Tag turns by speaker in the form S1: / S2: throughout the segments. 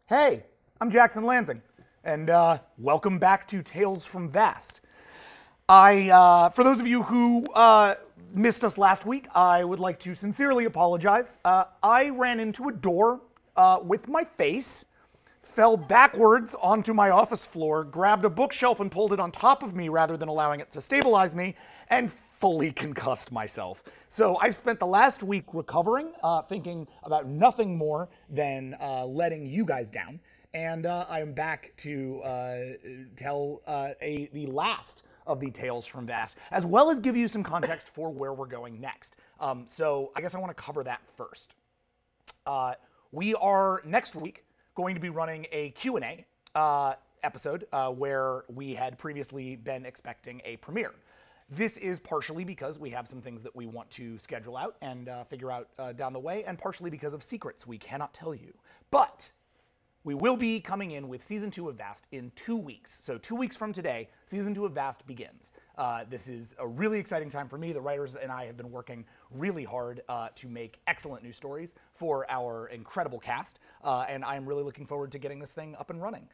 S1: Hey, I'm Jackson Lanzing, and welcome back to Tales from V.A.S.T. For those of you who missed us last week, I would like to sincerely apologize. I ran into a door with my face, fell backwards onto my office floor, grabbed a bookshelf and pulled it on top of me rather than allowing it to stabilize me, and fully concussed myself. So I've spent the last week recovering, thinking about nothing more than letting you guys down. And I am back to tell the last of the Tales from V.A.S.T, as well as give you some context for where we're going next. So I guess I want to cover that first. We are, next week, going to be running a Q&A episode where we had previously been expecting a premiere. This is partially because we have some things that we want to schedule out and figure out down the way, and partially because of secrets we cannot tell you. But we will be coming in with Season 2 of V.A.S.T in 2 weeks. So 2 weeks from today, Season 2 of V.A.S.T begins. This is a really exciting time for me. The writers and I have been working really hard to make excellent new stories for our incredible cast, and I'm really looking forward to getting this thing up and running.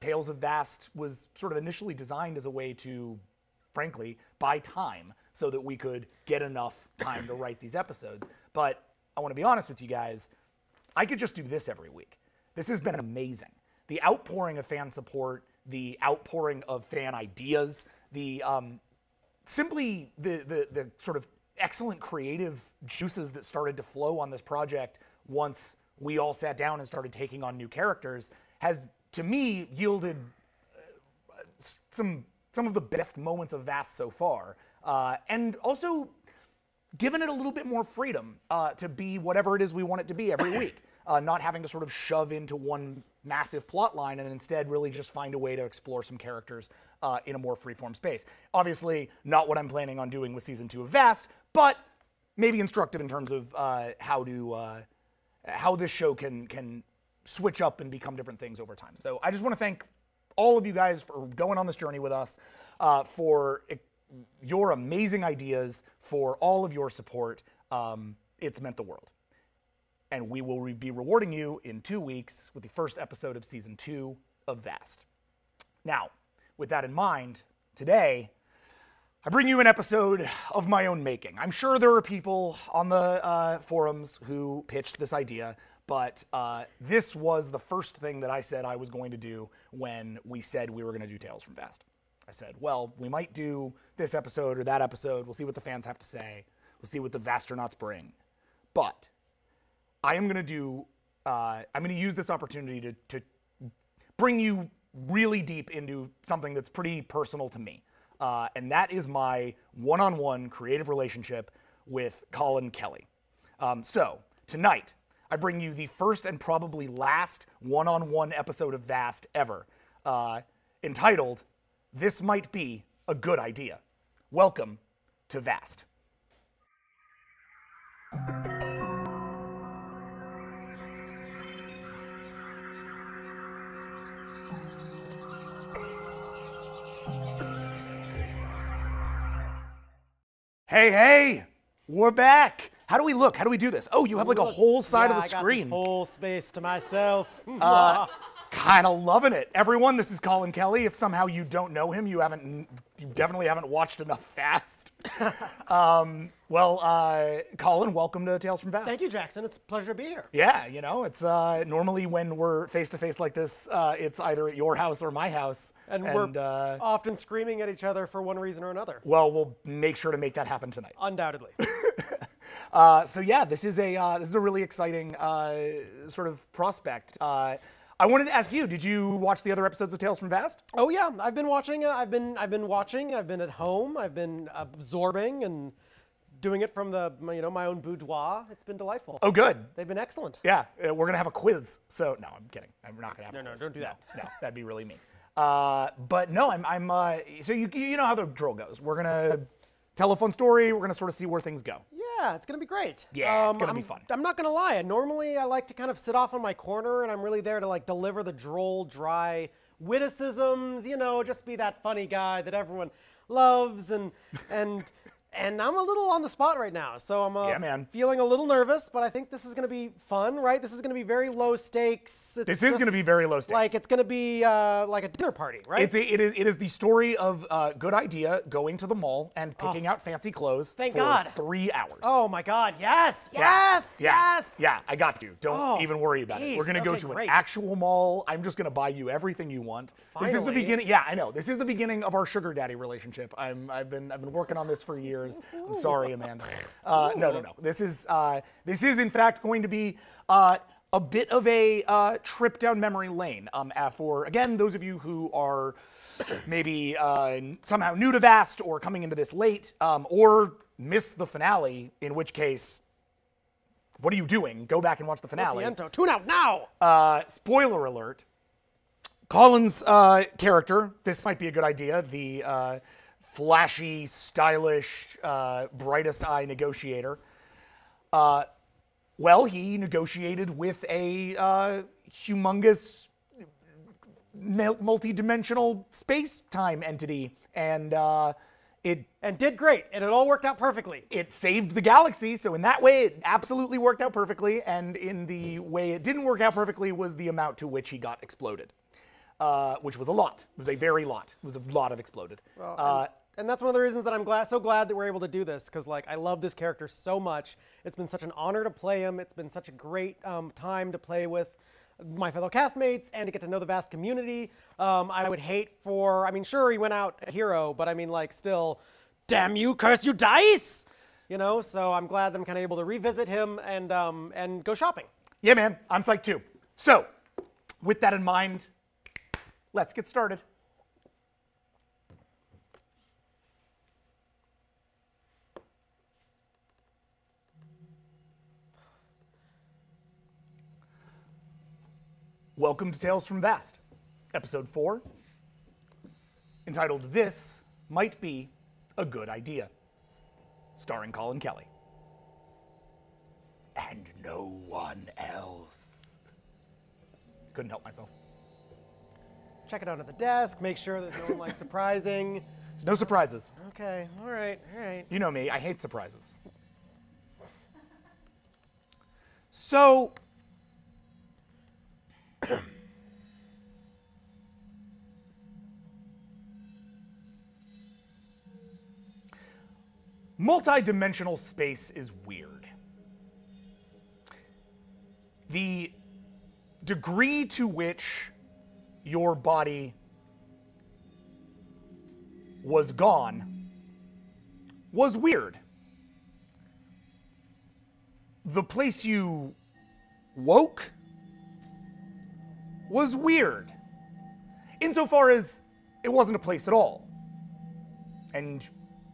S1: Tales of V.A.S.T was sort of initially designed as a way to, frankly, buy time so that we could get enough time to write these episodes. But I want to be honest with you guys, I could just do this every week. This has been amazing. The outpouring of fan support, the outpouring of fan ideas, the simply the sort of excellent creative juices that started to flow on this project once we all sat down and started taking on new characters has, to me, yielded some of the best moments of V.A.S.T so far, and also given it a little bit more freedom to be whatever it is we want it to be every week. Not having to sort of shove into one massive plot line and instead really just find a way to explore some characters in a more freeform space. Obviously, not what I'm planning on doing with Season 2 of V.A.S.T, but maybe instructive in terms of how this show can switch up and become different things over time. So I just want to thank all of you guys for going on this journey with us, for your amazing ideas, for all of your support. It's meant the world. And we will be rewarding you in 2 weeks with the first episode of Season 2 of V.A.S.T. Now, with that in mind, today, I bring you an episode of my own making. I'm sure there are people on the forums who pitched this idea, but this was the first thing that I said I was going to do when we said we were going to do Tales from V.A.S.T. I said, well, we might do this episode or that episode. We'll see what the fans have to say. We'll see what the V.A.S.Tronauts bring. But I am going to do, I'm going to use this opportunity to bring you really deep into something that's pretty personal to me. And that is my one-on-one creative relationship with Colin Kelly. So tonight, I bring you the first and probably last one-on-one episode of V.A.S.T ever, entitled, This Might Be a Good Idea. Welcome to V.A.S.T. Hey, we're back. How do we look? How do we do this? Oh, you have like a whole side of the screen.
S2: I got this whole space to myself.
S1: Kind of loving it. Everyone, this is Colin Kelly. If somehow you don't know him, you definitely haven't watched enough V.A.S.T. Colin, welcome to Tales from V.A.S.T.
S2: Thank you, Jackson. It's a pleasure to be here.
S1: Yeah, you know, it's normally when we're face-to-face like this, it's either at your house or my house.
S2: And we're often screaming at each other for one reason or another.
S1: Well, we'll make sure to make that happen tonight.
S2: Undoubtedly.
S1: So yeah, this is a really exciting sort of prospect. I wanted to ask you, did you watch the other episodes of Tales from V.A.S.T?
S2: Oh yeah, I've been watching. I've been watching. I've been at home. I've been absorbing and doing it from my own boudoir. It's been delightful.
S1: Oh, good.
S2: They've been excellent.
S1: Yeah, we're gonna have a quiz. So no, I'm kidding. I'm not gonna have a quiz.
S2: No, don't do that.
S1: No, that'd be really mean. But no, so you know how the drill goes. We're gonna tell a fun story. We're gonna sort of see where things go.
S2: Yeah, it's gonna be great.
S1: Yeah, it's gonna be fun.
S2: I'm not gonna lie. Normally, I like to kind of sit off on my corner, and I'm really there to like deliver the droll, dry witticisms. You know, just be that funny guy that everyone loves, and and I'm a little on the spot right now, so I'm
S1: Yeah, man.
S2: feeling a little nervous, but I think this is going to be fun, right? This is going to be very low stakes.
S1: This is going to be very low stakes.
S2: Like it's going to be like a dinner party, right?
S1: It is the story of good idea going to the mall and picking out fancy clothes
S2: Thank
S1: for
S2: God.
S1: 3 hours.
S2: Oh my God! Yes! Yes! Yes!
S1: Yeah, I got you. Don't even worry about it. We're
S2: geez.
S1: gonna go
S2: Okay,
S1: to
S2: great.
S1: an actual mall. I'm just gonna buy you everything you want. This is the
S2: Finally.
S1: beginning. Yeah, I know. This is the beginning of our sugar daddy relationship. I've been working on this for years. I'm sorry, Amanda. No. This is in fact going to be a bit of a trip down memory lane. For again, those of you who are maybe somehow new to V.A.S.T or coming into this late, or missed the finale, in which case, what are you doing? Go back and watch the finale.
S2: Tune out now!
S1: Spoiler alert. Colin's character, this might be a good idea, the flashy, stylish, brightest eye negotiator. Well, he negotiated with a humongous multi-dimensional space-time entity, and
S2: And did great, and it all worked out perfectly.
S1: it saved the galaxy. So in that way, it absolutely worked out perfectly, and in the way it didn't work out perfectly was the amount to which he got exploded, which was a lot. It was a very lot. It was a lot of exploded.
S2: And that's one of the reasons that I'm so glad that we're able to do this, because like I love this character so much. It's been such an honor to play him. It's been such a great time to play with my fellow castmates and to get to know the V.A.S.T community. I would hate for, I mean, sure, he went out a hero, but I mean, like, still, damn you, curse you, dice! You know, so I'm glad that I'm kind of able to revisit him and go shopping.
S1: Yeah, man, I'm psyched too. So, with that in mind, let's get started. Welcome to Tales from V.A.S.T, Episode 4, entitled This Might Be a Good Idea, starring Colin Kelly. And no one else. Couldn't help myself.
S2: Check it out at the desk, make sure there's no one like surprising.
S1: There's no surprises.
S2: Okay, all right.
S1: You know me, I hate surprises. So, multi-dimensional space is weird. The degree to which your body was gone was weird. The place you woke was weird, insofar as it wasn't a place at all, and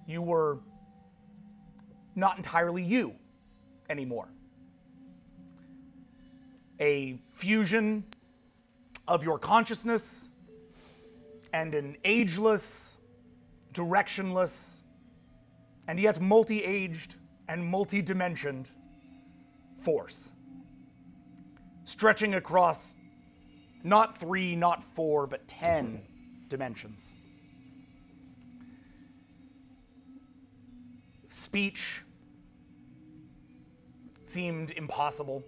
S1: you were not entirely you anymore. A fusion of your consciousness and an ageless, directionless, and yet multi-aged and multi-dimensioned force, stretching across not 3, not 4, but 10 dimensions. Speech seemed impossible.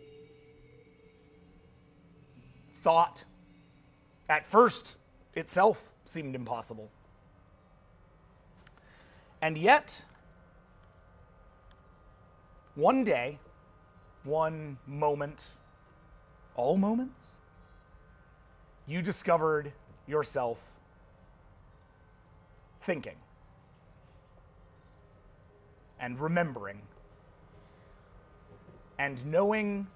S1: Thought, at first, itself seemed impossible. And yet, one day, one moment, all moments, you discovered yourself thinking and remembering and knowing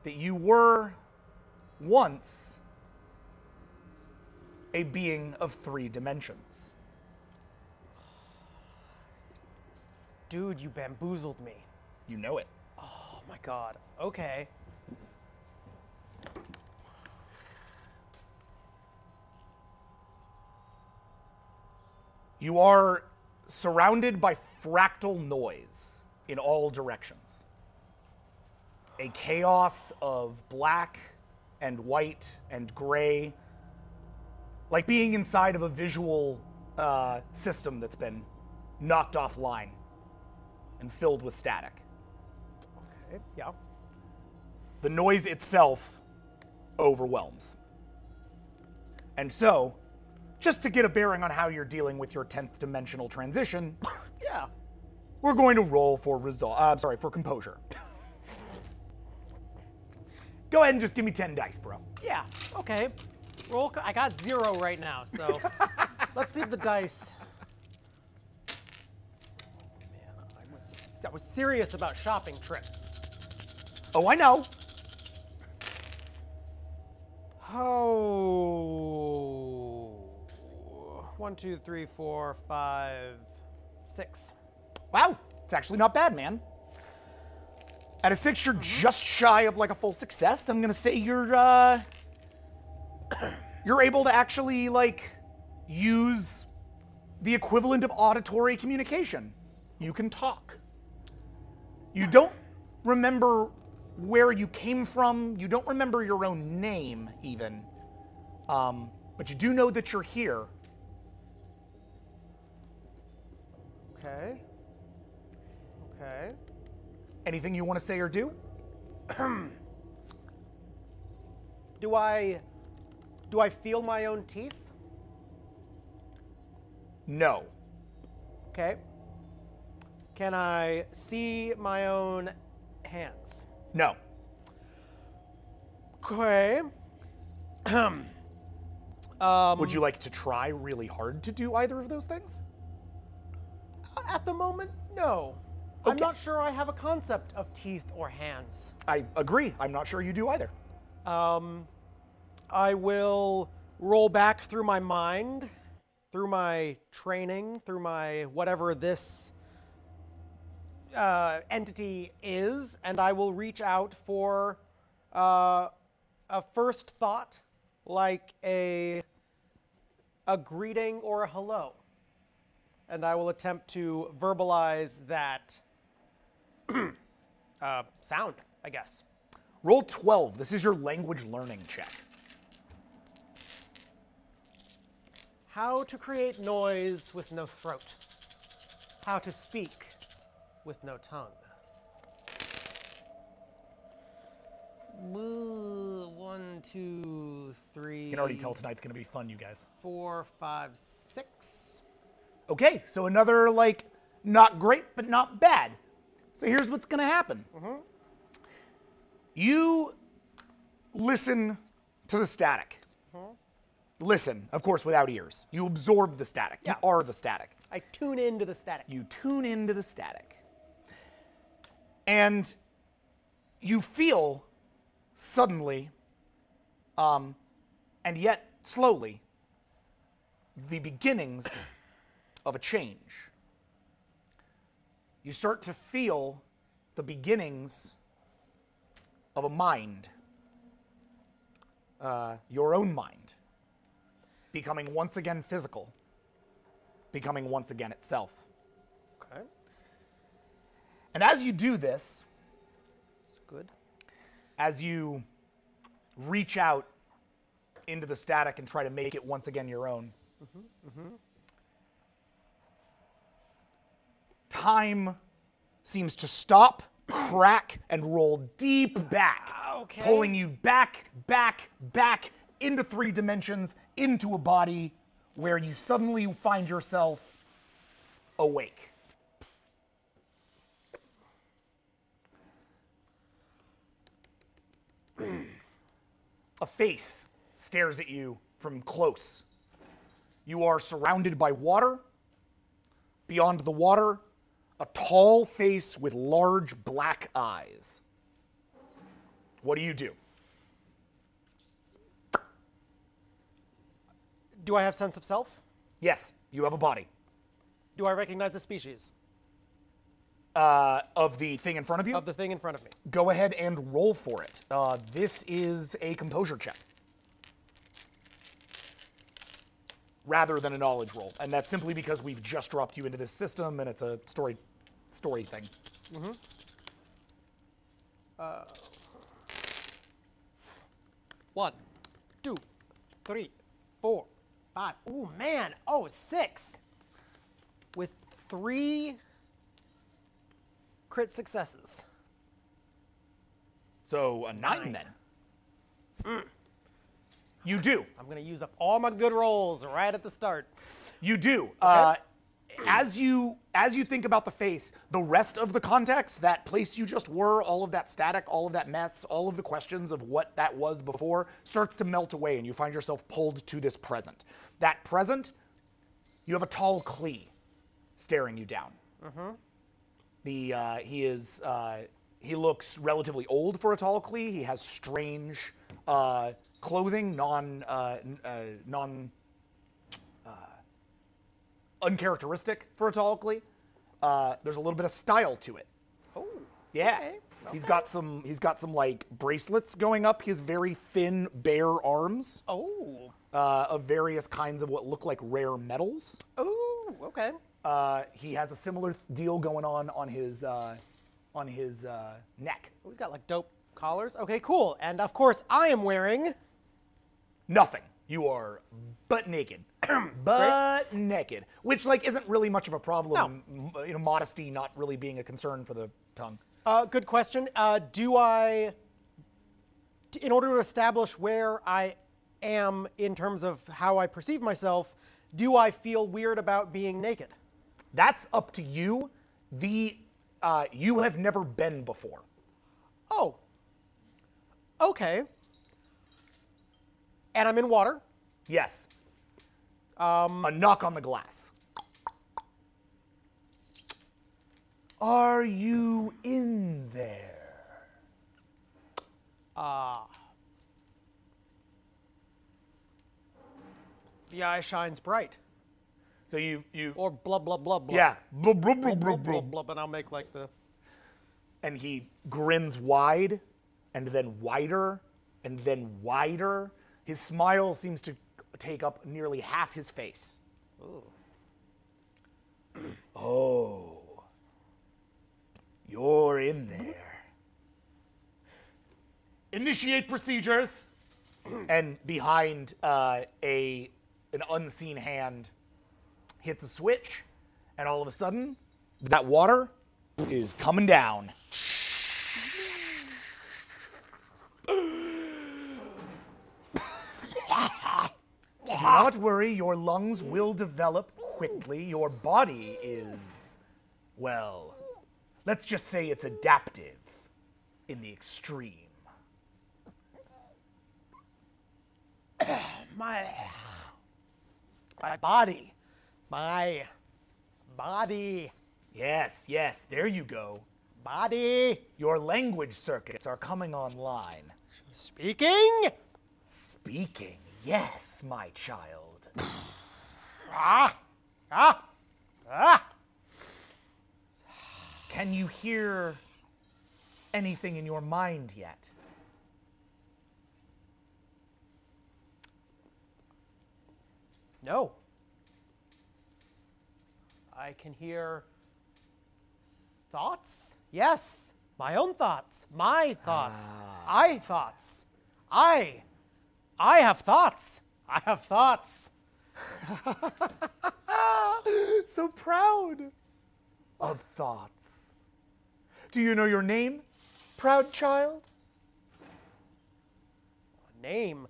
S1: that you were once a being of 3 dimensions.
S2: Dude, you bamboozled me.
S1: You know it.
S2: Oh my God, okay.
S1: You are surrounded by fractal noise in all directions. A chaos of black and white and gray, like being inside of a visual system that's been knocked offline and filled with static.
S2: Okay, yeah.
S1: The noise itself overwhelms. And so, just to get a bearing on how you're dealing with your 10th dimensional transition,
S2: Yeah.
S1: we're going to roll for for composure. Go ahead and just give me 10 dice, bro.
S2: Yeah, okay. I got 0 right now, so let's see if the dice. Man, I was serious about shopping trip.
S1: Oh, I know.
S2: Oh. 1, 2, 3, 4, 5, 6.
S1: Wow, it's actually not bad, man. At a 6, you're just shy of like a full success. I'm gonna say you're able to actually like use the equivalent of auditory communication. You can talk. You don't remember where you came from. You don't remember your own name even, but you do know that you're here.
S2: Okay. Okay.
S1: Anything you want to say or do?
S2: Do I feel my own teeth?
S1: No.
S2: Okay. Can I see my own hands?
S1: No.
S2: Okay.
S1: Would you like to try really hard to do either of those things?
S2: At the moment, no. I'm
S1: Okay.
S2: not sure I have a concept of teeth or hands.
S1: I agree. I'm not sure you do either.
S2: I will roll back through my mind, through my training, through my whatever this entity is, and I will reach out for a first thought, like a greeting or a hello. And I will attempt to verbalize that sound, I guess.
S1: Roll 12. This is your language learning check.
S2: How to create noise with no throat. How to speak with no tongue. Ooh, 1, 2, 3.
S1: You can already tell tonight's going to be fun, you guys.
S2: 4, 5, 6.
S1: Okay, so another, like, not great, but not bad. So here's what's going to happen. You listen to the static. Listen, of course, without ears. You absorb the static.
S2: Yeah.
S1: You are the static.
S2: I tune into the static.
S1: You tune into the static. And you feel suddenly, and yet slowly, the beginnings of a change. You start to feel the beginnings of a mind, your own mind, becoming once again physical, becoming once again itself.
S2: Okay.
S1: And as you do this,
S2: It's good.
S1: as you reach out into the static and try to make it once again your own, time seems to stop, crack, and roll deep back,
S2: Okay.
S1: pulling you back, back, back into 3 dimensions, into a body where you suddenly find yourself awake. A face stares at you from close. You are surrounded by water. Beyond the water, a tall face with large black eyes. What do?
S2: Do I have sense of self?
S1: Yes, you have a body.
S2: Do I recognize the species
S1: Of the thing in front of you?
S2: of the thing in front of me?
S1: Go ahead and roll for it. This is a composure check. Rather than a knowledge roll. And that's simply because we've just dropped you into this system and it's a story thing.
S2: 1, 2, 3, 4, 5. Ooh, man. Oh, 6. With 3 crit successes.
S1: So a 9 then. You do.
S2: I'm going to use up all my good rolls right at the start.
S1: You do.
S2: Okay.
S1: As you think about the face, the rest of the context, that place you just were, all of that static, all of that mess, all of the questions of what that was before, starts to melt away, and you find yourself pulled to this present. That present, you have a tall Klee staring you down. He looks relatively old for a tall Klee. He has strange clothing, uncharacteristic for a tall Klee. There's a little bit of style to it.
S2: Oh.
S1: Yeah.
S2: Okay.
S1: He's got some like bracelets going up his very thin, bare arms.
S2: Oh.
S1: Of various kinds of what look like rare metals.
S2: Oh, okay.
S1: He has a similar deal going on his neck.
S2: Oh, he's got like dope collars. Okay, cool. And of course, I am wearing
S1: Nothing. You are butt naked. Butt naked. Which, like, isn't really much of a problem.
S2: No.
S1: You know, modesty not really being a concern for the tongue.
S2: Good question. Do I, in order to establish where I am in terms of how I perceive myself, do I feel weird about being naked?
S1: That's up to you. You have never been before.
S2: Oh. Okay. And I'm in water.
S1: Yes. A knock on the glass. Are you in there?
S2: The eye shines bright.
S1: So you
S2: Or blub, blub, blub, blub.
S1: yeah. Blub, blub,
S2: Blub,
S1: blub, blub,
S2: blub, blub,
S1: blub.
S2: blub, and I'll make like the...
S1: And he grins wide, and then wider, and then wider. His smile seems to take up nearly half his face.
S2: Ooh.
S1: Oh, you're in there. Initiate procedures. And behind an unseen hand hits a switch, and all of a sudden, that water is coming down. Do not worry, your lungs will develop quickly. Your body is, well, let's just say it's adaptive in the extreme.
S2: My body. My body.
S1: Yes, yes, there you go.
S2: Body.
S1: Your language circuits are coming online.
S2: Speaking.
S1: Speaking, yes, my child.
S2: Ah. Ah. Ah.
S1: Can you hear anything in your mind yet?
S2: No. I can hear thoughts? Yes. My own thoughts. My thoughts. I thoughts. I have thoughts. I have thoughts.
S1: So proud of thoughts. Do you know your name, proud child?
S2: A name.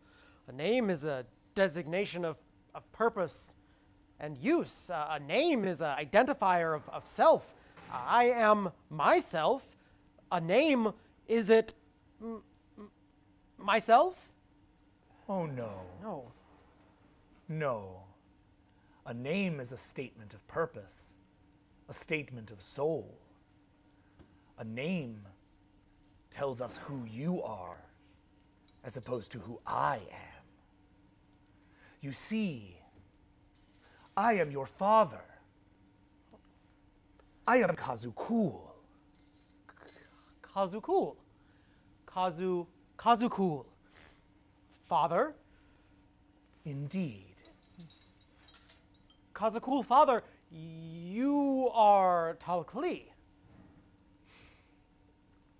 S2: A name is a designation of purpose and use. A name is an identifier of self. I am myself. A name, is it myself?
S1: Oh no,
S2: No.
S1: no. A name is a statement of purpose, a statement of soul. A name tells us who you are as opposed to who I am. You see, I am your father. I am Kazukul.
S2: Kazukul. Kazukul. Father?
S1: Indeed.
S2: Kazukul, father, you are Talkli.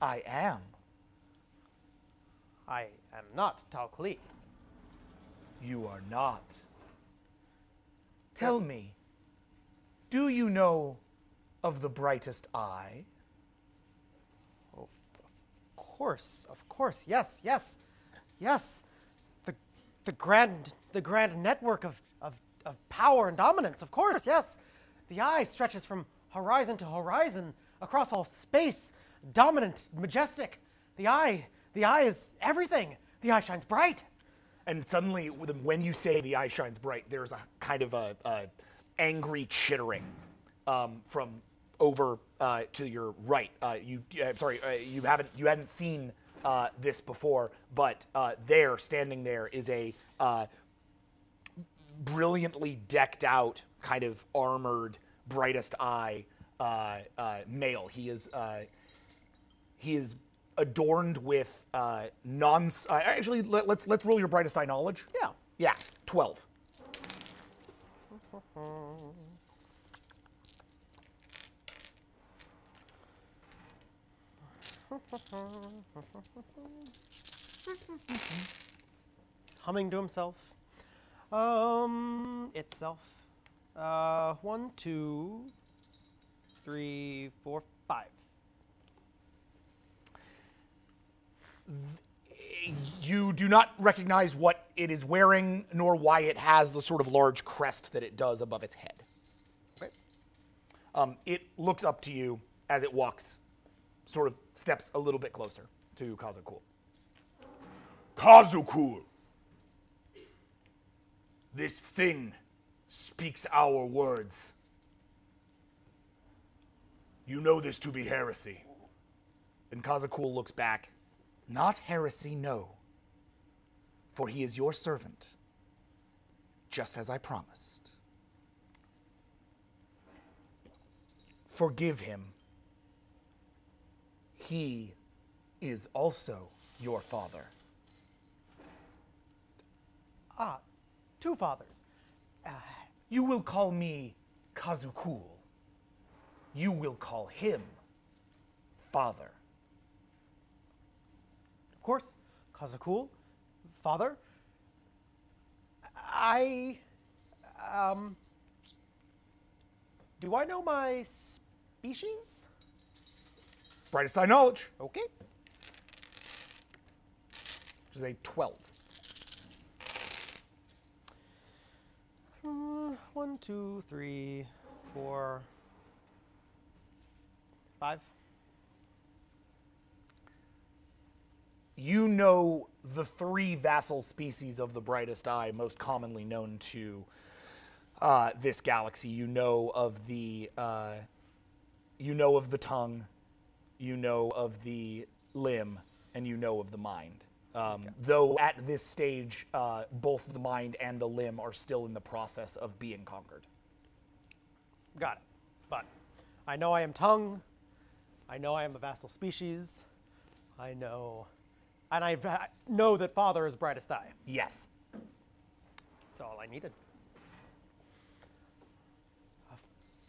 S1: I am.
S2: I am not Talkli.
S1: You are not. Tell me, do you know of the brightest eye?
S2: Oh, of course, yes, yes, yes. The grand network of power and dominance, of course, yes. The eye stretches from horizon to horizon, across all space, dominant, majestic. The eye is everything. The eye shines bright.
S1: And suddenly, when you say the eye shines bright, there's a kind of a angry chittering from over to your right. You hadn't seen this before, but standing there, is a brilliantly decked out, kind of armored, brightest eye male. He is adorned with actually, let's roll your brightest eye knowledge.
S2: Yeah.
S1: Yeah, 12.
S2: Humming to himself. Itself. 1, 2, 3, 4, 5.
S1: You do not recognize what it is wearing, nor why it has the sort of large crest that it does above its head.
S2: Okay.
S1: It looks up to you as it walks, sort of steps a little bit closer to Kazakul. Kazakul! This thing speaks our words. You know this to be heresy. And Kazakul looks back. Not heresy, no. For he is your servant, just as I promised. Forgive him. He is also your father.
S2: Ah, 2 fathers.
S1: You will call me Kazukul. You will call him father.
S2: Of course, Kazakul, father. Do I know my species?
S1: Brightest eye knowledge,
S2: Okay.
S1: which is a 12.
S2: 1, 2, 3, 4, 5.
S1: You know the 3 vassal species of the brightest eye most commonly known to this galaxy. You know of the tongue, you know of the limb, and you know of the mind. Though at this stage, both the mind and the limb are still in the process of being conquered.
S2: Got it. But I know I am tongue. I know I am a vassal species. I know. And I know that father is brightest eye.
S1: Yes.
S2: That's all I needed.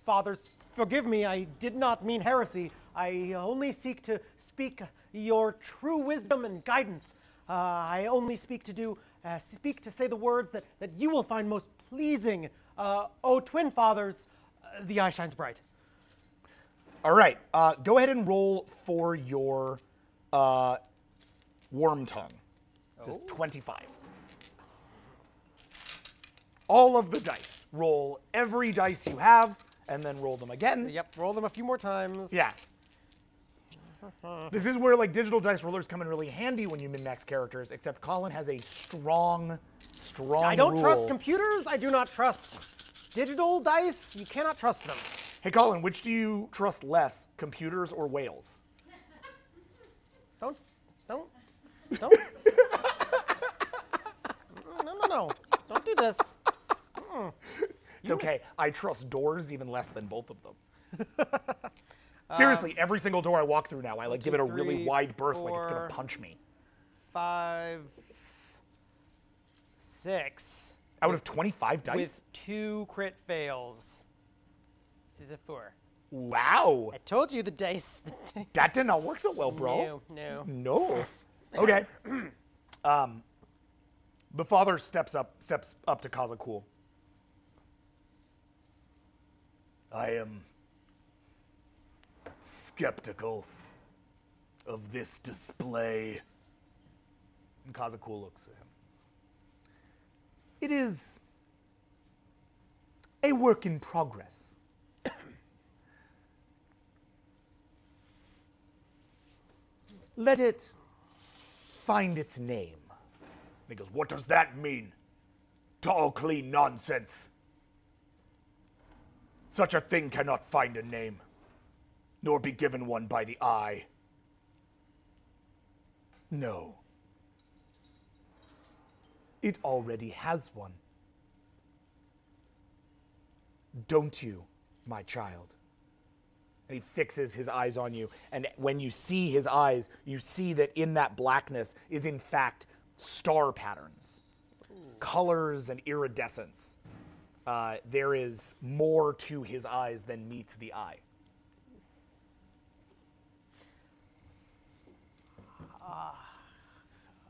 S2: Fathers, forgive me, I did not mean heresy. I only seek to speak your true wisdom and guidance. I only speak to say the words that you will find most pleasing. O twin fathers, the eye shines bright.
S1: All right. Go ahead and roll for your worm tongue. This is 25. All of the dice. Roll every dice you have, and then roll them again.
S2: Yep, roll them a few more times.
S1: Yeah. This is where like digital dice rollers come in really handy when you min-max characters, except Colin has a strong
S2: I don't
S1: rule.
S2: trust computers. I do not trust digital dice. You cannot trust them.
S1: Hey Colin, which do you trust less, computers or whales?
S2: Don't. No. Don't do this.
S1: It's okay. I trust doors even less than both of them. Seriously, every single door I walk through now, I like give it a really wide berth like it's gonna punch me.
S2: 5, 6.
S1: Out of 25 dice?
S2: With 2 crit fails. This is a 4.
S1: Wow.
S2: I told you the dice.
S1: That did not work so well, bro. No. Okay. The father steps up to Kazakul. I am skeptical of this display. And Kazakul looks at him. It is a work in progress. Let it find its name. And he goes, what does that mean? Tall, clean nonsense. Such a thing cannot find a name, nor be given one by the eye. No. It already has one. Don't you, my child? And he fixes his eyes on you, and when you see his eyes, you see that in that blackness is in fact star patterns, colors and iridescence. There is more to his eyes than meets the eye.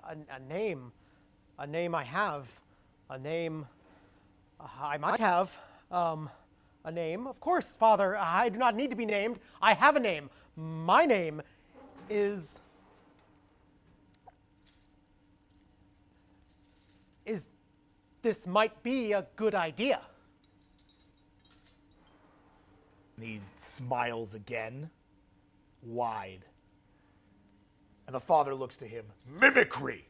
S2: A name I have, a name I might have, a name. Of course, Father, I do not need to be named. I have a name. My name is this might be a good idea.
S1: And he smiles again, wide. And the father looks to him. Mimicry!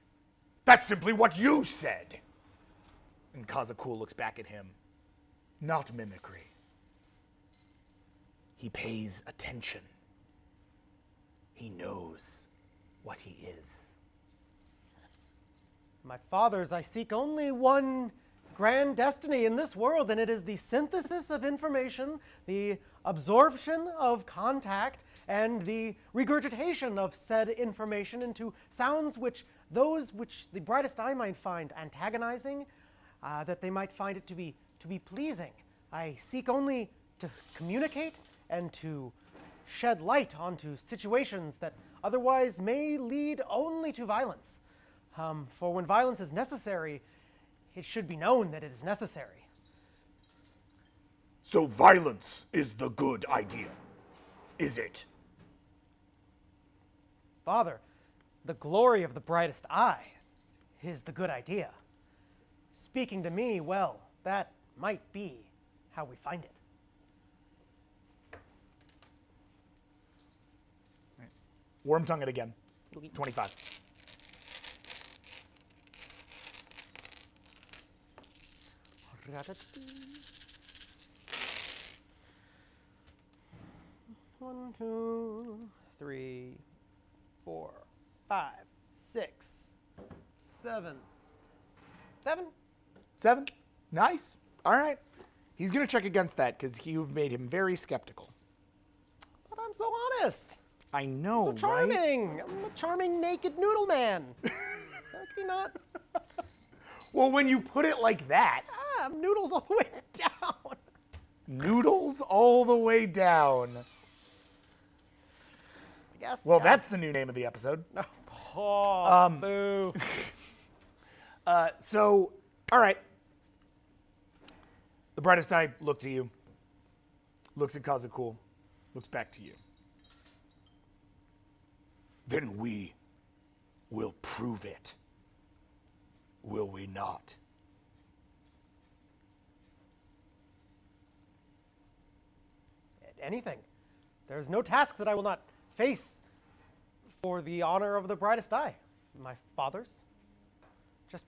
S1: That's simply what you said! And Kazakul looks back at him. Not mimicry. He pays attention. He knows what he is.
S2: My fathers, I seek only one grand destiny in this world, and it is the synthesis of information, the absorption of contact, and the regurgitation of said information into sounds which the brightest eye might find antagonizing, that they might find it to be pleasing. I seek only to communicate and to shed light onto situations that otherwise may lead only to violence. For when violence is necessary, it should be known that it is necessary.
S1: So violence is the good idea, is it?
S2: Father, the glory of the brightest eye is the good idea. Speaking to me, well, that might be how we find it.
S1: Worm tongue it again. 25.
S2: One, 2, 3, 4, 5, 6, 7. 7?
S1: 7? Nice. All right. He's going to check against that because you've made him very skeptical.
S2: But I'm so honest.
S1: I know,
S2: So charming.
S1: right?
S2: I'm a charming naked noodle man. How can you not?
S1: Well, when you put it like that.
S2: I'm noodles all the way down.
S1: Noodles all the way down.
S2: I guess.
S1: Well,
S2: yeah.
S1: that's the new name of the episode.
S2: Oh, boo.
S1: So, all right. The brightest eye looked to you, looks at Kazakul, looks back to you. Then we will prove it, will we not?
S2: Anything. There's no task that I will not face for the honor of the brightest eye. My father's. Just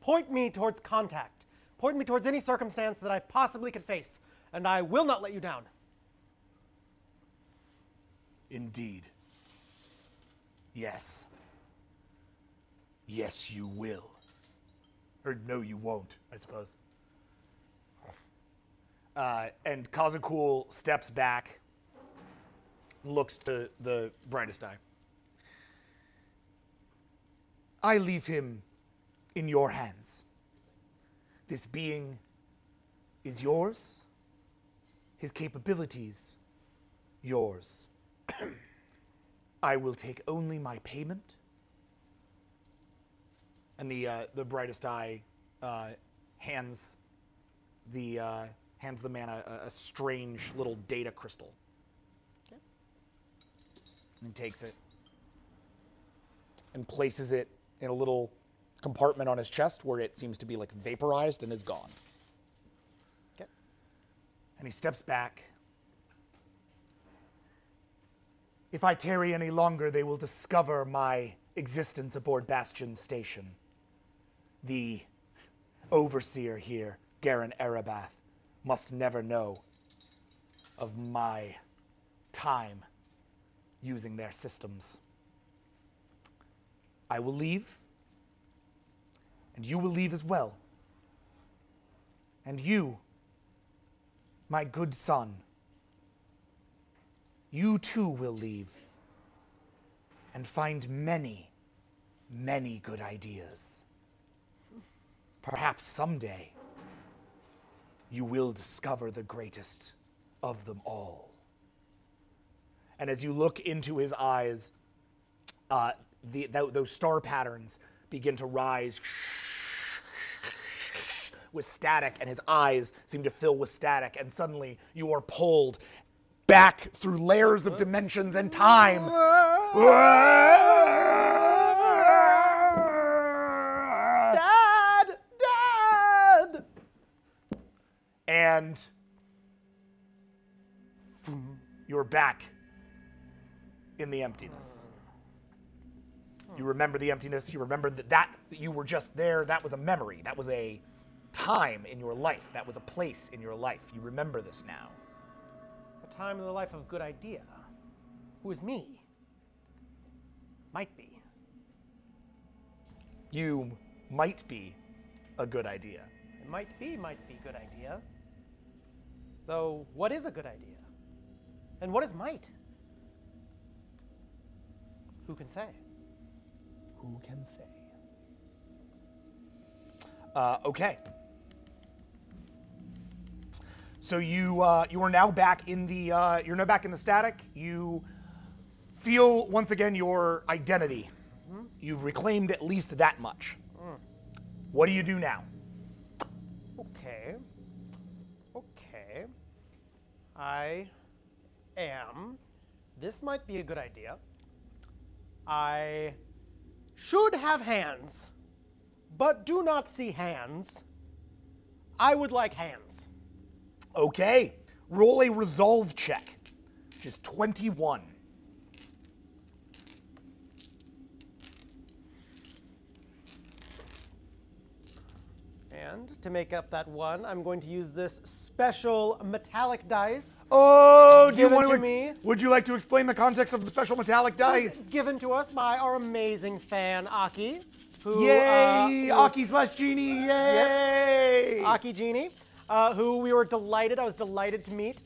S2: point me towards contact. Point me towards any circumstance that I possibly could face, and I will not let you down.
S1: Indeed. Yes. Yes, you will. Or no, you won't, I suppose. And Kazakul steps back, looks to the brightest eye. I leave him in your hands. This being is yours, his capabilities yours. I will take only my payment. And the brightest eye hands the man a strange little data crystal.
S2: Okay.
S1: And he takes it and places it in a little compartment on his chest where it seems to be like vaporized and is gone.
S2: Okay.
S1: And he steps back. If I tarry any longer, they will discover my existence aboard Bastion Station. The overseer here, Garen Erebath, must never know of my time using their systems. I will leave, and you will leave as well. And you, my good son, you too will leave and find many, many good ideas. Perhaps someday you will discover the greatest of them all. And as you look into his eyes, those star patterns begin to rise with static, and his eyes seem to fill with static, and suddenly you are pulled back through layers of dimensions and time.
S2: Dad! Dad!
S1: And you're back in the emptiness. You remember the emptiness. You remember that you were just there. That was a memory. That was a time in your life. That was a place in your life. You remember this now.
S2: A time in the life of a good idea. Who is me? Might be.
S1: You might be a good idea.
S2: It might be good idea. Though, what is a good idea? And what is might? Who can say?
S1: Who can say? Okay. So you are now back in the you're now back in the static. You feel once again your identity. You've reclaimed at least that much. What do you do now?
S2: Okay. Okay. I am. This might be a good idea. I should have hands, but do not see hands. I would like hands.
S1: Okay. Roll a resolve check, which is 21.
S2: And to make up that one, I'm going to use this special metallic dice.
S1: Oh, do you
S2: Given
S1: want
S2: to me.
S1: Would you like to explain the context of the special metallic dice?
S2: Given to us by our amazing fan, Aki. Who,
S1: Yay! Aki/Genie, yay!
S2: Yep. Aki Genie, who we were delighted, I was delighted to meet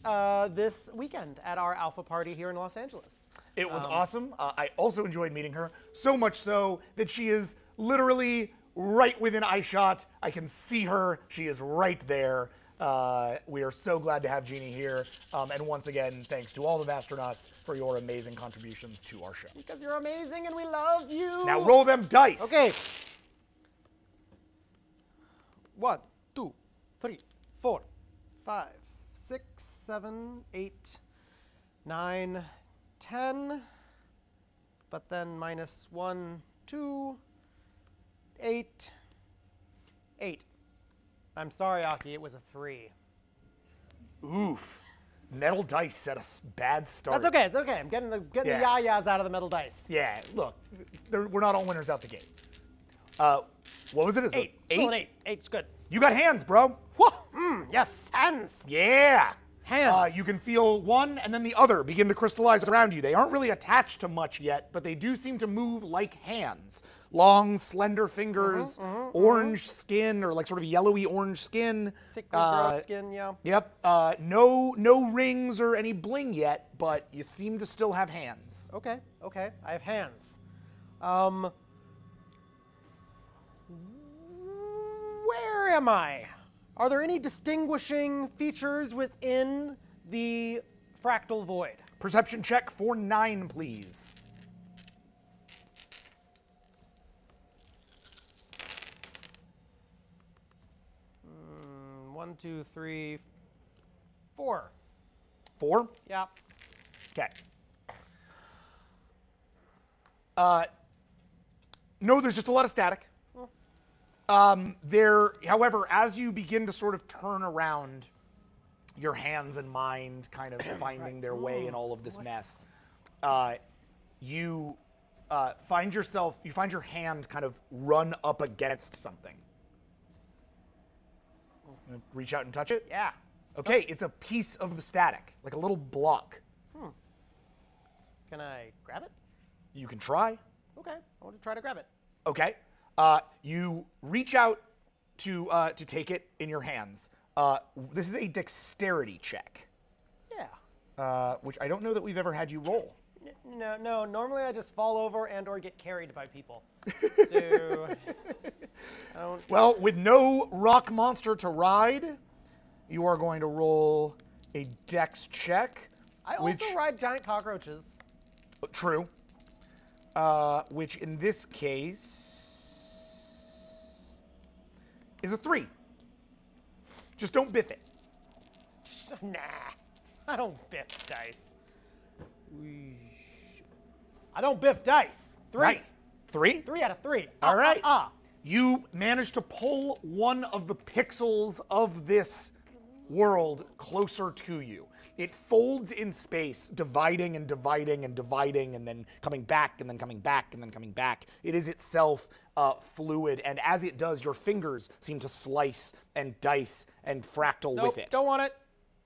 S2: this weekend at our alpha party here in Los Angeles.
S1: It was awesome. I also enjoyed meeting her, so much so that she is literally right within eyeshot. I can see her. She is right there. We are so glad to have Jeannie here. And once again, thanks to all the astronauts for your amazing contributions to our show.
S2: Because you're amazing and we love you.
S1: Now roll them dice.
S2: Okay. 1, 2, 3, 4, 5, 6, 7, 8, 9, 10. But then minus 1, 2, 8. 8. I'm sorry, Aki, it was a 3.
S1: Oof. Metal dice set a bad start.
S2: That's okay, it's okay. I'm getting the yayas out of the metal dice.
S1: Yeah, look, we're not all winners out the gate. What was it?
S2: 8. Still an 8. 8's good.
S1: You got hands, bro.
S2: Whoa! Yes, hands.
S1: Yeah.
S2: Hands.
S1: You can feel one and then the other begin to crystallize around you. They aren't really attached to much yet, but they do seem to move like hands. Long, slender fingers, orange skin, or like sort of yellowy orange skin.
S2: Thick, gross skin, yeah.
S1: Yep. No rings or any bling yet, but you seem to still have hands.
S2: Okay, okay. I have hands. Where am I? Are there any distinguishing features within the fractal void?
S1: Perception check for 9, please.
S2: 1, 2, 3, 4.
S1: 4?
S2: Yeah.
S1: Okay. No, there's just a lot of static. However, as you begin to sort of turn around, your hands and mind kind of finding their way in all of this mess, you find your hand kind of run up against something. Reach out and touch it?
S2: Yeah.
S1: Okay, it's a piece of the static, like a little block.
S2: Can I grab it?
S1: You can try.
S2: Okay, I want to try to grab it.
S1: Okay. You reach out to take it in your hands. This is a dexterity check,
S2: Yeah.
S1: which I don't know that we've ever had you roll.
S2: No. Normally I just fall over and/or get carried by people. So, I don't.
S1: Well, with no rock monster to ride, you are going to roll a dex check.
S2: I also ride giant cockroaches.
S1: True. Which in this case is a 3. Just don't biff it.
S2: Nah, I don't biff dice. I don't biff dice. 3.
S1: Nice. 3?
S2: 3 out of 3.
S1: All right. You managed to pull one of the pixels of this world closer to you. It folds in space, dividing and dividing and dividing, and then coming back, and then coming back, and then coming back. It is itself fluid, and as it does, your fingers seem to slice and dice and fractal
S2: Nope,
S1: with it.
S2: don't want it.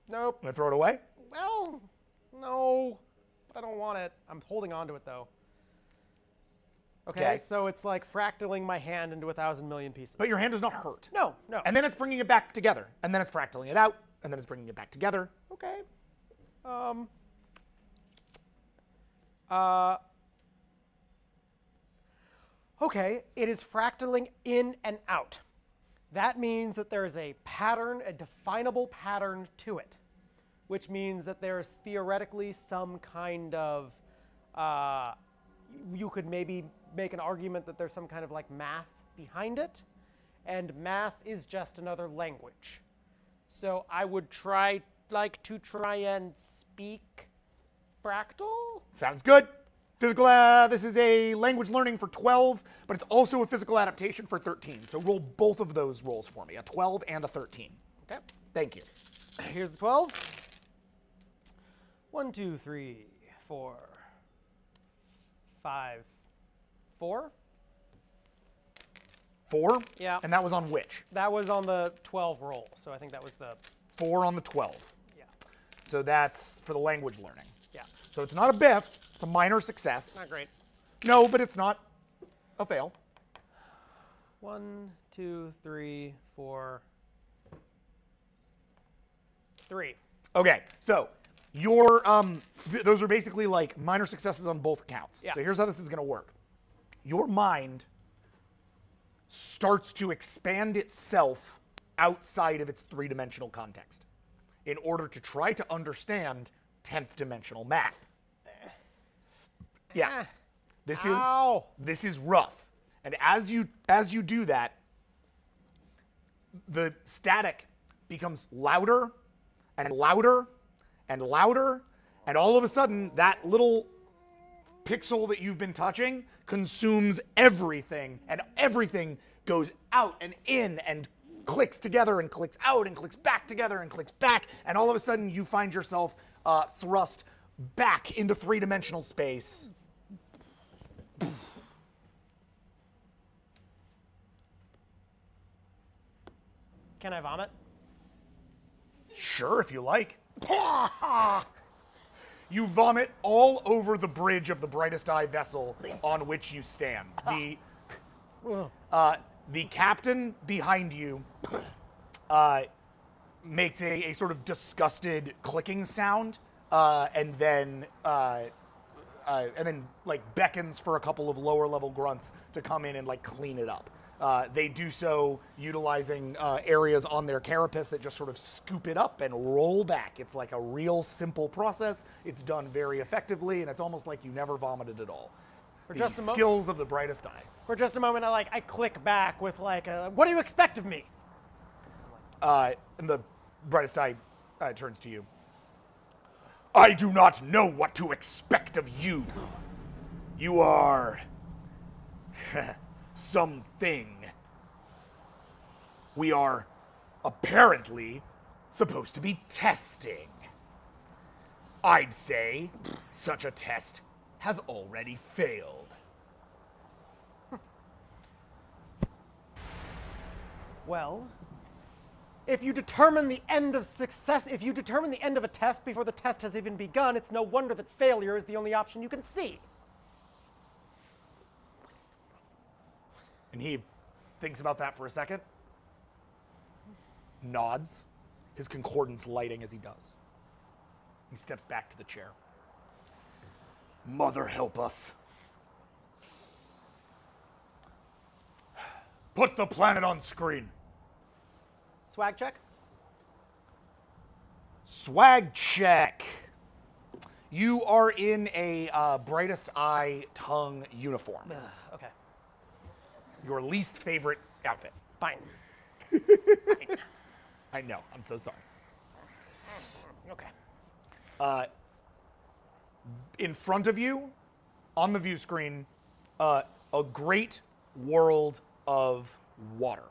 S2: Nope.
S1: Want to throw it away?
S2: Well, no, but I don't want it. I'm holding on to it, though. Okay, so it's like fractaling my hand into 1,000 million pieces.
S1: But your hand is not hurt.
S2: No.
S1: And then it's bringing it back together, and then it's fractaling it out, and then it's bringing it back together.
S2: Okay. Okay, it is fractaling in and out. That means that there is a pattern, a definable pattern to it, which means that there is theoretically some kind of, you could maybe make an argument that there's some kind of like math behind it, and math is just another language. So I would like to try and speak fractal?
S1: Sounds good. Physical, this is a language learning for 12, but it's also a physical adaptation for 13. So roll both of those rolls for me, a 12 and a 13.
S2: Okay.
S1: Thank you.
S2: Here's the 12. 1, 2, 3, 4, 5, 4.
S1: 4?
S2: Yeah.
S1: And that was on which?
S2: That was on the 12 roll, so I think that was the...
S1: 4 on the 12.
S2: Yeah.
S1: So that's for the language learning.
S2: Yeah.
S1: So it's not a biff, it's a minor success.
S2: Not great.
S1: No, but it's not a fail.
S2: 1, 2, 3, 4, 3.
S1: Okay, so your those are basically like minor successes on both accounts.
S2: Yeah.
S1: So here's how this is going to work. Your mind starts to expand itself outside of its three-dimensional context in order to try to understand 10th dimensional math. Yeah. This is rough. And as you do that, the static becomes louder and louder and louder, and all of a sudden that little pixel that you've been touching consumes everything, and everything goes out and in and clicks together and clicks out and clicks back together and clicks back, and all of a sudden you find yourself thrust back into three-dimensional space.
S2: Can I vomit?
S1: Sure, if you like. You vomit all over the bridge of the Brightest Eye vessel on which you stand. The captain behind you makes a sort of disgusted clicking sound, and then like beckons for a couple of lower level grunts to come in and like clean it up. They do so utilizing areas on their carapace that just sort of scoop it up and roll back. It's like a real simple process. It's done very effectively, and it's almost like you never vomited at all. The skills of the Brightest Eye.
S2: For just a moment, I click back with like, what do you expect of me?
S1: And the Brightest Eye turns to you. I do not know what to expect of you. You are something. We are apparently supposed to be testing. I'd say such a test has already failed.
S2: Well, if you determine the end of success, if you determine the end of a test before the test has even begun, it's no wonder that failure is the only option you can see.
S1: And he thinks about that for a second, nods, his concordance lighting as he does. He steps back to the chair. Mother help us. Put the planet on screen.
S2: Swag check?
S1: Swag check. You are in a brightest eye tongue uniform.
S2: Okay.
S1: Your least favorite outfit.
S2: Fine.
S1: I know. I'm so sorry.
S2: Okay.
S1: In front of you, on the view screen, a great world of water.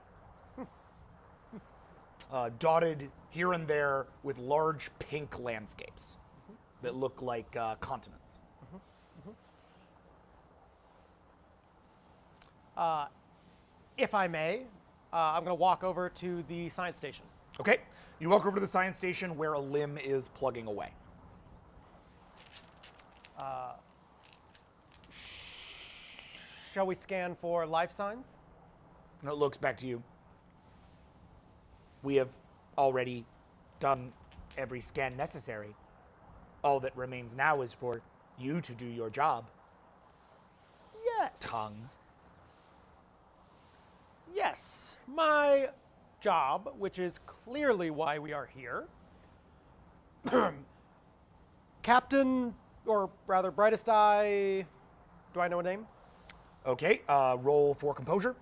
S1: Dotted here and there with large pink landscapes that look like continents.
S2: If I may, I'm going to walk over to the science station.
S1: Okay, you walk over to the science station where a limb is plugging away.
S2: Shall we scan for life signs?
S1: And it looks back to you. We have already done every scan necessary. All that remains now is for you to do your job.
S2: Yes.
S1: Tongue.
S2: Yes. My job, which is clearly why we are here. Captain, or rather, brightest eye. Do I know a name?
S1: Okay, roll for composure.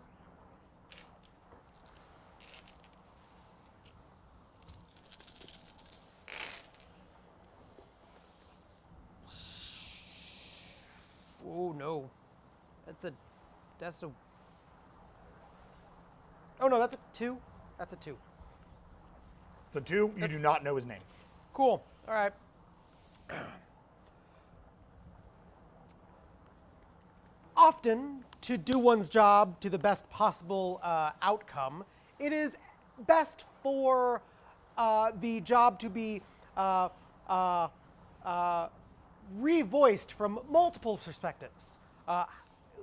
S2: Oh no, that's a. Oh no, that's a 2. That's a 2.
S1: It's a 2. You do not know his name.
S2: Cool. All right. Often, to do one's job to the best possible outcome, it is best for the job to be revoiced from multiple perspectives.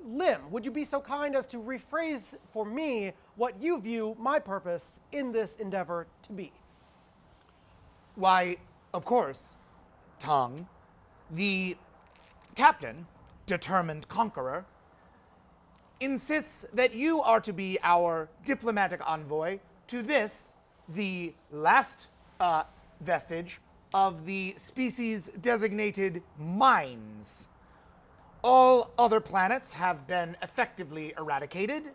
S2: Lim, would you be so kind as to rephrase for me what you view my purpose in this endeavor to be?
S1: Why, of course, Tongue, the captain, determined conqueror, insists that you are to be our diplomatic envoy to this, the last vestige of the species designated mines. All other planets have been effectively eradicated.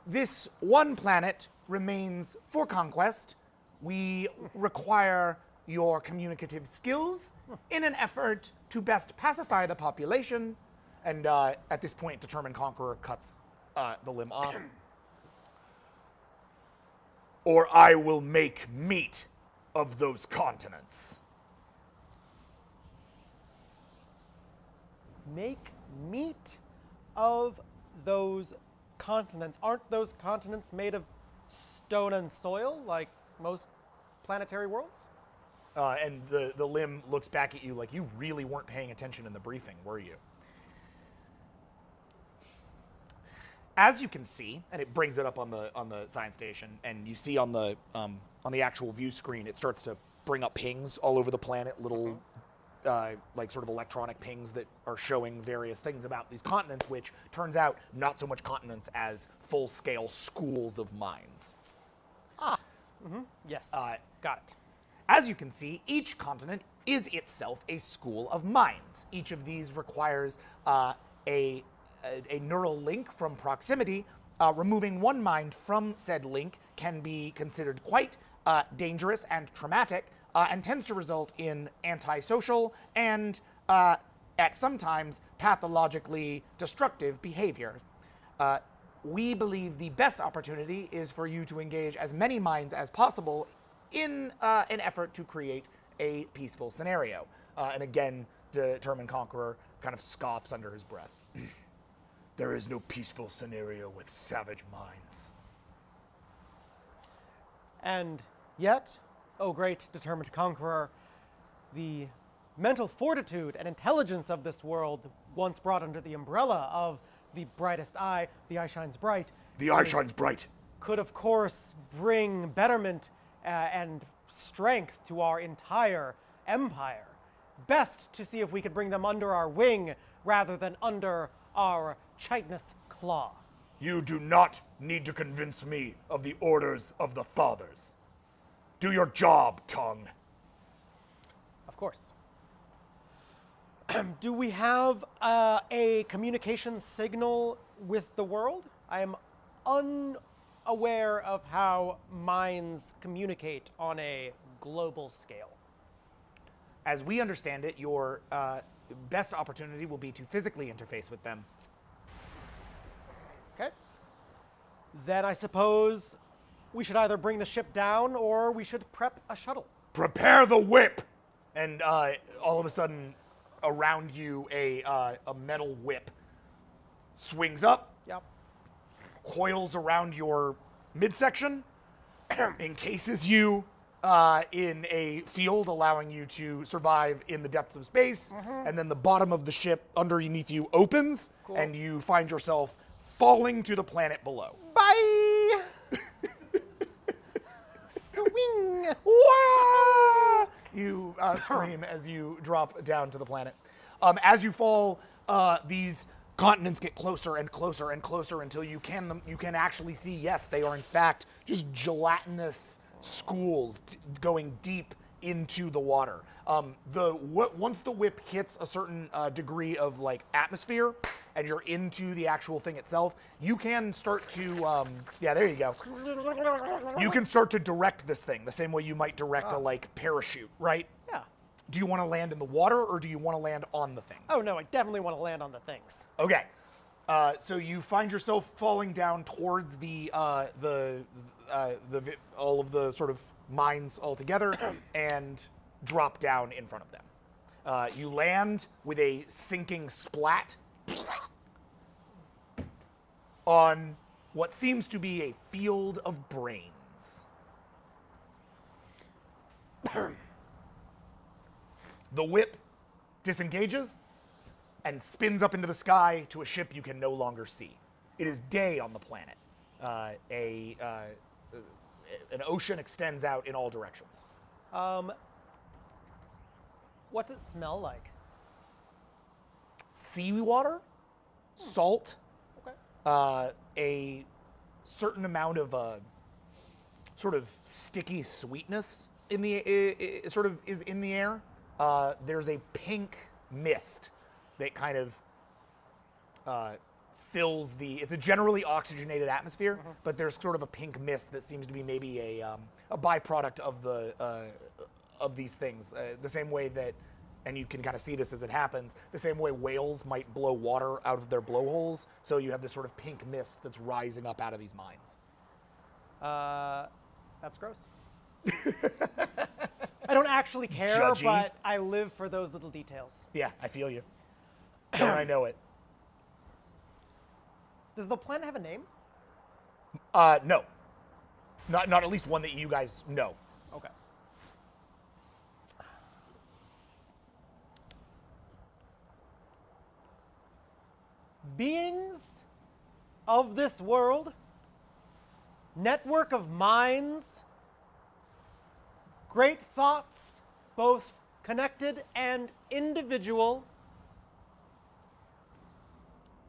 S1: This one planet remains for conquest. We require your communicative skills in an effort to best pacify the population. And at this point, Determined Conqueror cuts the limb off. Or I will make meat of those continents.
S2: Make meat of those continents. Aren't those continents made of stone and soil, like most planetary worlds?
S1: And the limb looks back at you like you really weren't paying attention in the briefing, were you? As you can see, and it brings it up on the science station, and you see on the actual view screen, it starts to bring up pings all over the planet, little like sort of electronic pings that are showing various things about these continents, which turns out not so much continents as full-scale schools of mines.
S2: Yes, got it.
S1: As you can see, each continent is itself a school of mines. Each of these requires a neural link from proximity. Removing one mine from said link can be considered quite dangerous and traumatic, and tends to result in antisocial and at sometimes pathologically destructive behavior. We believe the best opportunity is for you to engage as many minds as possible in an effort to create a peaceful scenario. And again, Determined Conqueror kind of scoffs under his breath. There is no peaceful scenario with savage minds.
S2: And yet, O great Determined Conqueror, the mental fortitude and intelligence of this world, once brought under the umbrella of the brightest eye, the eye shines bright.
S1: The eye shines bright.
S2: Could, of course, bring betterment and strength to our entire empire. Best to see if we could bring them under our wing rather than under our chitinous claw.
S1: You do not need to convince me of the orders of the fathers. Do your job, tongue.
S2: Of course. Do we have a communication signal with the world? I am unaware of how minds communicate on a global scale.
S1: As we understand it, your best opportunity will be to physically interface with them.
S2: Okay. Then I suppose we should either bring the ship down or we should prep a shuttle.
S1: Prepare the whip! And all of a sudden, around you, a metal whip swings up,
S2: Yep.
S1: coils around your midsection, encases you in a field, allowing you to survive in the depths of space, and then the bottom of the ship underneath you opens,
S2: Cool.
S1: and you find yourself falling to the planet below.
S2: Bye! Swing!
S1: Wah! You scream as you drop down to the planet. As you fall, these continents get closer and closer and closer until you can actually see, yes, they are in fact just gelatinous schools going deep into the water. Once the whip hits a certain degree of like atmosphere, and you're into the actual thing itself, you can start to, yeah, there you go. You can start to direct this thing the same way you might direct a like parachute, right?
S2: Yeah.
S1: Do you want to land in the water or do you want to land on the things?
S2: Oh no, I definitely want to land on the things.
S1: Okay. So you find yourself falling down towards all of the sort of mines all together and drop down in front of them. You land with a sinking splat on what seems to be a field of brains. The whip disengages and spins up into the sky to a ship you can no longer see. It is day on the planet. An ocean extends out in all directions.
S2: What's it smell like?
S1: Seawater, salt,
S2: Okay.
S1: a certain amount of sort of sticky sweetness in the it sort of is in the air. There's a pink mist that kind of fills the. It's a generally oxygenated atmosphere, but there's sort of a pink mist that seems to be maybe a byproduct of of these things. The same way that, and you can kind of see this as it happens, the same way whales might blow water out of their blowholes. So you have this sort of pink mist that's rising up out of these mines.
S2: That's gross. I don't actually care,
S1: Judgy.
S2: but I live for those little details.
S1: Yeah, I feel you. Don't I know it?
S2: Does the planet have a name?
S1: No. Not at least one that you guys know.
S2: Okay. Beings of this world, network of minds, great thoughts, both connected and individual.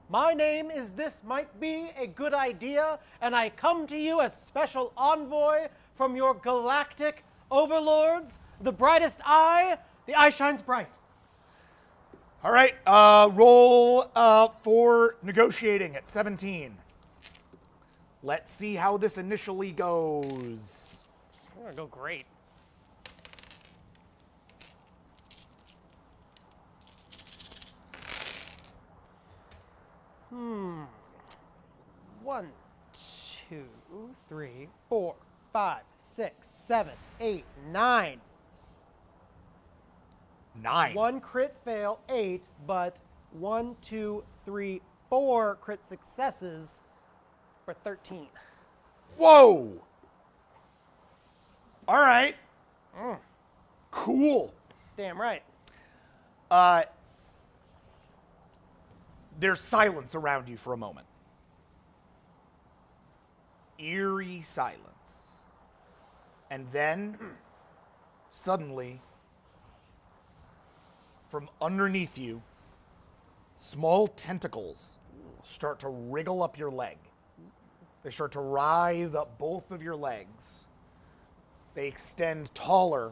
S2: My name is This Might Be a Good Idea, and I come to you as special envoy from your galactic overlords, the brightest eye, the eye shines bright.
S1: All right, roll for negotiating at 17. Let's see how this initially goes.
S2: It's gonna go great. 1, 2, 3, 4, 5, 6, 7, 8, 9.
S1: 9.
S2: 1 crit fail, 8, but 1, 2, 3, 4 crit successes for 13.
S1: Whoa! All right. Cool.
S2: Damn right.
S1: There's silence around you for a moment. Eerie silence. And then, suddenly, from underneath you, small tentacles start to wriggle up your leg. They start to writhe up both of your legs. They extend taller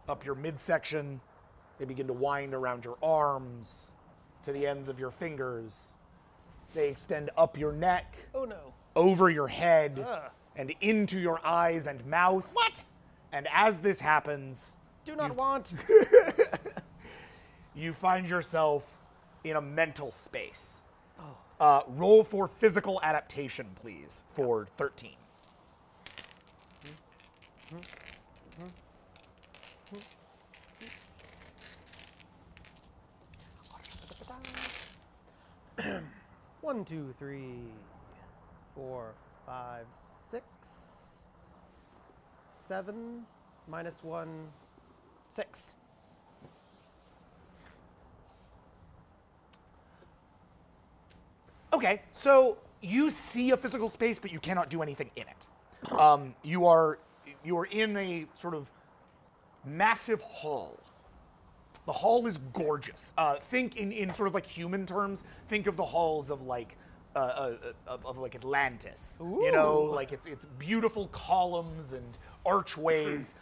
S1: up your midsection. They begin to wind around your arms to the ends of your fingers. They extend up your neck,
S2: Oh no.
S1: over your head, and into your eyes and mouth.
S2: What?
S1: And as this happens,
S2: Do not want.
S1: you find yourself in a mental space. Roll for physical adaptation, please, for 13.
S2: One, 2, 3, 4, 5, 6, 7, minus 1, 6.
S1: Okay, so you see a physical space, but you cannot do anything in it. You are in a sort of massive hall. The hall is gorgeous. Think in sort of like human terms. Think of the halls of like like Atlantis. You know,
S2: Ooh.
S1: like it's beautiful columns and archways.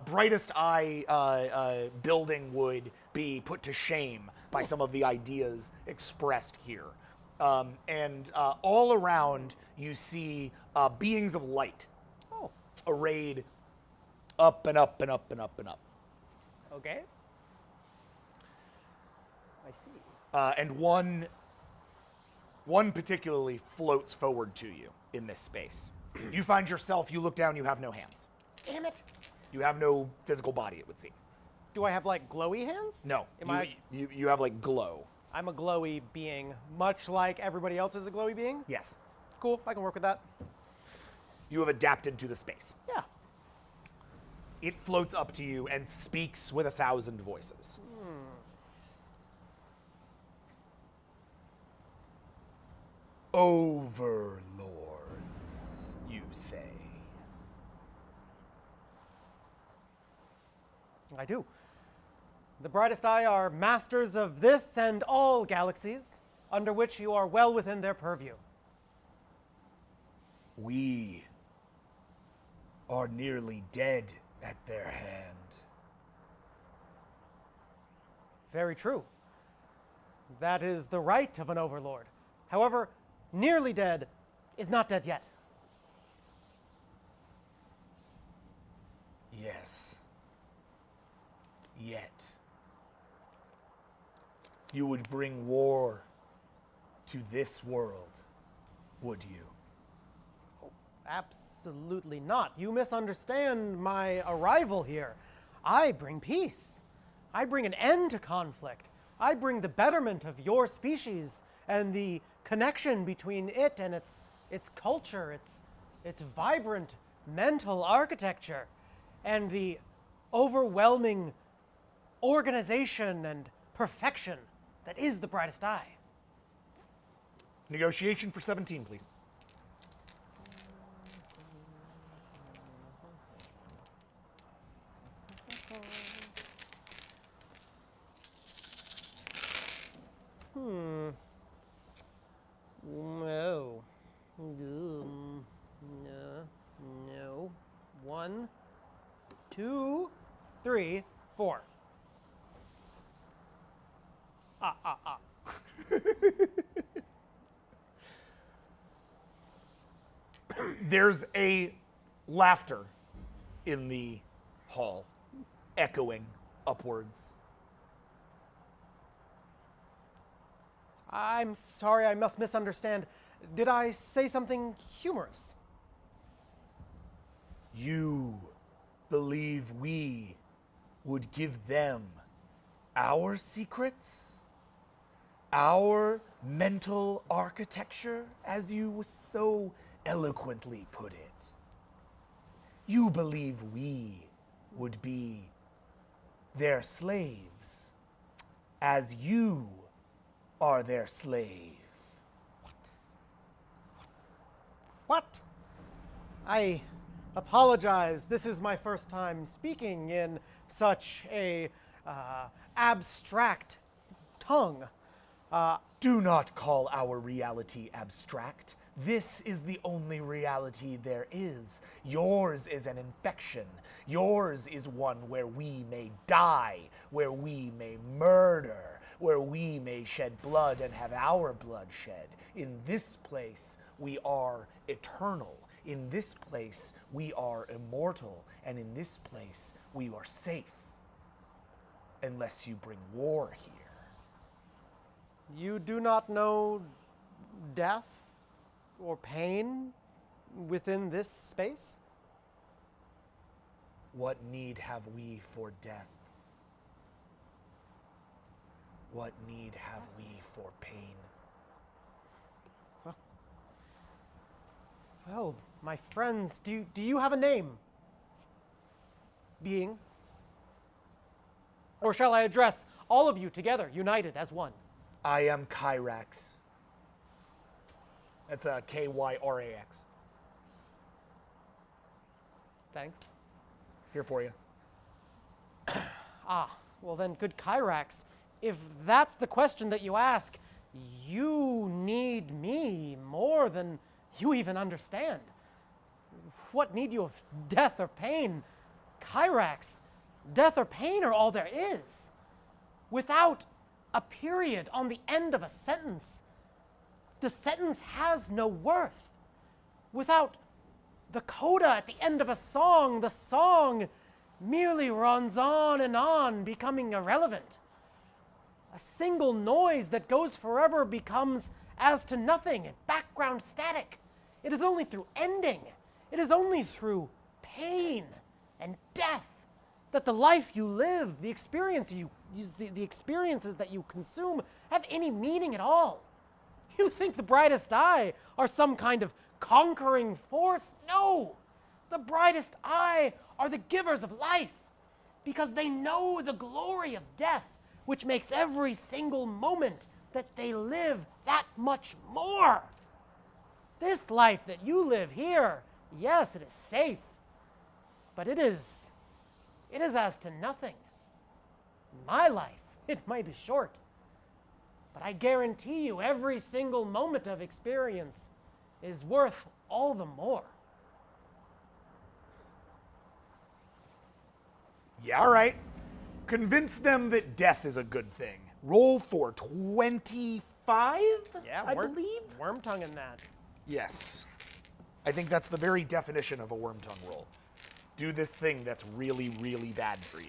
S1: Brightest eye building would be put to shame by some of the ideas expressed here. And all around you see beings of light arrayed up and up and up and up and up.
S2: Okay. I see.
S1: And one particularly floats forward to you in this space. You find yourself, you look down, you have no hands.
S2: Damn it.
S1: You have no physical body, it would seem.
S2: Do I have like glowy hands?
S1: No,
S2: Am
S1: you have like glow.
S2: I'm a glowy being, much like everybody else is a glowy being?
S1: Yes.
S2: Cool, I can work with that.
S1: You have adapted to the space.
S2: Yeah.
S1: It floats up to you and speaks with 1,000 voices. Overlords, you say.
S2: I do. The brightest eye are masters of this and all galaxies, under which you are well within their purview.
S1: We are nearly dead at their hand.
S2: Very true. That is the right of an overlord. However, nearly dead is not dead yet.
S1: Yes. Yet. You would bring war to this world, would you?
S2: Absolutely not. You misunderstand my arrival here. I bring peace. I bring an end to conflict. I bring the betterment of your species and the connection between it and its culture, its vibrant mental architecture, and the overwhelming organization and perfection that is the brightest eye.
S1: Negotiation for 17, please.
S2: No. No. 1, 2, 3, 4.
S1: There's a laughter in the hall, echoing upwards.
S2: I'm sorry, I must misunderstand. Did I say something humorous?
S1: You believe we would give them our secrets? Our mental architecture, as you so eloquently put it? You believe we would be their slaves, as you are their slave?
S2: What? I apologize. This is my first time speaking in such a abstract tongue.
S1: Do not call our reality abstract. This is the only reality there is. Yours is an infection. Yours is one where we may die, where we may murder, where we may shed blood and have our blood shed. In this place, we are eternal. In this place, we are immortal. And in this place, we are safe. Unless you bring war here.
S2: You do not know death or pain within this space?
S1: What need have we for death? What need have we for pain?
S2: Well, my friends, do you have a name? Being? Or shall I address all of you together, united as one?
S1: I am Kyrax. That's a Kyrax.
S2: Thanks.
S1: Here for you.
S2: Well then, good Kyrax, if that's the question that you ask, you need me more than you even understand. What need you of death or pain? Kyrax, death or pain are all there is. Without a period on the end of a sentence, the sentence has no worth. Without the coda at the end of a song, the song merely runs on, becoming irrelevant. A single noise that goes forever becomes as to nothing, background static. It is only through ending, it is only through pain and death that the life you live, the experiences that you consume have any meaning at all. You think the brightest eye are some kind of conquering force? No! The brightest eye are the givers of life, because they know the glory of death, which makes every single moment that they live that much more. This life that you live here, yes, it is safe, but it is as to nothing. My life, it might be short, but I guarantee you every single moment of experience is worth all the more.
S1: Yeah, all right. Convince them that death is a good thing. Roll for 25,
S2: Yeah,
S1: I believe?
S2: Worm tongue in that.
S1: Yes. I think that's the very definition of a worm tongue roll. Do this thing that's really, really bad for you.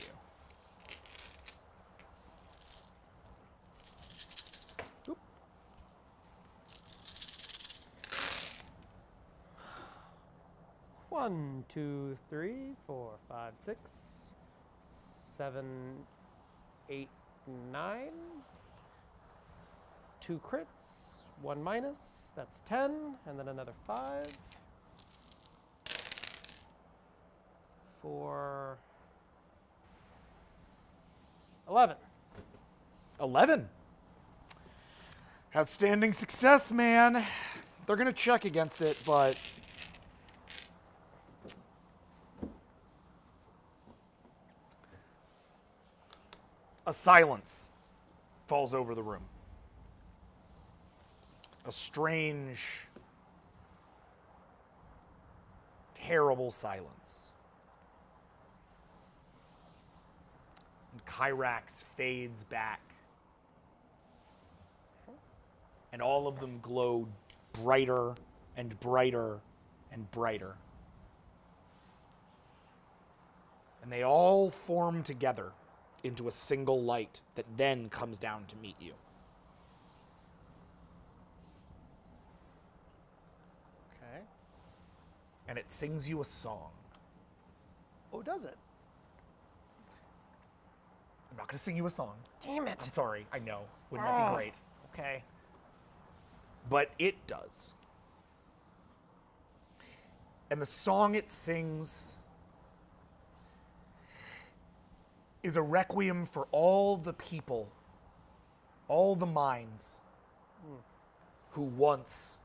S2: Oop. 1, 2, 3, 4, 5, 6, 7, 8, 9. 2 crits, 1 minus, that's 10, and then another 5. 4, 11.
S1: 11. Outstanding success, man. They're going to check against it, but... A silence falls over the room. A strange, terrible silence. And Kyrax fades back. And all of them glow brighter and brighter and brighter. And they all form together into a single light that then comes down to meet you. and it sings you a song.
S2: Oh, does it?
S1: I'm not going to sing you a song.
S2: Damn it.
S1: I'm sorry. I know. Wouldn't that be great?
S2: Okay.
S1: But it does. And the song it sings is a requiem for all the people, all the minds who once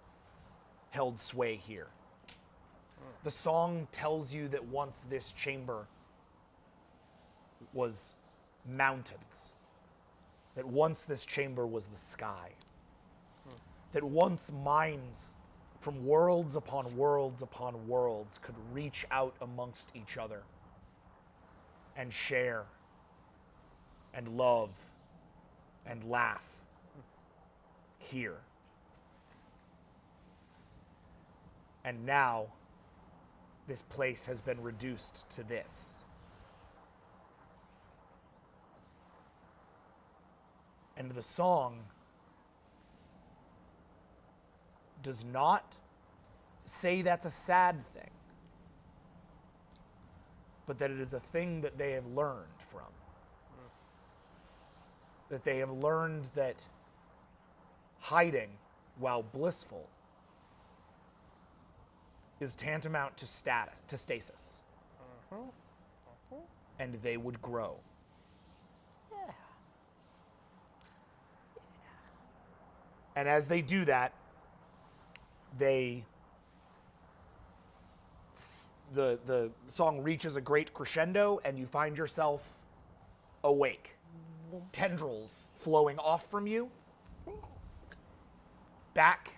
S1: held sway here. The song tells you that once this chamber was mountains, that once this chamber was the sky, that once minds from worlds upon worlds upon worlds could reach out amongst each other and share and love and laugh here. And now, this place has been reduced to this. And the song does not say that's a sad thing, but that it is a thing that they have learned from. That they have learned that hiding, while blissful, is tantamount to stasis. And they would grow.
S2: Yeah.
S1: And as they do that, the song reaches a great crescendo, and you find yourself awake. Tendrils flowing off from you, back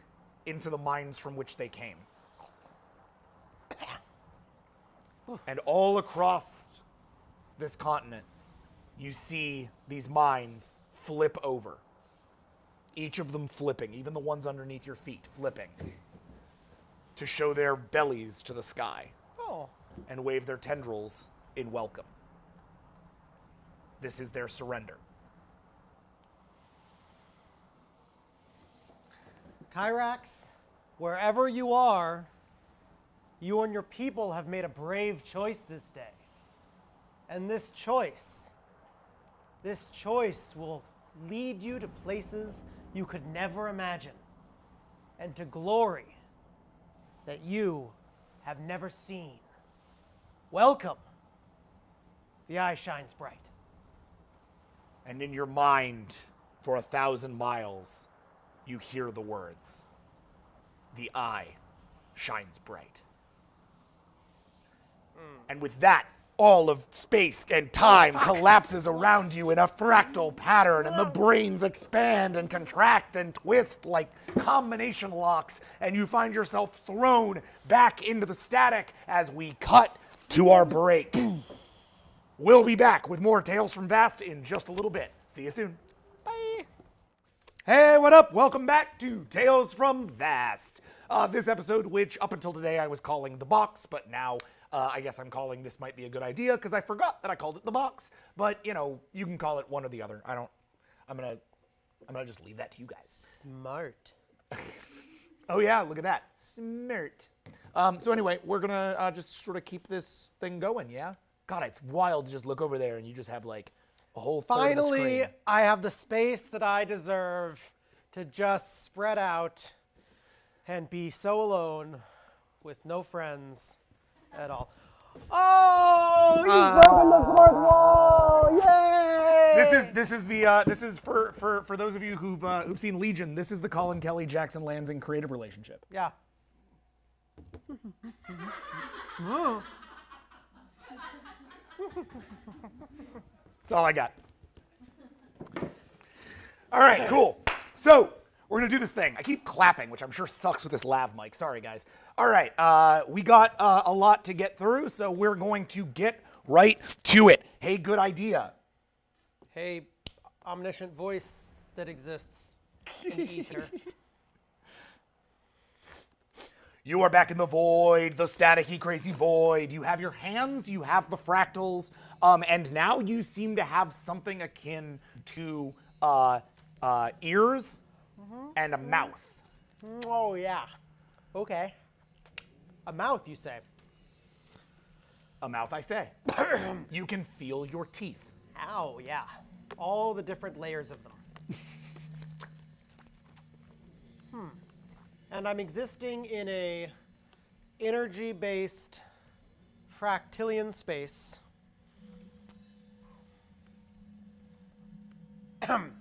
S1: into the minds from which they came. And all across this continent, you see these minds flip over. Each of them flipping, even the ones underneath your feet flipping, to show their bellies to the sky.
S2: Oh.
S1: And wave their tendrils in welcome. This is their surrender.
S2: Kyrax, wherever you are, you and your people have made a brave choice this day. And this choice will lead you to places you could never imagine, and to glory that you have never seen. Welcome. The eye shines bright.
S1: And in your mind, for 1,000 miles, you hear the words, the eye shines bright. And with that, all of space and time collapses around you in a fractal pattern, and the brains expand and contract and twist like combination locks, and you find yourself thrown back into the static as we cut to our break. We'll be back with more Tales from V.A.S.T in just a little bit. See you soon. Bye. Hey, what up? Welcome back to Tales from V.A.S.T. This episode, which up until today I was calling The Box, but now I guess I'm calling This Might Be a Good Idea, because I forgot that I called it The Box. But, you know, you can call it one or the other. I'm gonna just leave that to you guys.
S2: Smart.
S1: Oh yeah, look at that. Smart. So anyway, we're gonna just sort of keep this thing going, yeah? God, it's wild to just look over there and you just have like a whole third of the screen.
S2: Finally, I have the space that I deserve to just spread out and be so alone with no friends at all. Oh, he's broken the fourth wall! Yay!
S1: This is for those of you who've seen Legion. This is the Colin Kelly Jackson Lanzing creative relationship.
S2: Yeah.
S1: That's all I got. All right, cool. So we're gonna do this thing. I keep clapping, which I'm sure sucks with this lav mic. Sorry, guys. All right, we got a lot to get through, so we're going to get right to it. Hey, good idea.
S2: Hey, omniscient voice that exists in the ether.
S1: You are back in the void, the staticky, crazy void. You have your hands, you have the fractals, and now you seem to have something akin to ears and a mouth.
S2: Oh, yeah. Okay. A mouth, you say?
S1: A mouth, I say. You can feel your teeth.
S2: Ow, yeah. All the different layers of them. And I'm existing in a energy-based fractilian space.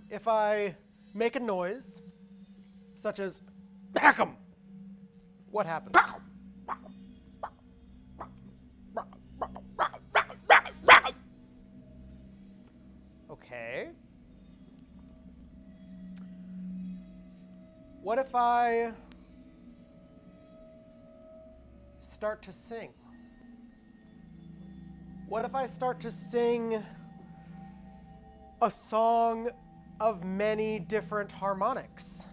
S2: If I make a noise, such as Pac-Ha, what happens? Okay. What if I start to sing? What if I start to sing a song of many different harmonics?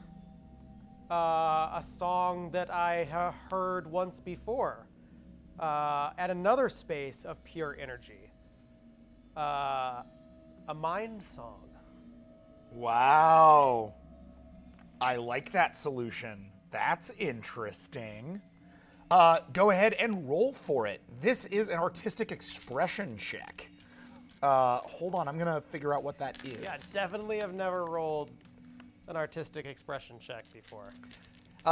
S2: A song that I have heard once before at another space of pure energy. A mind song.
S1: Wow. I like that solution. That's interesting. Go ahead and roll for it. This is an artistic expression check. Hold on, I'm gonna figure out what that is.
S2: Yeah, definitely have never rolled an artistic expression check before.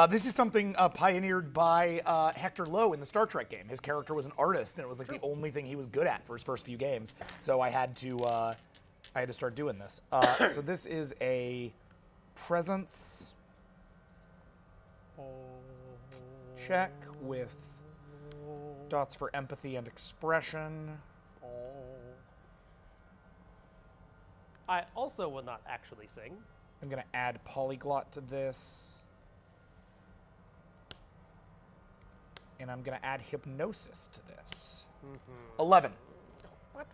S1: This is something pioneered by Hector Lowe in the Star Trek game. His character was an artist, and it was like the only thing he was good at for his first few games. So I had to start doing this. So this is a presence check with dots for empathy and expression.
S2: I also will not actually sing.
S1: I'm going to add polyglot to this. And I'm going to add hypnosis to this. 11.
S2: What?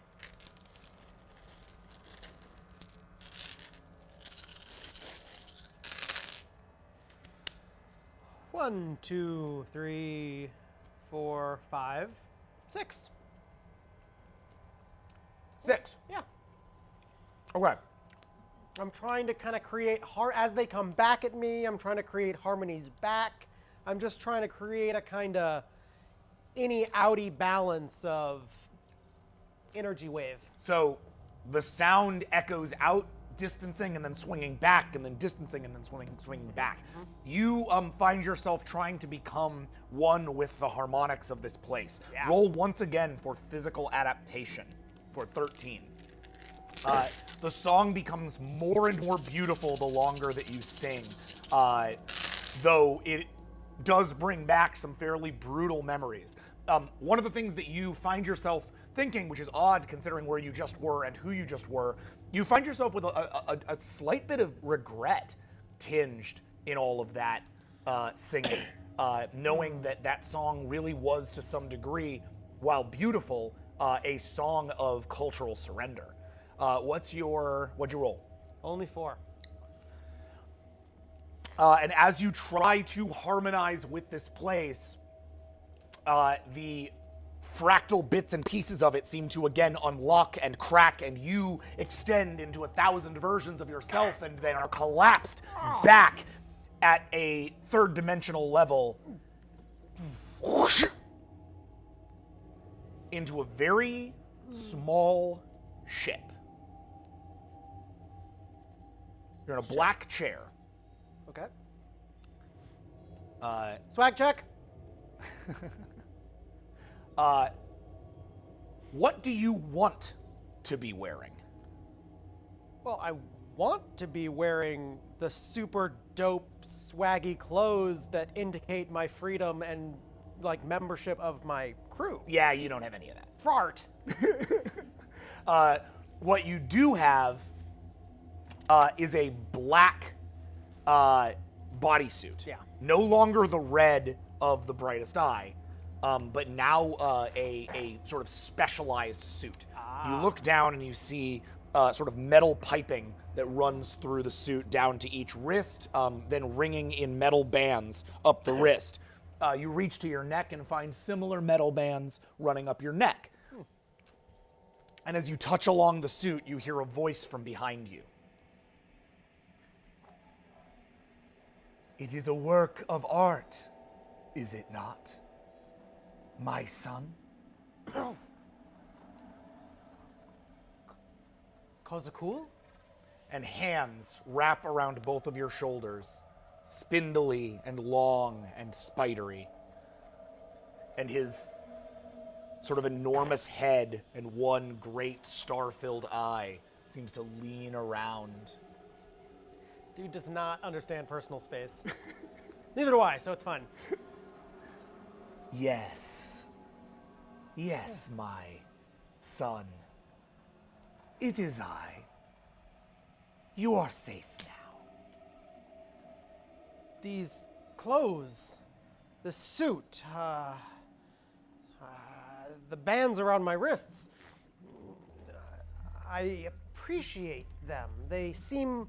S2: One, two, three, 4, 5, 6.
S1: 6.
S2: Yeah.
S1: Okay.
S2: I'm trying to kind of create, as they come back at me, I'm trying to create harmonies back. I'm just trying to create a kind of inny-outy balance of energy wave.
S1: So the sound echoes out, distancing and then swinging back, and then distancing and then swinging back. You find yourself trying to become one with the harmonics of this place.
S2: Yeah.
S1: Roll once again for physical adaptation for 13. The song becomes more and more beautiful the longer that you sing, though it does bring back some fairly brutal memories. One of the things that you find yourself thinking, which is odd considering where you just were and who you just were, you find yourself with a slight bit of regret tinged in all of that singing, knowing that that song really was, to some degree, while beautiful, a song of cultural surrender. What'd you roll?
S2: Only 4.
S1: And as you try to harmonize with this place, the fractal bits and pieces of it seem to again unlock and crack, and you extend into 1,000 versions of yourself and then are collapsed back at a third-dimensional level into a very small ship. You're in a black chair.
S2: Okay.
S1: Uh,
S2: Swag check.
S1: What do you want to be wearing?
S2: Well, I want to be wearing the super dope, swaggy clothes that indicate my freedom and, like, membership of my crew.
S1: Yeah, you don't have any of that.
S2: Fart.
S1: What you do have is a black bodysuit.
S2: Yeah.
S1: No longer the red of the brightest eye, but now a sort of specialized suit. You look down and you see sort of metal piping that runs through the suit down to each wrist, then ringing in metal bands up the wrist. You reach to your neck and find similar metal bands running up your neck. And as you touch along the suit, you hear a voice from behind you. It is a work of art, is it not? my son?
S2: Kozakul?
S1: And hands wrap around both of your shoulders, spindly and long and spidery. And his sort of enormous head and one great star-filled eye seems to lean around.
S2: Dude does not understand personal space. Neither do I, so it's fine.
S1: Yes. Yes, my son. It is I. You are safe now.
S2: These clothes, the suit, the bands around my wrists, I appreciate them. They seem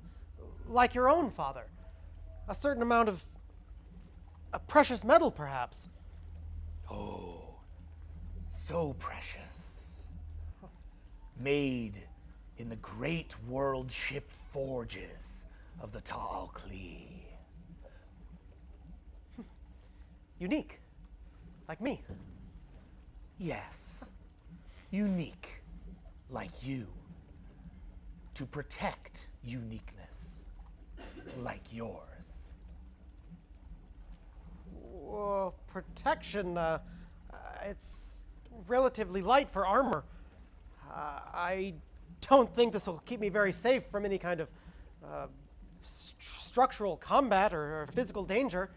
S2: like your own, Father. A certain amount of a precious metal, perhaps.
S1: Oh, so precious. Made in the great world ship forges of the Ta'al Kli.
S2: Unique. Like me.
S1: Yes, unique, like you. To protect uniqueness, like yours.
S2: Whoa, protection, it's relatively light for armor. I don't think this will keep me very safe from any kind of structural combat or physical danger.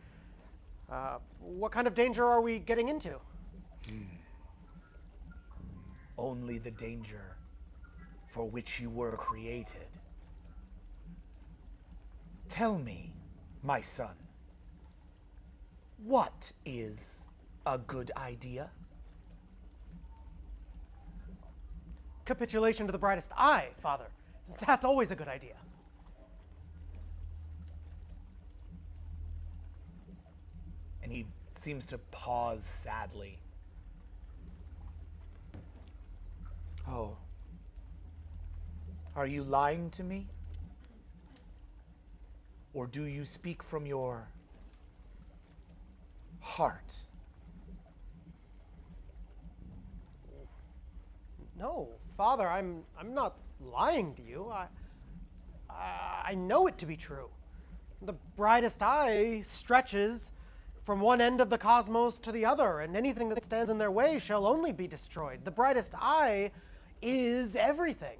S2: What kind of danger are we getting into?
S1: Only the danger for which you were created. Tell me, my son, what is a good idea?
S2: Capitulation to the brightest eye, Father. That's always a good idea.
S1: And he seems to pause sadly. Oh. Are you lying to me? Or do you speak from your heart?
S2: No, Father, I'm not lying to you. I know it to be true. The brightest eye stretches from one end of the cosmos to the other, and anything that stands in their way shall only be destroyed. The brightest eye is everything.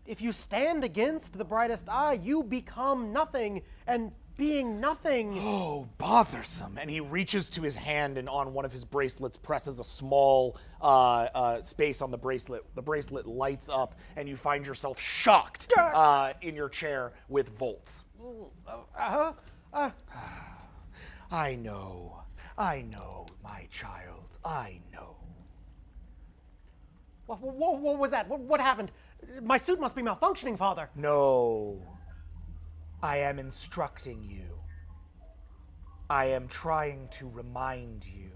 S2: If you stand against the brightest eye, you become nothing, and being nothing...
S1: Oh, bothersome. And he reaches to his hand and on one of his bracelets presses a small space on the bracelet. The bracelet lights up and you find yourself shocked in your chair with volts. I know, my child, I know.
S2: What was that? What happened? My suit must be malfunctioning, Father.
S1: No, I am instructing you. I am trying to remind you.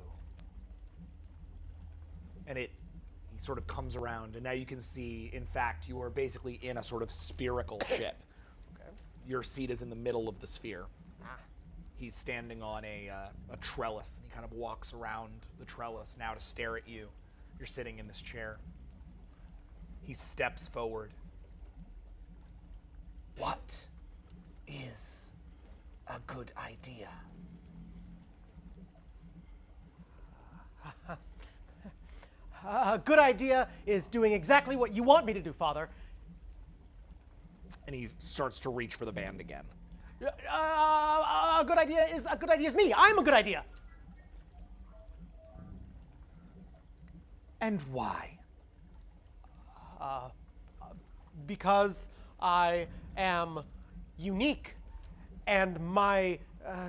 S1: And he sort of comes around, and now you can see, in fact, you are basically in a sort of spherical ship.
S2: Okay.
S1: Your seat is in the middle of the sphere. He's standing on a trellis, and he kind of walks around the trellis now to stare at you. You're sitting in this chair. He steps forward. What is a good idea?
S2: A good idea is doing exactly what you want me to do, Father.
S1: And he starts to reach for the band again.
S2: A good idea is me. I'm a good idea.
S1: And why?
S2: Because I am unique, and my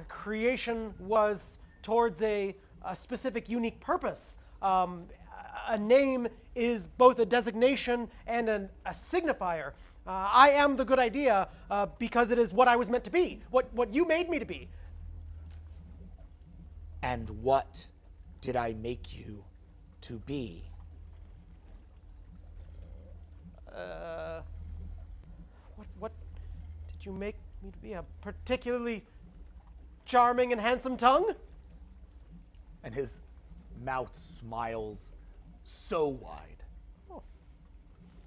S2: creation was towards a specific unique purpose. A name is both a designation and a signifier. I am the good idea because it is what I was meant to be, what you made me to be.
S1: And what did I make you to be?
S2: What did you make me to be? A particularly charming and handsome tongue?
S1: And his mouth smiles so wide.
S2: Oh.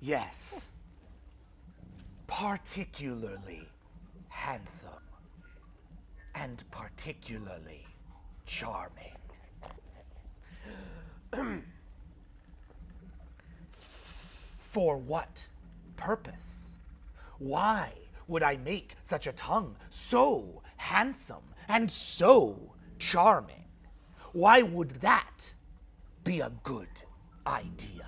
S1: Yes. Particularly handsome. And particularly charming. For what purpose? Why would I make such a tongue so handsome and so charming? Why would that be a good idea?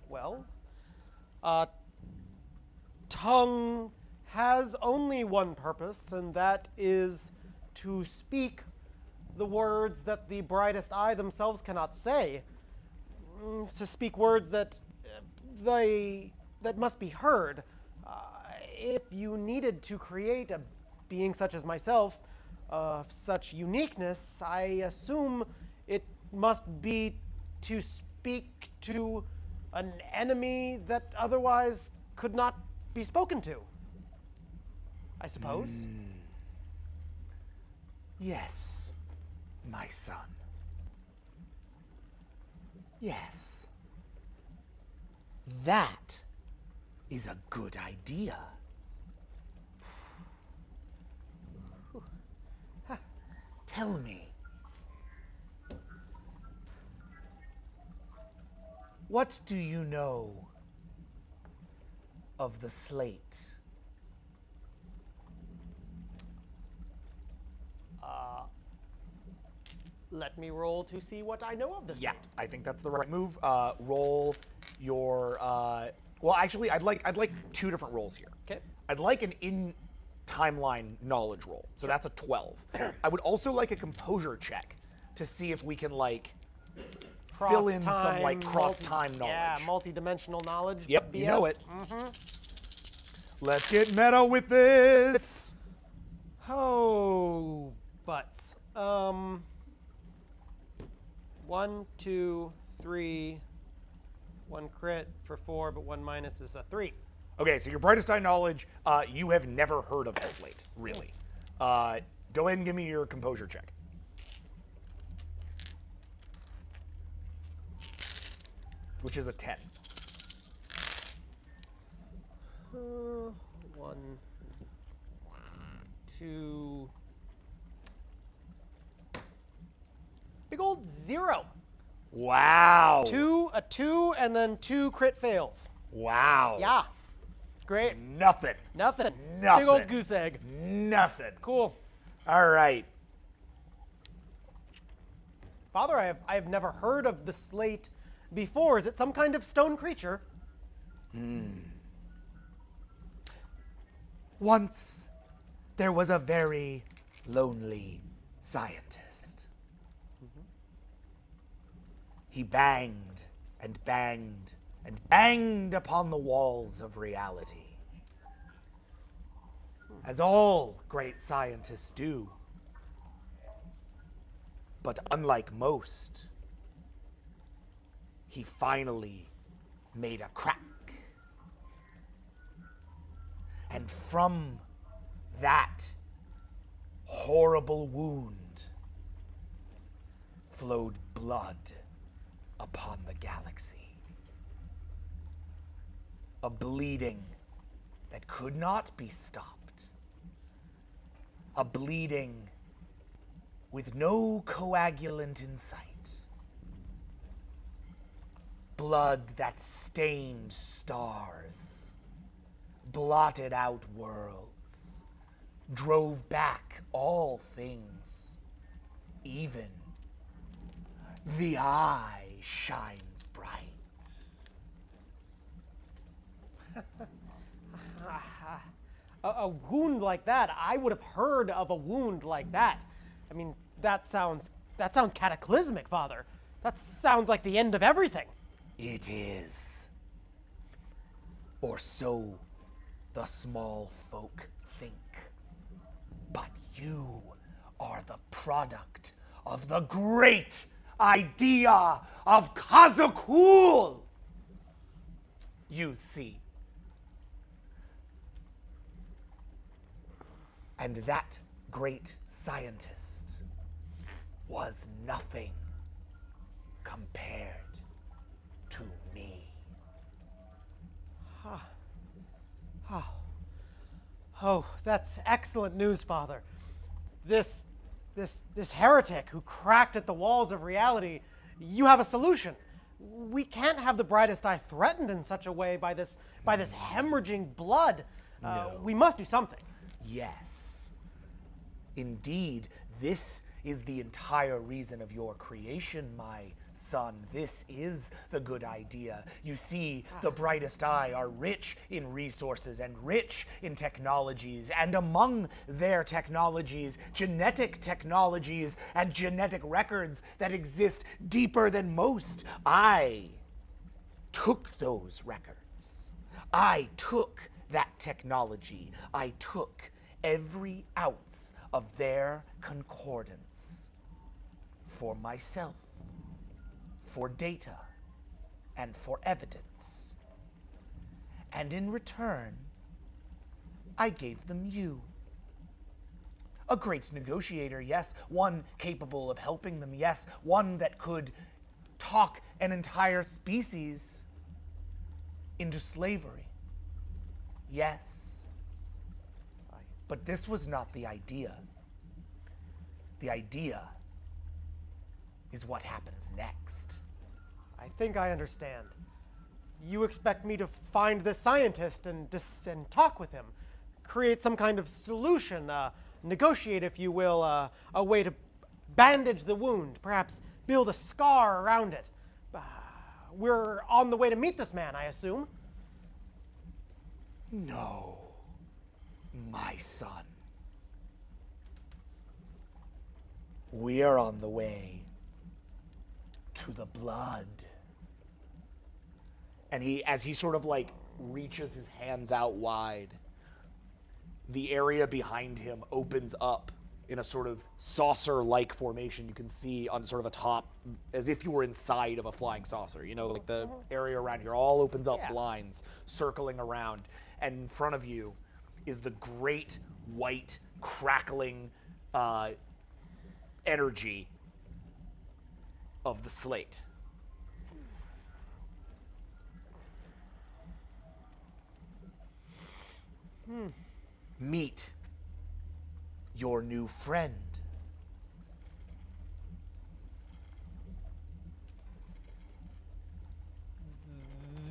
S2: Well, tongue has only one purpose, and that is to speak the words that the brightest eye themselves cannot say. To speak words that must be heard. If you needed to create a being such as myself, such uniqueness, I assume it must be to speak to an enemy that otherwise could not be spoken to, I suppose.
S1: Yes, my son. Yes. That is a good idea. Tell me, what do you know of the slate?
S2: Let me roll to see what I know of this.
S1: Yeah, I think that's the right move. Roll your. Well, actually, I'd like two different rolls here.
S2: Okay.
S1: I'd like an in-timeline knowledge roll, so that's a 12. I would also like a composure check to see if we can like fill in some like cross-time knowledge.
S2: Yeah, multi-dimensional knowledge.
S1: Yep,
S2: BS.
S1: you know it. Let's get meta with this.
S2: Oh, butts. 1, 2, 3. 1 crit for 4, but 1 minus is a 3.
S1: Okay, so your brightest eye knowledge, you have never heard of the slate, really. Go ahead and give me your composure check. Which is a 10.
S2: 1, 2. Big old 0.
S1: Wow.
S2: A 2, and then 2 crit fails.
S1: Wow.
S2: Yeah. Great.
S1: Nothing.
S2: Nothing.
S1: Nothing.
S2: Big old goose egg.
S1: Nothing.
S2: Cool.
S1: All right.
S2: Father, I have never heard of the slate before. Is it some kind of stone creature?
S1: Once, there was a very lonely scientist. He banged and banged and banged upon the walls of reality. As all great scientists do. But unlike most, he finally made a crack. And from that horrible wound flowed blood upon the galaxy. A bleeding that could not be stopped. A bleeding with no coagulant in sight. Blood that stained stars, blotted out worlds, drove back all things, even the eye shines bright.
S2: A wound like that, I would have heard of a wound like that. I mean, that sounds cataclysmic, Father. That sounds like the end of everything.
S1: It is. Or so the small folk think. But you are the product of the great idea of Kazakul. You see. And that great scientist was nothing compared to me.
S2: Oh, that's excellent news, Father. This heretic who cracked at the walls of reality, you have a solution. We can't have the brightest eye threatened in such a way by this hemorrhaging blood.
S1: No.
S2: We must do something.
S1: Yes. Indeed, this is the entire reason of your creation, my son. This is the good idea. You see, the brightest eye are rich in resources and rich in technologies, and among their technologies, genetic technologies and genetic records that exist deeper than most. I took those records. I took that technology. I took every ounce of their concordance for myself, for data, and for evidence. And in return, I gave them you. A great negotiator, yes. One capable of helping them, yes. One that could talk an entire species into slavery, yes. But this was not the idea. The idea is what happens next.
S2: I think I understand. You expect me to find this scientist and talk with him, create some kind of solution, negotiate, if you will, a way to bandage the wound, perhaps build a scar around it. We're on the way to meet this man, I assume.
S1: No, my son. We are on the way to the blood. And as he sort of like reaches his hands out wide, the area behind him opens up in a sort of saucer-like formation you can see on sort of a top, as if you were inside of a flying saucer. You know, like the area around here all opens up, blinds circling around. And in front of you is the great white crackling energy of the slate. Meet your new friend.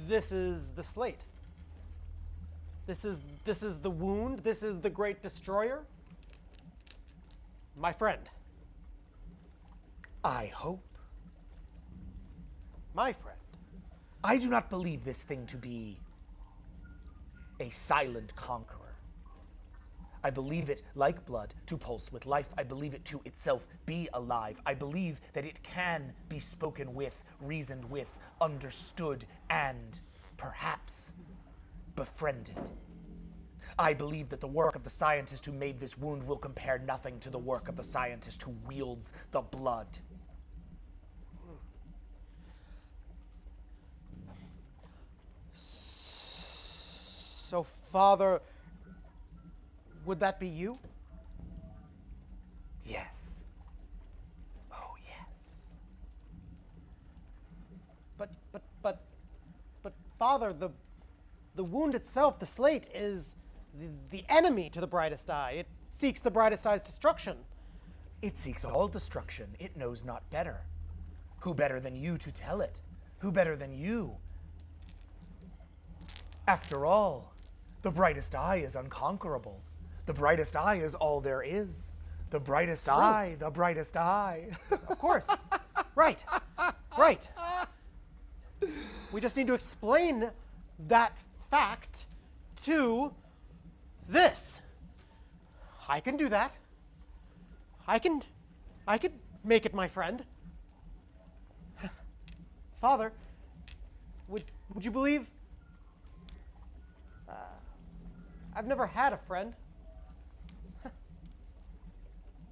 S2: This is the slate. This is the wound. This is the great destroyer. My friend.
S1: I hope.
S2: My friend.
S1: I do not believe this thing to be a silent conqueror. I believe it, like blood, to pulse with life. I believe it to itself be alive. I believe that it can be spoken with, reasoned with, understood, and perhaps befriended. I believe that the work of the scientist who made this wound will compare nothing to the work of the scientist who wields the blood.
S2: So, Father, would that be you?
S1: Yes. Oh, yes.
S2: But Father, the wound itself, the slate, is the enemy to the brightest eye. It seeks the brightest eye's destruction.
S1: It seeks all destruction. It knows not better. Who better than you to tell it? Who better than you? After all, the brightest eye is unconquerable. The brightest eye is all there is. The brightest eye, the brightest eye.
S2: Of course. Right. Right. We just need to explain that fact to this. I can do that. I could make it my friend. Father, would you believe? I've never had a friend.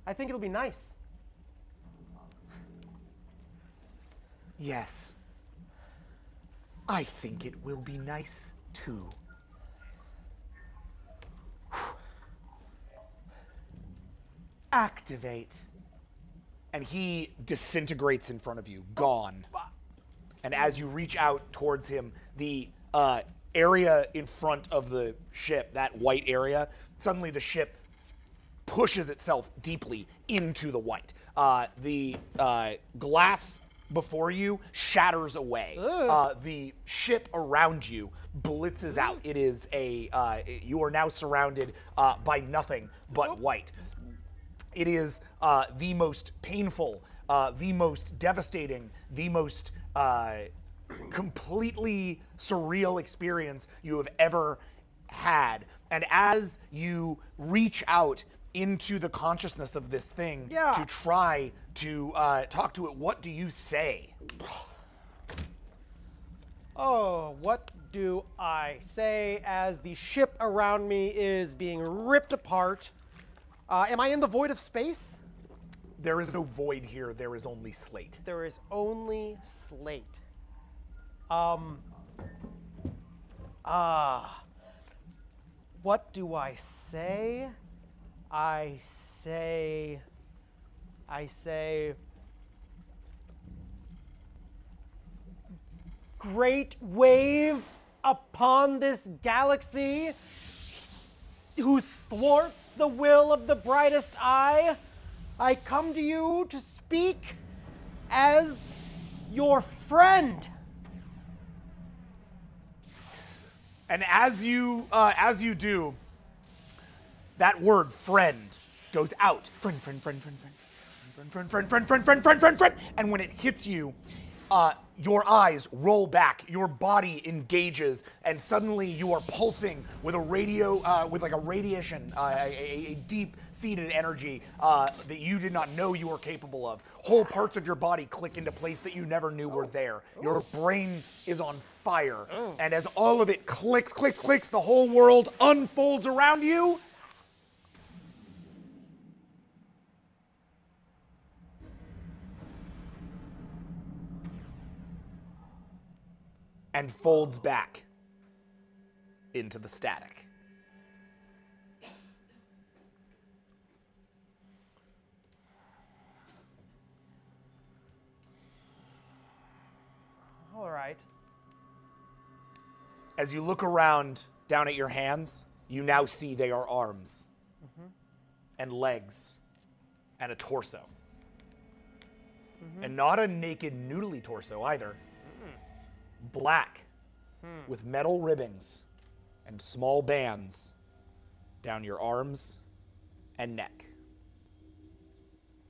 S2: I think it'll be nice.
S1: Yes. I think it will be nice, too. Activate and he disintegrates in front of you, gone. And as you reach out towards him, the area in front of the ship, that white area, suddenly the ship pushes itself deeply into the white. The glass before you shatters away. The ship around you blitzes out. It is you are now surrounded by nothing but white. It is the most painful, the most devastating, the most completely surreal experience you have ever had. And as you reach out into the consciousness of this thing to try to talk to it, what do you say?
S2: Oh, what do I say as the ship around me is being ripped apart? Am I in the void of space?
S1: There is no void here. There is only slate.
S2: There is only slate. What do I say? I say, great wave upon this galaxy who thwarts the will of the brightest eye. I come to you to speak as your friend.
S1: And as you do, that word "friend" goes out. Friend, friend, friend, friend, friend, friend, friend, friend, friend, friend, friend, friend, friend. And when it hits you, your eyes roll back, your body engages, and suddenly you are pulsing with a with like a radiation, a deep-seated energy that you did not know you were capable of. Whole parts of your body click into place that you never knew were there. Your brain is on fire, and as all of it clicks, clicks, clicks, the whole world unfolds around you. And folds back into the static.
S2: All right.
S1: As you look around down at your hands, you now see they are arms and legs and a torso. And not a naked, noodly torso either. Black, with metal ribbons and small bands down your arms and neck.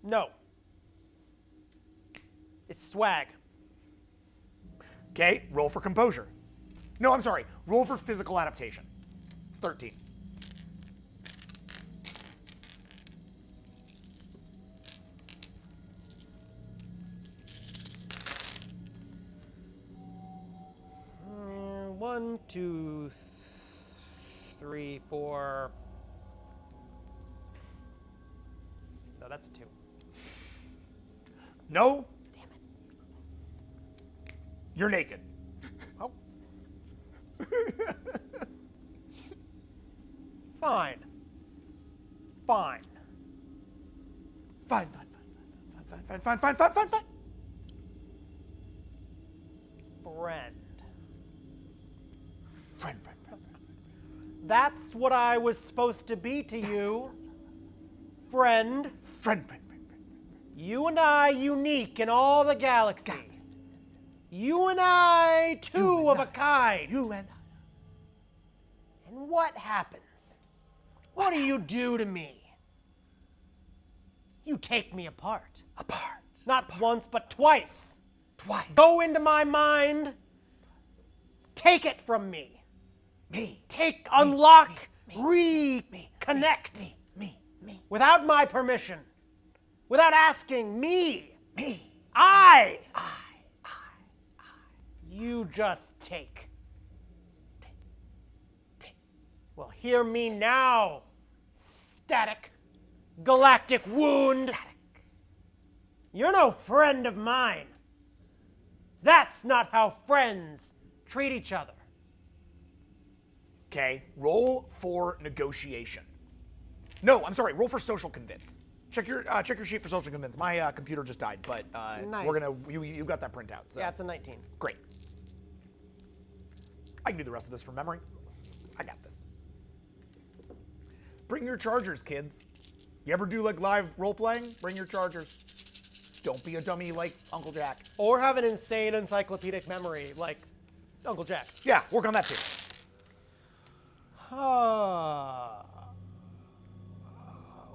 S2: No. It's swag.
S1: Okay, roll for composure. No, I'm sorry. Roll for physical adaptation. It's 13.
S2: One, two, three, four. No, that's a 2.
S1: No.
S2: Damn it.
S1: You're naked.
S2: Oh. Fine. Fine.
S1: Fine, fine, fine, fine, fine, fine, fine, fine, fine.
S2: Friend.
S1: Friend, friend, friend.
S2: That's what I was supposed to be to you. Friend.
S1: Friend, friend, friend, friend.
S2: You and I unique in all the galaxy. You and I two of a kind.
S1: You and I.
S2: And what happens? What do you do to me? You take me apart.
S1: Apart.
S2: Not once, but twice.
S1: Twice.
S2: Go into my mind. Take it from me.
S1: Me.
S2: Unlock,
S1: Me.
S2: reconnect.
S1: Me.
S2: Without my permission. Without asking me.
S1: Me.
S2: I. You just take.
S1: Take.
S2: Well, hear me now, static, galactic wound.
S1: Static.
S2: You're no friend of mine. That's not how friends treat each other.
S1: Okay, roll for negotiation. No, I'm sorry, roll for social convince. Check your sheet for social convince. My computer just died, but
S2: Nice.
S1: we're gonna you got that printout. So
S2: Yeah, it's a 19.
S1: great. I can do the rest of this from memory. I got this. Bring your chargers, kids. You ever do like live role playing? Bring your chargers. Don't be a dummy like Uncle Jack.
S2: Or have an insane encyclopedic memory like Uncle Jack.
S1: Yeah, work on that too.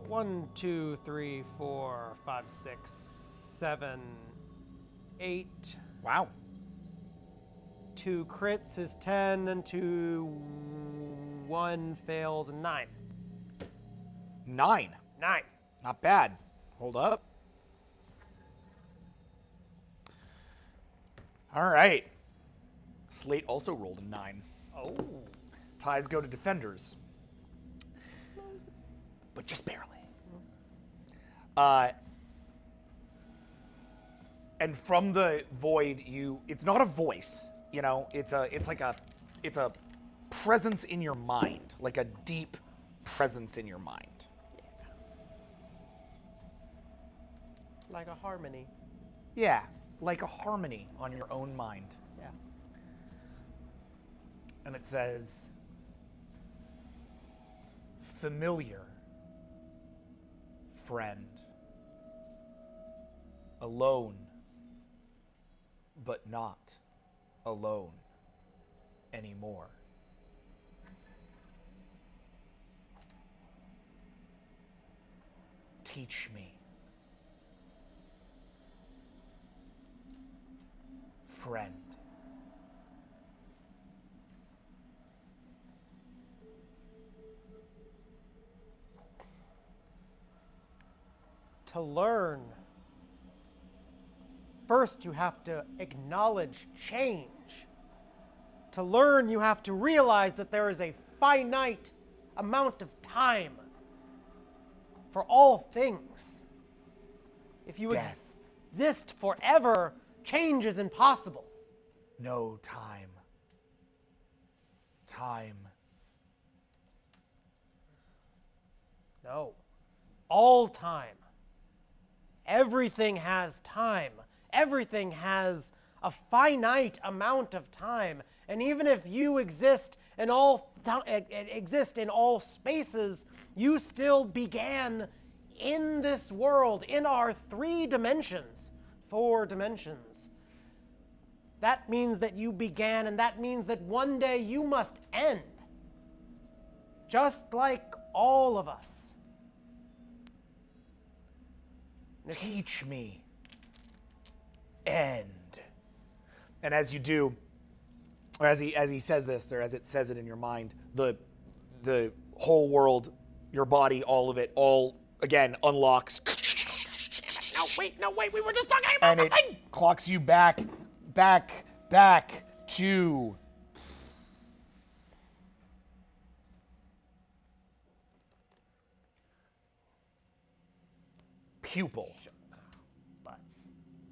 S2: 1, 2, 3, 4, 5, 6, 7, 8.
S1: Wow.
S2: 2 crits is 10, and 1 fails, and 9.
S1: 9.
S2: 9.
S1: Not bad. Hold up. All right. Slate also rolled a 9.
S2: Oh.
S1: Ties go to defenders. But just barely. And from the void, it's not a voice, you know, it's a presence in your mind, like a deep presence in your mind.
S2: Like a harmony.
S1: Yeah, like a harmony on your own mind.
S2: Yeah.
S1: And it says, familiar friend, alone, but not alone anymore. Teach me, friend.
S2: To learn, first you have to acknowledge change. To learn, you have to realize that there is a finite amount of time for all things. If you
S1: Death.
S2: exist forever, change is impossible.
S1: No time. Time.
S2: No. All time. Everything has time. Everything has a finite amount of time. And even if you exist in all spaces, you still began in this world, in our 3 dimensions, 4 dimensions. That means that you began, and that means that one day you must end. Just like all of us.
S1: Teach me. End. And as you do, or as he says this, or as it says it in your mind, the whole world, your body, all of it, all again unlocks.
S2: No, wait, we were just talking about
S1: And
S2: something!
S1: it clocks you back to pupil.
S2: Butts.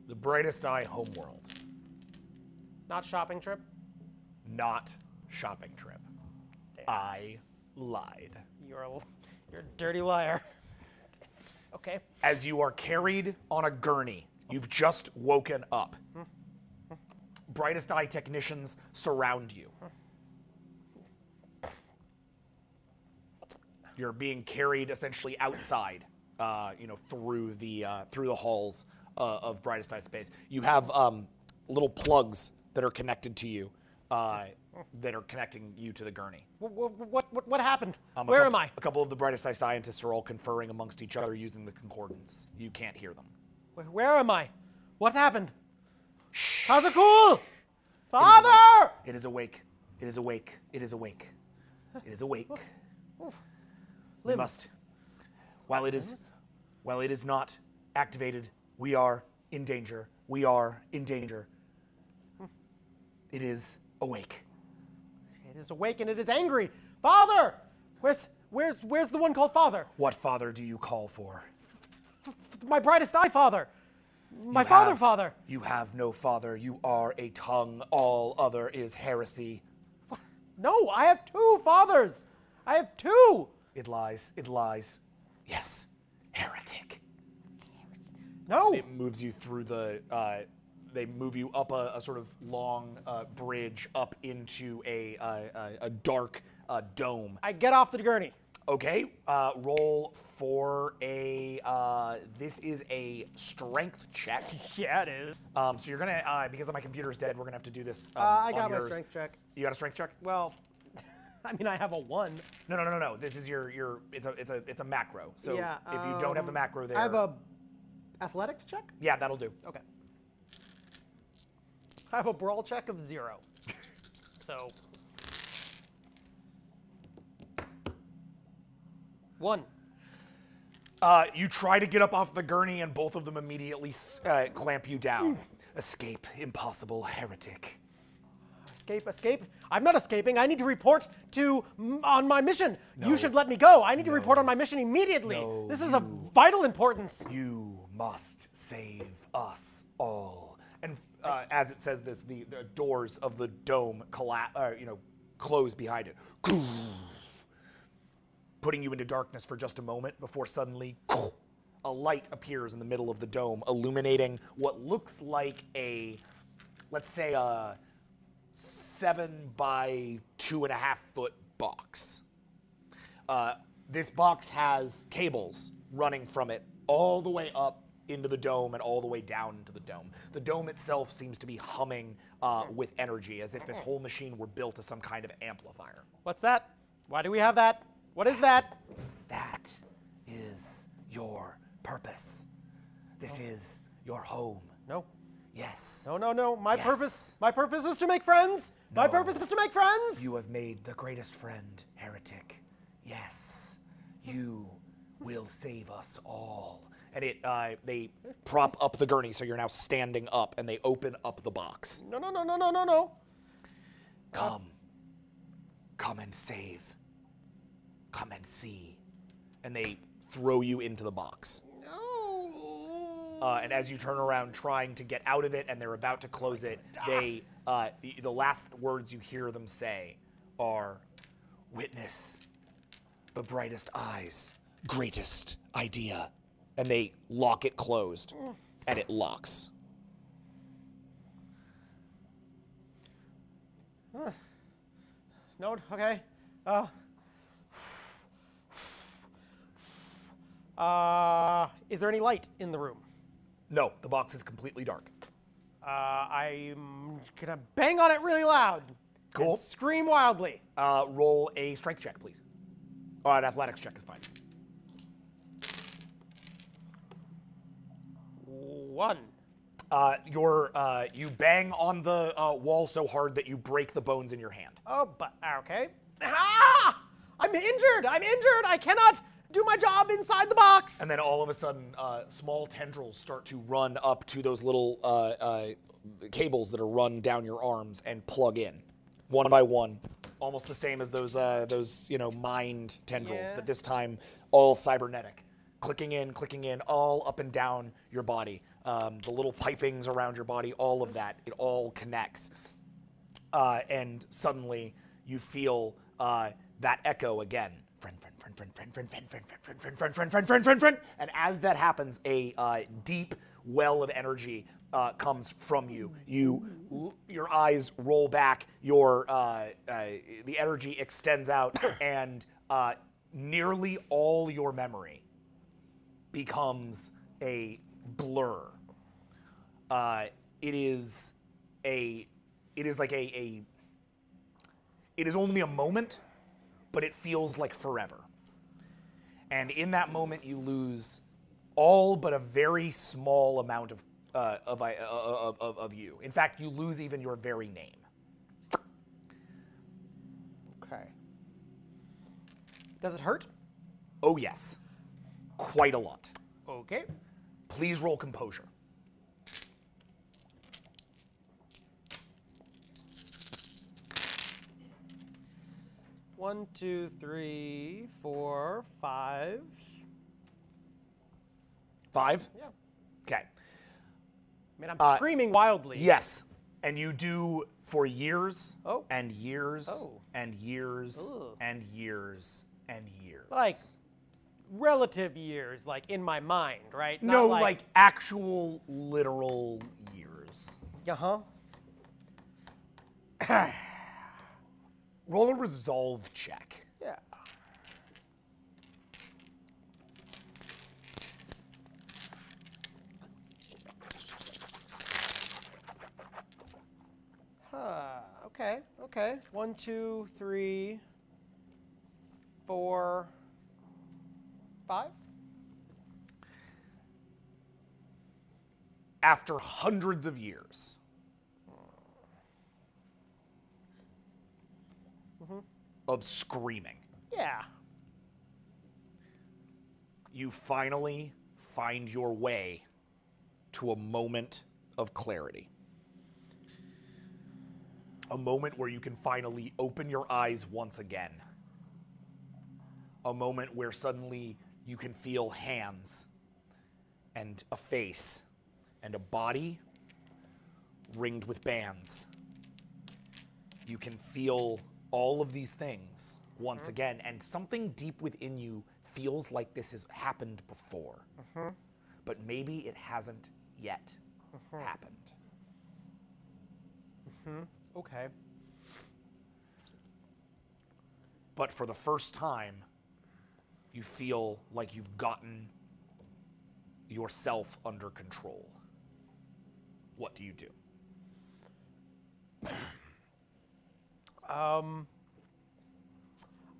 S1: The brightest eye homeworld.
S2: Not shopping trip?
S1: Not shopping trip.
S2: Damn.
S1: I lied.
S2: You're a dirty liar. Okay.
S1: As you are carried on a gurney, you've just woken up. Brightest eye technicians surround you. You're being carried essentially outside, through the halls of brightest eye space. You have little plugs that are connected to you, that are connecting you to the gurney.
S2: What happened? Where am I?
S1: A couple of the brightest eye scientists are all conferring amongst each other using the concordance. You can't hear them.
S2: Where am I? What happened? How's it cool? Father!
S1: It is awake. It is awake. It is awake. It is awake. We must. While it is not activated, we are in danger. We are in danger. It is awake.
S2: It is awake and it is angry. Father! Where's the one called Father?
S1: What father do you call for?
S2: My brightest eye father. My father.
S1: You have no father. You are a tongue. All other is heresy.
S2: No, I have 2 fathers. I have 2.
S1: It lies. It lies. Yes. heretic.
S2: No.
S1: It moves you through the. They move you up a sort of long bridge up into a dark dome.
S2: I get off the gurney.
S1: Okay, roll for a. This is a strength check.
S2: Yeah, it is.
S1: So you're gonna, because my computer's dead, we're gonna have to do this.
S2: I
S1: on
S2: got my
S1: yours.
S2: strength check.
S1: You got a strength check?
S2: Well, I mean, I have a 1.
S1: No. This is your. It's a macro. So
S2: Yeah,
S1: if you don't have the macro there.
S2: I have a athletics check?
S1: Yeah, that'll do.
S2: Okay. I have a brawl check of 0. So. 1.
S1: You try to get up off the gurney, and both of them immediately clamp you down. Escape, impossible, heretic.
S2: Escape? I'm not escaping. I need to report on my mission. No. You should let me go. I need to report on my mission immediately.
S1: No,
S2: this is of vital importance.
S1: You must save us all. And as it says this, the doors of the dome close behind it, putting you into darkness for just a moment before suddenly a light appears in the middle of the dome, illuminating what looks like let's say a 7 by 2.5 foot box. This box has cables running from it all the way up into the dome and all the way down into the dome. The dome itself seems to be humming with energy, as if this whole machine were built as some kind of amplifier.
S2: What's that? Why do we have that? What is that?
S1: That is your purpose. This is your home.
S2: No.
S1: Yes.
S2: No. My purpose is to make friends.
S1: No.
S2: My purpose is to make friends.
S1: You have made the greatest friend, heretic. Yes. You will save us all. And they prop up the gurney, so you're now standing up, and they open up the box.
S2: No.
S1: Come and save. Come and see. And they throw you into the box.
S2: No.
S1: And as you turn around trying to get out of it, and they're about to close it, the last words you hear them say are, "Witness the brightest eyes, greatest idea." And they lock it closed, and it locks.
S2: No, okay. Is there any light in the room?
S1: No, the box is completely dark.
S2: I'm gonna bang on it really loud.
S1: Cool.
S2: And scream wildly.
S1: Roll a strength check, please. An athletics check is fine.
S2: 1.
S1: You bang on the wall so hard that you break the bones in your hand.
S2: Oh, but okay. Ah! I'm injured. I cannot do my job inside the box.
S1: And then all of a sudden, small tendrils start to run up to those little cables that are run down your arms and plug in, one by one, almost the same as those mind tendrils,
S2: Yeah.
S1: but this time all cybernetic, clicking in, all up and down your body. The little pipings around your body, all of that, it all connects. And suddenly you feel that echo again. Friend. And as that happens, a deep well of energy comes from you. Your eyes roll back, the energy extends out, and nearly all your memory becomes a blur. It is only a moment, but it feels like forever. And in that moment, you lose all but a very small amount of you. In fact, you lose even your very name.
S2: Okay. Does it hurt?
S1: Oh yes, quite a lot.
S2: Okay.
S1: Please roll composure.
S2: One, 2, 3, 4, 5.
S1: 5?
S2: Yeah.
S1: Okay.
S2: I mean, I'm screaming wildly.
S1: Yes, and you do for years,
S2: Oh.
S1: and years,
S2: Oh.
S1: and years,
S2: Ugh.
S1: and years, and years.
S2: Like relative years, like in my mind, right? Not
S1: No, like actual literal years.
S2: Uh-huh.
S1: Roll a resolve check.
S2: Yeah. Okay, okay. 1, 2, 3, 4, 5.
S1: After hundreds of years of screaming,
S2: Yeah.
S1: you finally find your way to a moment of clarity. A moment where you can finally open your eyes once again. A moment where suddenly you can feel hands and a face and a body ringed with bands. You can feel all of these things once again, and something deep within you feels like this has happened before. But maybe it hasn't yet happened.
S2: Okay.
S1: But for the first time, you feel like you've gotten yourself under control. What do you do?
S2: I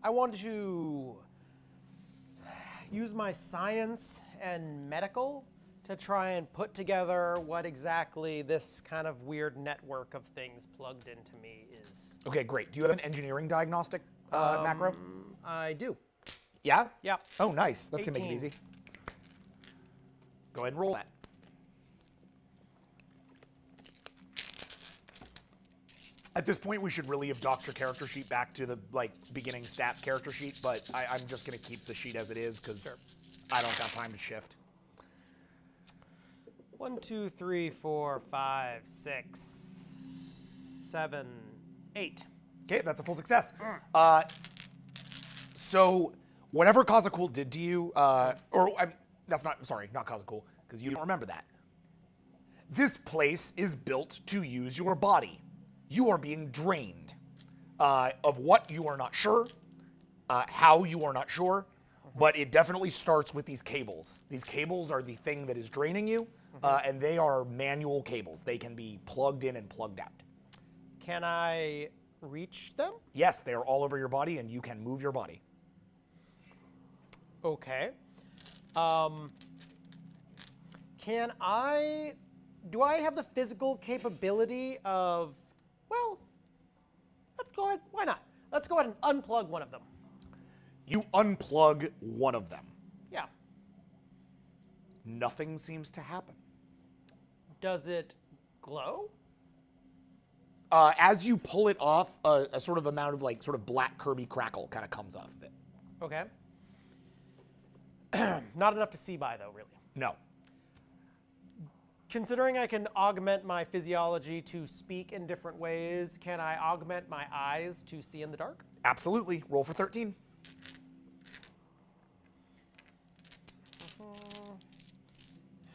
S2: want to use my science and medical to try and put together what exactly this kind of weird network of things plugged into me is.
S1: Okay, great. Do you have an engineering diagnostic macro?
S2: I do.
S1: Yeah?
S2: Yep.
S1: Oh, nice. That's going to make it
S2: 18.
S1: easy. Go ahead and roll that. At this point, we should really have docked your character sheet back to the beginning stats character sheet, but I'm just going to keep the sheet as it is because I don't got time to shift.
S2: 1, 2, 3, 4, 5, 6, 7, 8.
S1: Okay, that's a full success. So whatever Kazakul did to you, that's not, sorry, not Kazakul, because you don't remember that. This place is built to use your body. You are being drained of what you are not sure, how you are not sure, but it definitely starts with these cables. These cables are the thing that is draining you, and they are manual cables. They can be plugged in and plugged out.
S2: Can I reach them?
S1: Yes, they are all over your body, and you can move your body.
S2: Okay. Do I have the physical capability of, well, let's go ahead, why not? Let's go ahead and unplug one of them.
S1: You unplug one of them.
S2: Yeah.
S1: Nothing seems to happen.
S2: Does it glow?
S1: As you pull it off, a sort of amount of sort of black Kirby crackle kind of comes off of it.
S2: Okay. Not enough to see by, though, really.
S1: No.
S2: Considering I can augment my physiology to speak in different ways, can I augment my eyes to see in the dark?
S1: Absolutely. Roll for 13.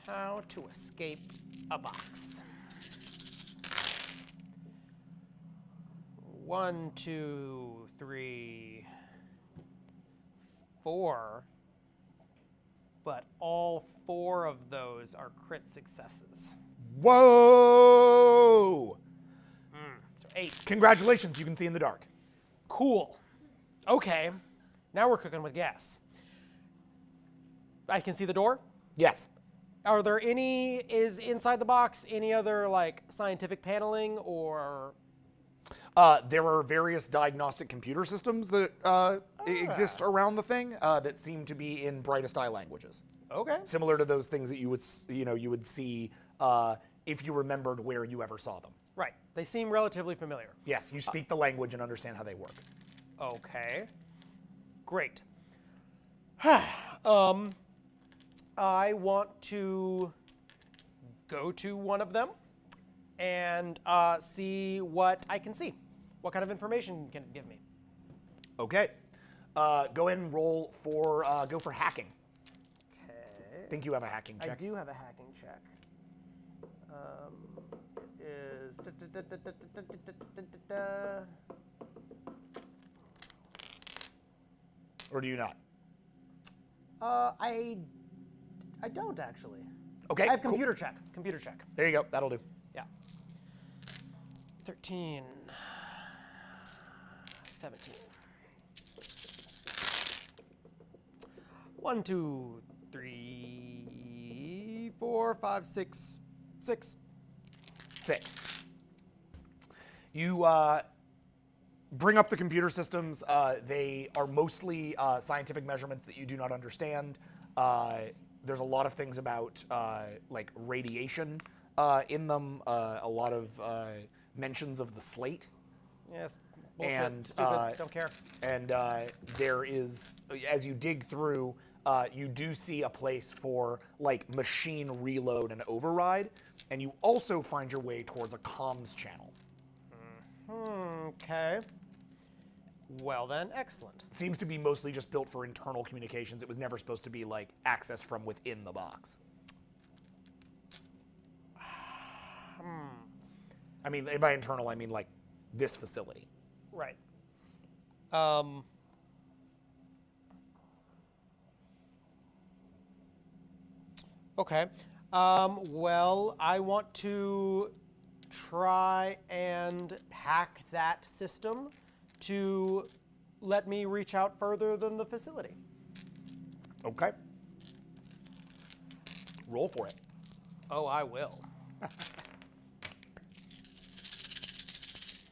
S2: How to escape a box. 1, 2, 3, 4. But all 4 of those are crit successes.
S1: Whoa!
S2: So 8.
S1: Congratulations, you can see in the dark.
S2: Cool. Okay. Now we're cooking with gas. I can see the door?
S1: Yes.
S2: Are there is inside the box any other scientific paneling or?
S1: There are various diagnostic computer systems that exist around the thing that seem to be in brightest eye languages.
S2: Okay.
S1: Similar to those things that you would see if you remembered where you ever saw them.
S2: Right. They seem relatively familiar.
S1: Yes, you speak the language and understand how they work.
S2: Okay. Great. I want to go to one of them and see what I can see. What kind of information can it give me?
S1: Okay. Go ahead and roll for go for hacking.
S2: Okay.
S1: I think you have a hacking check.
S2: I do have a hacking check. It is
S1: Or do you not?
S2: I don't actually.
S1: Okay.
S2: I have
S1: cool.
S2: computer check. Computer check.
S1: There you go. That'll do.
S2: Yeah. 13. 17. 1, 2, 3, 4, 5, 6. 6.
S1: 6. You bring up the computer systems. They are mostly scientific measurements that you do not understand. There's a lot of things about like radiation in them. A lot of mentions of the slate.
S2: Yes. Bullshit.
S1: And
S2: Stupid. Don't care.
S1: And there is, as you dig through, you do see a place for like machine reload and override, and you also find your way towards a comms channel.
S2: Okay. Well then, excellent.
S1: It seems to be mostly just built for internal communications. It was never supposed to be like access from within the box. I mean, by internal, I mean like this facility.
S2: Right. Okay. Well, I want to try and hack that system to let me reach out further than the facility.
S1: Okay. Roll for it.
S2: Oh, I will.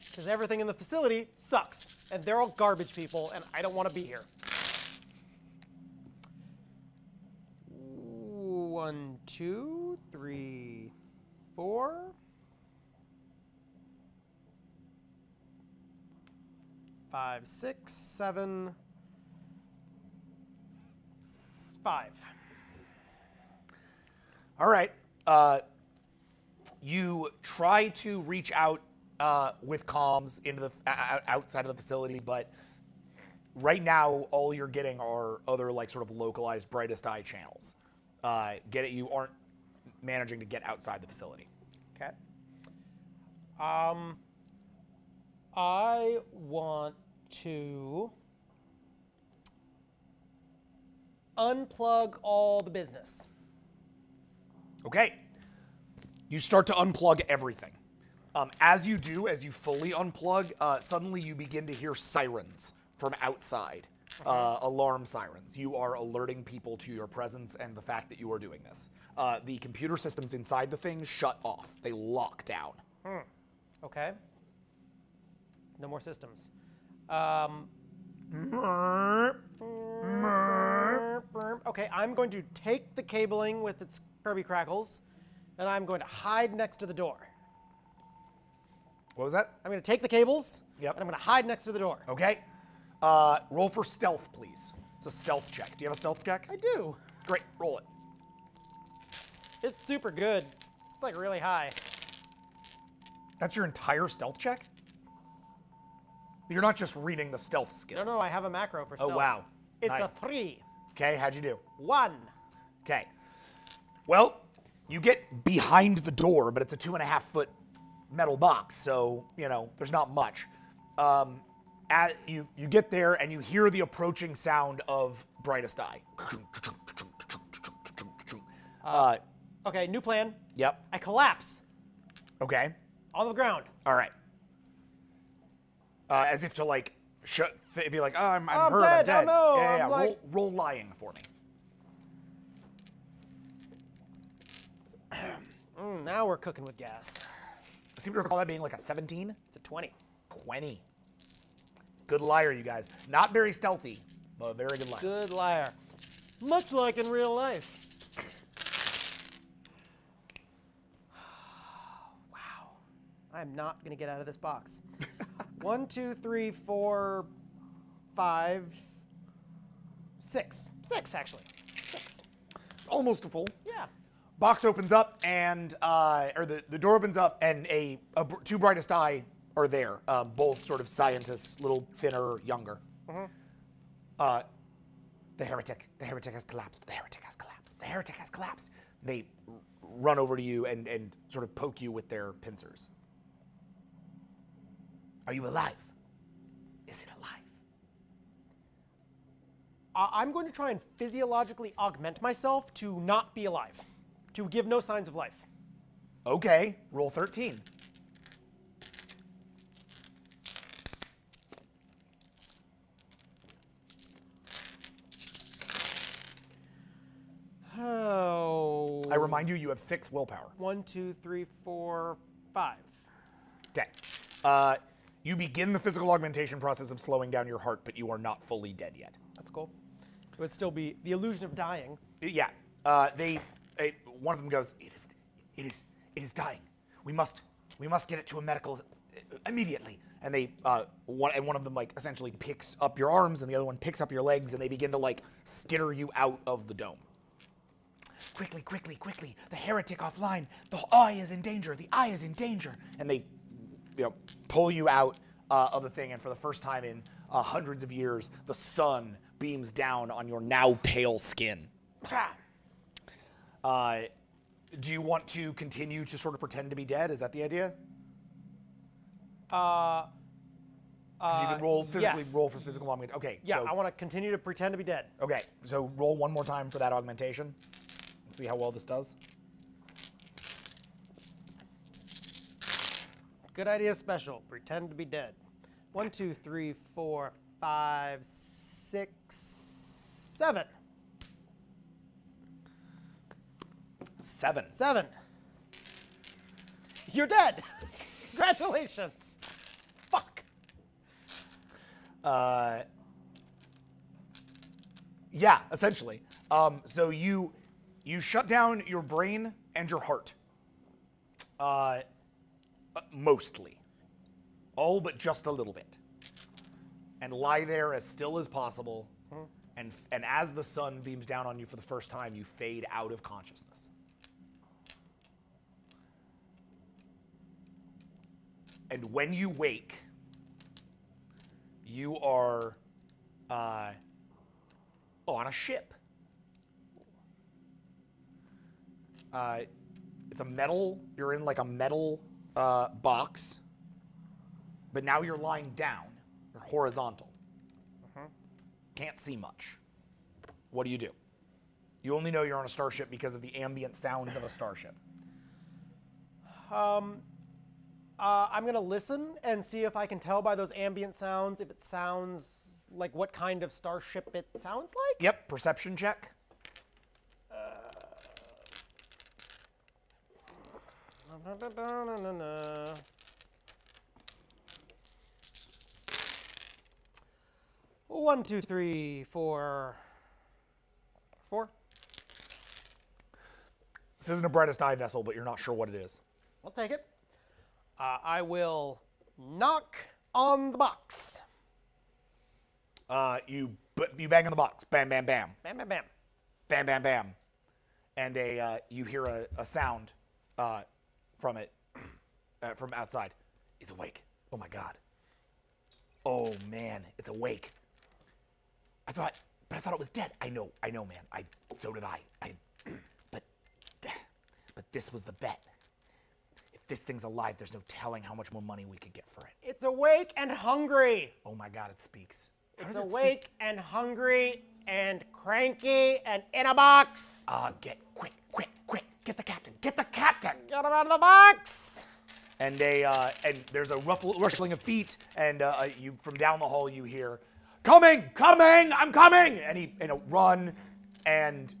S2: Because everything in the facility sucks, and they're all garbage people, and I don't want to be here. 1, 2, 3, 4. 5, 6, 7, 5.
S1: All right. You try to reach out with comms into the outside of the facility, but right now all you're getting are other like sort of localized brightest eye channels. You aren't managing to get outside the facility.
S2: Okay. I want to unplug all the business.
S1: Okay. You start to unplug everything. As you do, as you fully unplug, suddenly you begin to hear sirens from outside, alarm sirens. You are alerting people to your presence and the fact that you are doing this. The computer systems inside the thing shut off. They lock down.
S2: Okay. No more systems. Okay, I'm going to take the cabling with its Kirby crackles, and I'm going to hide next to the door.
S1: What was that?
S2: I'm going to take the cables,
S1: Yep.
S2: and I'm going to hide next to the door.
S1: Okay. Roll for stealth, please. It's a stealth check. Do you have a stealth check?
S2: I do.
S1: Great. Roll it.
S2: It's super good. It's like really high.
S1: That's your entire stealth check? You're not just reading the stealth skill.
S2: No, I have a macro for stealth.
S1: Oh, wow.
S2: It's
S1: Nice.
S2: a 3.
S1: Okay, how'd you do?
S2: 1.
S1: Okay. Well, you get behind the door, but it's a 2.5-foot metal box, so, you know, there's not much. You get there, and you hear the approaching sound of brightest eye.
S2: Okay, new plan.
S1: Yep.
S2: I collapse
S1: Okay.
S2: on the ground.
S1: All right. As if to, like, be like, oh, I'm
S2: I'm
S1: hurt,
S2: dead.
S1: I'm dead.
S2: Oh, no,
S1: yeah.
S2: I'm like-
S1: Roll lying for me.
S2: Now we're cooking with gas.
S1: I seem to recall that being like a 17.
S2: It's a 20.
S1: 20. Good liar, you guys. Not very stealthy, but a very good liar.
S2: Good liar. Much like in real life. Wow. I'm not going to get out of this box. 1, 2, 3, 4, 5, 6. 6, actually. 6.
S1: Almost a full.
S2: Yeah.
S1: Box opens up, and or the door opens up, and two brightest eye are there. Both sort of scientists, little thinner, younger. The heretic has collapsed. The heretic has collapsed. The heretic has collapsed. They run over to you and sort of poke you with their pincers. Are you alive? Is it alive?
S2: I'm going to try and physiologically augment myself to not be alive, to give no signs of life.
S1: Okay, roll 13.
S2: Oh.
S1: I remind you, you have 6 willpower.
S2: 1, 2, 3, 4, 5.
S1: Okay. You begin the physical augmentation process of slowing down your heart, but you are not fully dead yet.
S2: That's cool. It would still be the illusion of dying.
S1: Yeah. One of them goes, it is dying. We must get it to a medical immediately. And one of them like essentially picks up your arms, and the other one picks up your legs, and they begin to like skitter you out of the dome. Quickly, quickly, quickly! The heretic offline. The eye is in danger. The eye is in danger. And they, pull you out of the thing, and for the first time in hundreds of years, the sun beams down on your now pale skin. Do you want to continue to sort of pretend to be dead? Is that the idea? Because you can roll physically,
S2: yes.
S1: roll for physical augmentation. Okay.
S2: Yeah,
S1: so,
S2: I want to continue to pretend to be dead.
S1: Okay, so roll one more time for that augmentation. Let's see how well this does.
S2: Good idea special. Pretend to be dead. 1, 2, 3, 4, 5, 6, 7.
S1: 7.
S2: 7. You're dead. Congratulations. Fuck.
S1: Yeah, essentially. So you shut down your brain and your heart. Mostly. All but just a little bit. And lie there as still as possible. And as the sun beams down on you for the first time, you fade out of consciousness. And when you wake, you are on a ship. It's a metal, you're in like a metal box, but now you're lying down. You're horizontal. Can't see much. What do? You only know you're on a starship because of the ambient sounds of a starship.
S2: I'm going to listen and see if I can tell by those ambient sounds if it sounds like what kind of starship it sounds like.
S1: Yep, perception check.
S2: One, 2, 3, 4. 4.
S1: This isn't a brightest eye vessel, but you're not sure what it is.
S2: I'll take it. I will knock on the box.
S1: You bang on the box. Bam, bam, bam.
S2: Bam, bam, bam.
S1: Bam, bam, bam. And you hear a sound from it, from outside. It's awake. Oh, my God. Oh, man, it's awake. I thought it was dead. I know, man. So did I. But this was the bet. If this thing's alive, there's no telling how much more money we could get for it.
S2: It's awake and hungry.
S1: Oh, my God, it speaks.
S2: It's awake and hungry and cranky and in a box.
S1: Get quick. Get the captain. Get the captain.
S2: Get him out of the box.
S1: And there's a rustling of feet, and you from down the hall you hear, "Coming! I'm coming!" And he run, and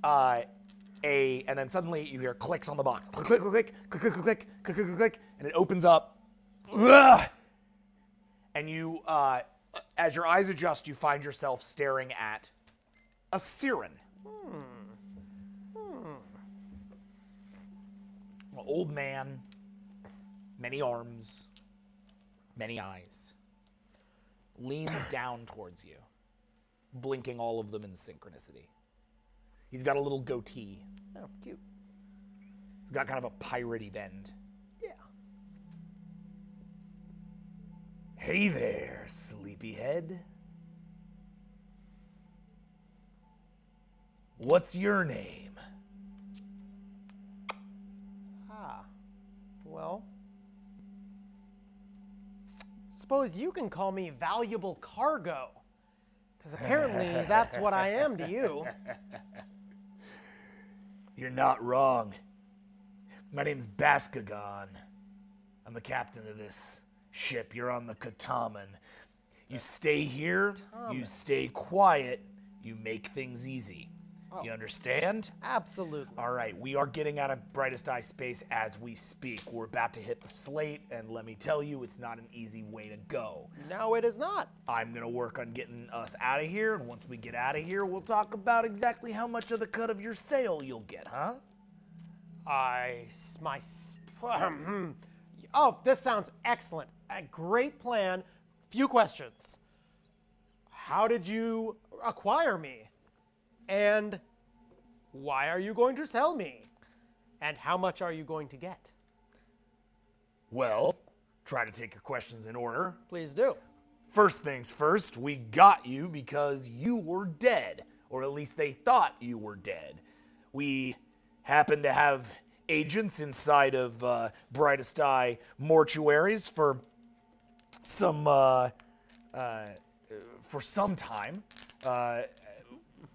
S1: then suddenly you hear clicks on the box, click, and it opens up, and you, as your eyes adjust, you find yourself staring at a siren. An old man. Many arms, many eyes, leans down towards you, blinking all of them in synchronicity. He's got a little goatee.
S2: Oh, cute.
S1: He's got kind of a piratey bend.
S2: Yeah.
S1: Hey there, sleepyhead.
S3: What's your name?
S2: Well, suppose you can call me valuable cargo, because apparently that's what I am to you.
S3: You're not wrong. My name's Baskagon. I'm the captain of this ship. You're on the Kataman. You stay here, you stay quiet, you make things easy. You understand?
S2: Absolutely.
S3: All right, we are getting out of Brightest Eye space as we speak. We're about to hit the slate, and let me tell you, it's not an easy way to go.
S2: No, it is not.
S3: I'm going to work on getting us out of here, and once we get out of here, we'll talk about exactly how much of the cut of your sail you'll get, huh?
S2: Oh, this sounds excellent. A great plan. Few questions. How did you acquire me? And why are you going to sell me? And how much are you going to get?
S3: Well, try to take your questions in order.
S2: Please do.
S3: First things first, we got you because you were dead, or at least they thought you were dead. We happen to have agents inside of Brightest Eye mortuaries for some time.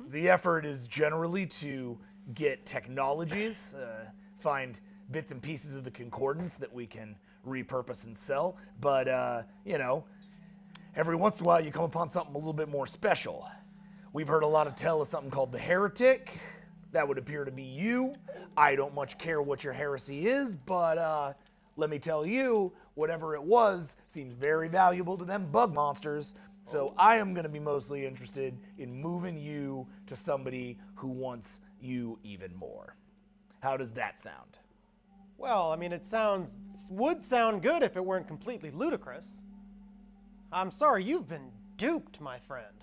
S3: The effort is generally to get technologies, find bits and pieces of the concordance that we can repurpose and sell. But, you know, every once in a while you come upon something a little bit more special. We've heard a lot of tell of something called the Heretic. That would appear to be you. I don't much care what your heresy is, but let me tell you, whatever it was seems very valuable to them bug monsters. So I am going to be mostly interested in moving you to somebody who wants you even more. How does that sound?
S2: Well, I mean, would sound good if it weren't completely ludicrous. I'm sorry you've been duped, my friend.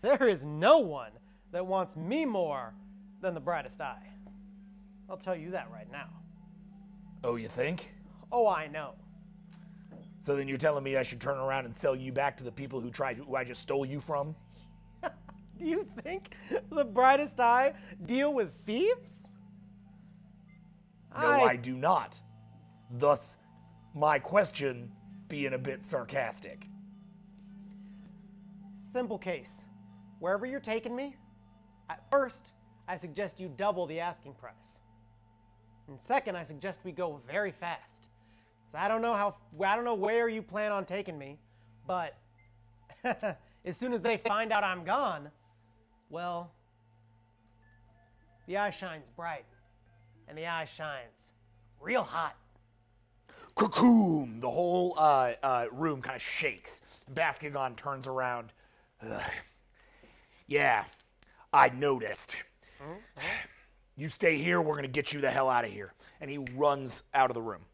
S2: There is no one that wants me more than the Brightest Eye. I'll tell you that right now.
S3: Oh, you think?
S2: Oh, I know.
S3: So then you're telling me I should turn around and sell you back to the people who I just stole you from?
S2: Do you think the Brightest Eye deal with thieves?
S3: No, I do not. Thus, my question being a bit sarcastic.
S2: Simple case. Wherever you're taking me, at first, I suggest you double the asking price. And second, I suggest we go very fast. I don't know where you plan on taking me, but as soon as they find out I'm gone, well, the eye shines bright, and the eye shines real hot.
S3: Cocoon! The whole room kind of shakes. Baskagon turns around. Yeah, I noticed. You stay here, we're going to get you the hell out of here. And he runs out of the room.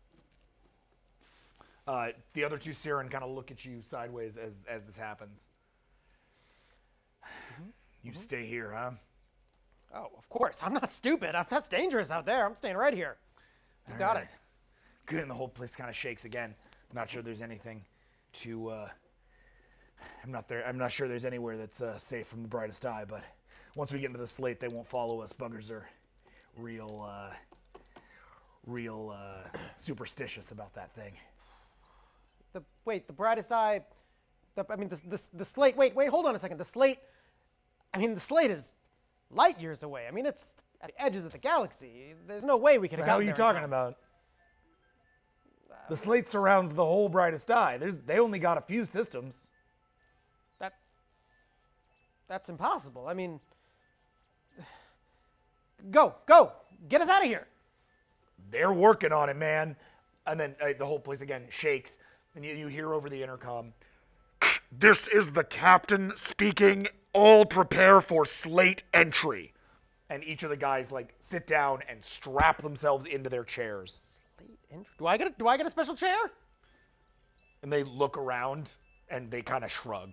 S3: The other two Siren kind of look at you sideways as this happens. You stay here, huh?
S2: Oh, of course. I'm not stupid. That's dangerous out there. I'm staying right here. You got it.
S3: Good, and the whole place kind of shakes again. I'm not sure there's anything to... I'm not sure there's anywhere that's safe from the Brightest Eye, but once we get into the slate, they won't follow us. Buggers are real superstitious about that thing.
S2: The Brightest Eye, the slate, wait, hold on a second. The slate is light years away. I mean, it's at the edges of the galaxy. There's no way we could have gotten there.
S3: What the hell are you talking about? The slate surrounds the whole Brightest Eye. They only got a few systems.
S2: That's impossible. I mean, go, get us out of here.
S3: They're working on it, man. And then the whole place again shakes, and you hear over the intercom, "This is the captain speaking. All prepare for slate entry." And each of the guys like sit down and strap themselves into their chairs.
S2: Slate entry? Do I get a special chair?
S3: And they look around and they kind of shrug.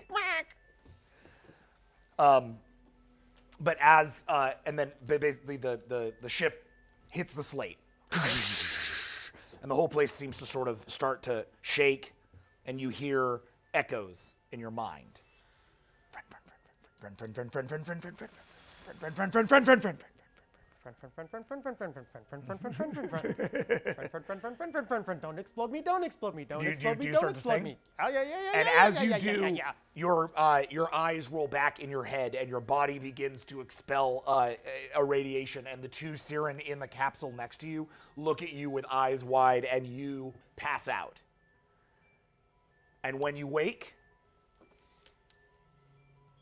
S3: But as and then basically the ship hits the slate. And the whole place seems to sort of start to shake, and you hear echoes in your mind.
S2: Don't explode me, don't explode me, don't explode me,
S3: you
S2: don't
S3: start to
S2: explode
S3: sing?
S2: me. Yeah.
S3: And as you do, your eyes roll back in your head, and your body begins to expel a radiation. And the two Siren in the capsule next to you look at you with eyes wide, and you pass out. And when you wake,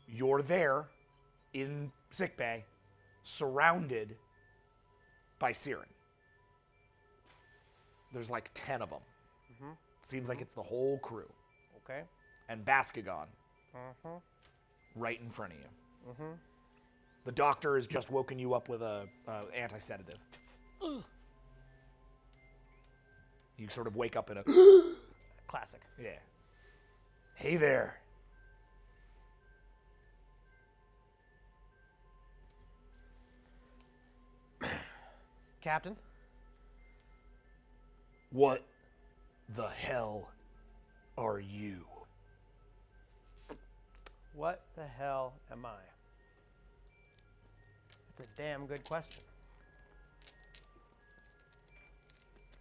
S3: you're there in sickbay, surrounded by Siren. There's like 10 of them. Seems like it's the whole crew.
S2: Okay.
S3: And Baskagon right in front of you. The doctor has just woken you up with a anti-sedative. You sort of wake up in a
S2: Classic.
S3: yeah. Hey there.
S2: Captain?
S3: What the hell are you?
S2: What the hell am I? That's a damn good question.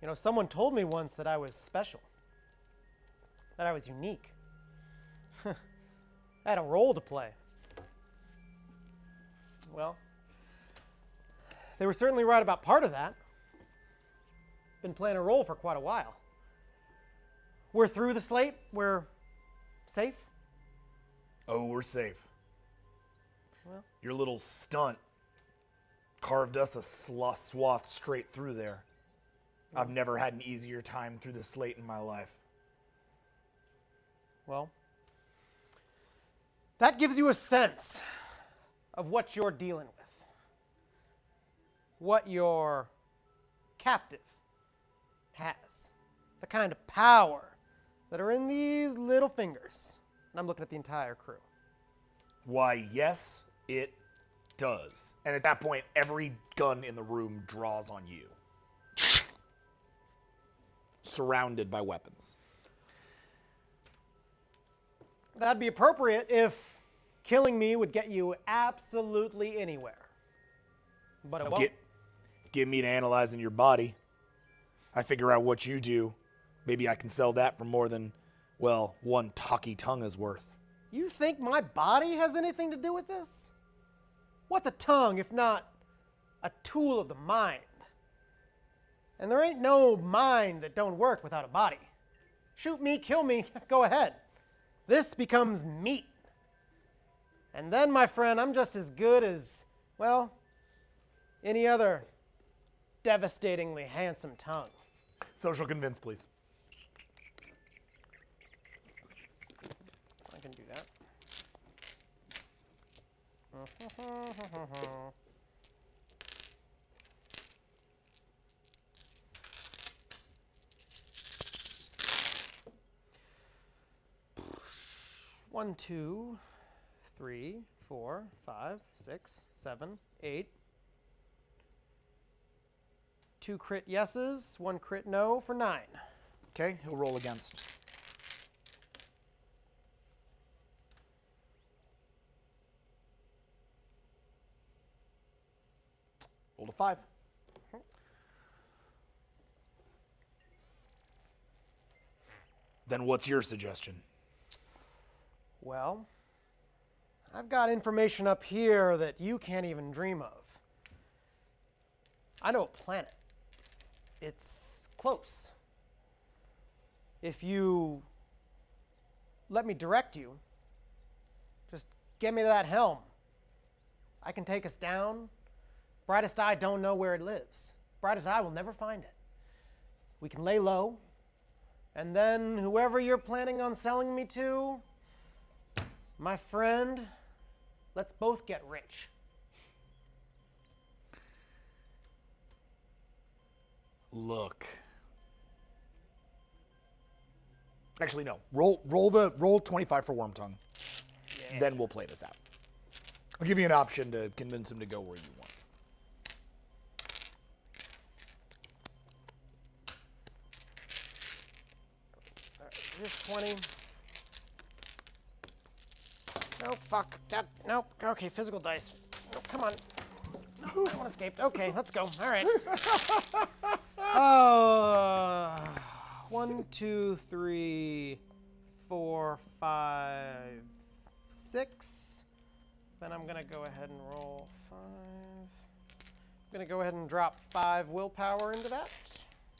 S2: You know, someone told me once that I was special, that I was unique. I had a role to play. Well, they were certainly right about part of that. Been playing a role for quite a while. We're through the slate. We're safe.
S3: Oh, we're safe.
S2: Well,
S3: Your little stunt carved us a swath straight through there. I've never had an easier time through the slate in my life.
S2: well, that gives you a sense of what you're dealing with. What your captive has. The kind of power that are in these little fingers. And I'm looking at the entire crew.
S3: Why, yes, it does. And at that point, every gun in the room draws on you. Surrounded by weapons.
S2: That'd be appropriate if killing me would get you absolutely anywhere. But it won't.
S3: Get me to analyzing your body. I figure out what you do. Maybe I can sell that for more than, well, one talky tongue is worth.
S2: You think my body has anything to do with this? What's a tongue if not a tool of the mind? And there ain't no mind that don't work without a body. Shoot me, kill me, go ahead. This becomes meat. And then, my friend, I'm just as good as, well, any other devastatingly handsome tongue.
S3: Social convince, please.
S2: I can do that. One, 2, 3, 4, 5, 6, 7, 8. 2 crit yeses, 1 crit no for 9.
S3: Okay, he'll roll against. Roll a 5. Then what's your suggestion?
S2: Well, I've got information up here that you can't even dream of. I know a planet. It's close. If you let me direct you, just get me to that helm. I can take us down. Brightest Eye don't know where it lives. Brightest Eye will never find it. We can lay low, and then whoever you're planning on selling me to, my friend, let's both get rich.
S3: Look. Actually, no. Roll 25 for Wormtongue.
S2: Yeah.
S3: Then we'll play this out. I'll give you an option to convince him to go where you want.
S2: All right, so here's 20. No, fuck. Nope. Okay, physical dice. Oh, come on. No, that one escaped. Okay, let's go. All right. 1, 2, 3, 4, 5, 6. Then I'm going to go ahead and roll 5. I'm going to go ahead and drop 5 willpower into that.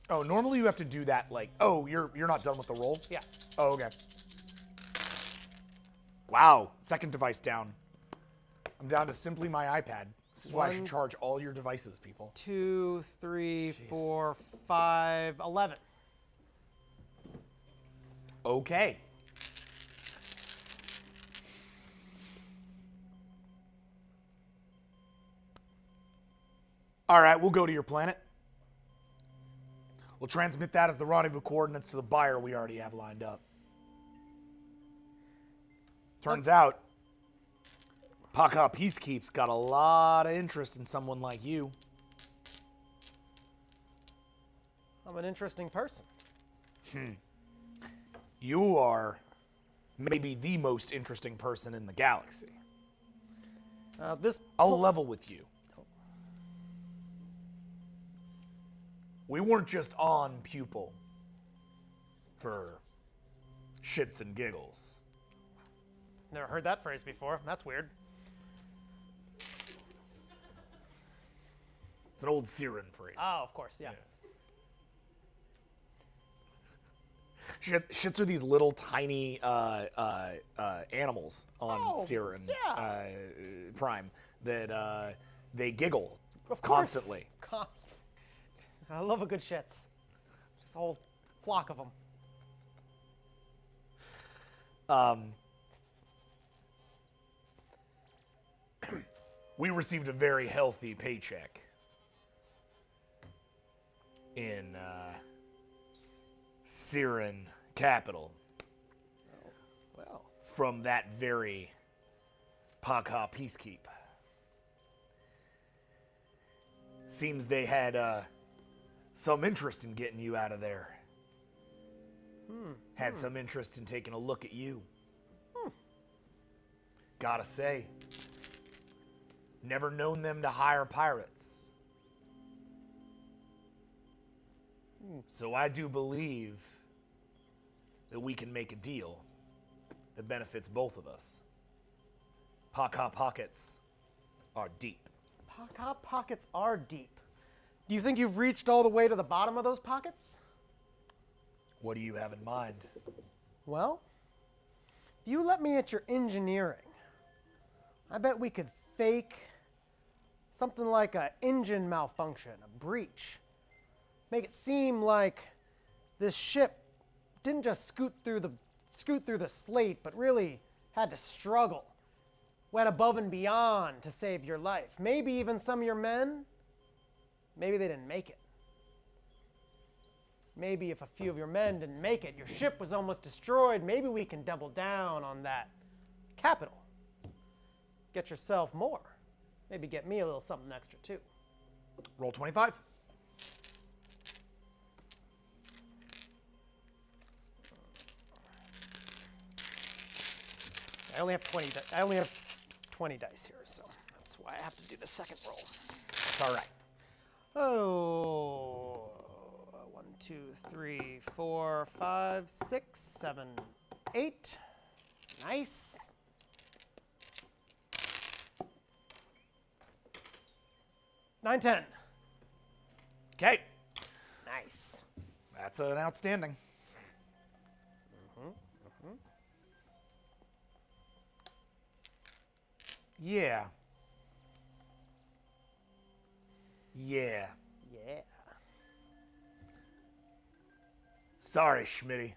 S3: Oh, normally you have to do that like, oh, you're not done with the roll?
S2: Yeah.
S3: Oh, okay. Wow, second device down. I'm down to simply my iPad. This is why I should charge all your devices, people.
S2: 2, 3, 4, 5, 11.
S3: Okay. All right, we'll go to your planet. We'll transmit that as the rendezvous coordinates to the buyer we already have lined up. Turns out, Pac-Ha Peacekeep's got a lot of interest in someone like you.
S2: I'm an interesting person.
S3: You are maybe the most interesting person in the galaxy. I'll level with you. We weren't just on Pupil for shits and giggles.
S2: Never heard that phrase before. That's weird.
S3: It's an old Siren phrase.
S2: Oh, of course, yeah.
S3: Shits are these little tiny animals on Siren Prime that they giggle constantly.
S2: I love a good shits. Just a whole flock of them.
S3: We received a very healthy paycheck in Siren Capital.
S2: Well.
S3: From that very Pac-Ha Peacekeep. Seems they had some interest in getting you out of there. Had some interest in taking a look at you. Gotta say, never known them to hire pirates. So I do believe that we can make a deal that benefits both of us. Pac-Ha pockets are deep.
S2: Pac-Ha pockets are deep. Do you think you've reached all the way to the bottom of those pockets?
S3: What do you have in mind?
S2: Well, if you let me at your engineering, I bet we could fake something like an engine malfunction, a breach. Make it seem like this ship didn't just scoot through the slate, but really had to struggle. Went above and beyond to save your life. Maybe even some of your men, maybe they didn't make it. Maybe if a few of your men didn't make it, your ship was almost destroyed, maybe we can double down on that capital. Get yourself more. Maybe get me a little something extra too.
S3: Roll 25.
S2: I only have 20 dice here, so that's why I have to do the second roll.
S3: It's all right.
S2: Oh, 1, 2, 3, 4, 5, 6, 7, 8. Nice. Nine, 10.
S3: Okay.
S2: Nice.
S3: That's an outstanding. Yeah. Yeah.
S2: Yeah.
S3: Sorry, Schmitty.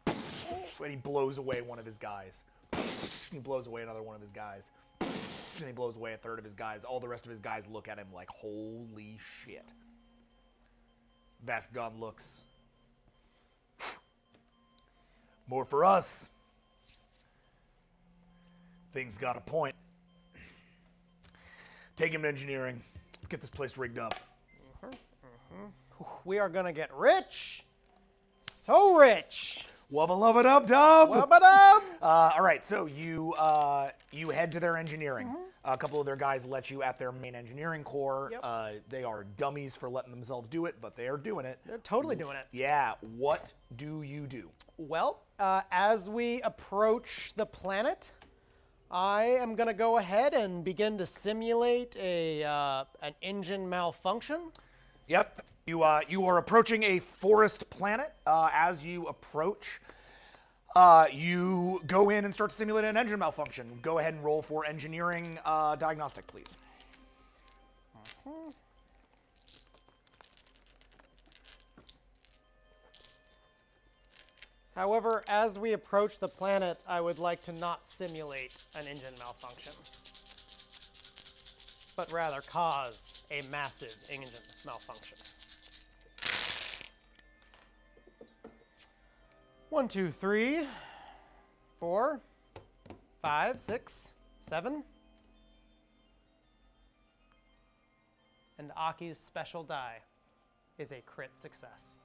S3: And he blows away one of his guys. He blows away another one of his guys. And he blows away a third of his guys. All the rest of his guys look at him like, holy shit. V.A.S.T gun looks. More for us. Things got a point. Take him to engineering. Let's get this place rigged up.
S2: We are going to get rich. So rich.
S3: Wubba lubba dub dub.
S2: Wubba-dub!
S3: All right, so you head to their engineering. A couple of their guys let you at their main engineering core.
S2: Yep.
S3: They are dummies for letting themselves do it, but they are doing it.
S2: They're totally doing it.
S3: Yeah. What do you do?
S2: Well, as we approach the planet, I am going to go ahead and begin to simulate an engine malfunction.
S3: Yep. You are approaching a forest planet. As you approach, you go in and start to simulate an engine malfunction. Go ahead and roll for engineering diagnostic, please.
S2: However, as we approach the planet, I would like to not simulate an engine malfunction, but rather cause a massive engine malfunction. 1, 2, 3, 4, 5, 6, 7. And Aki's special die is a crit success.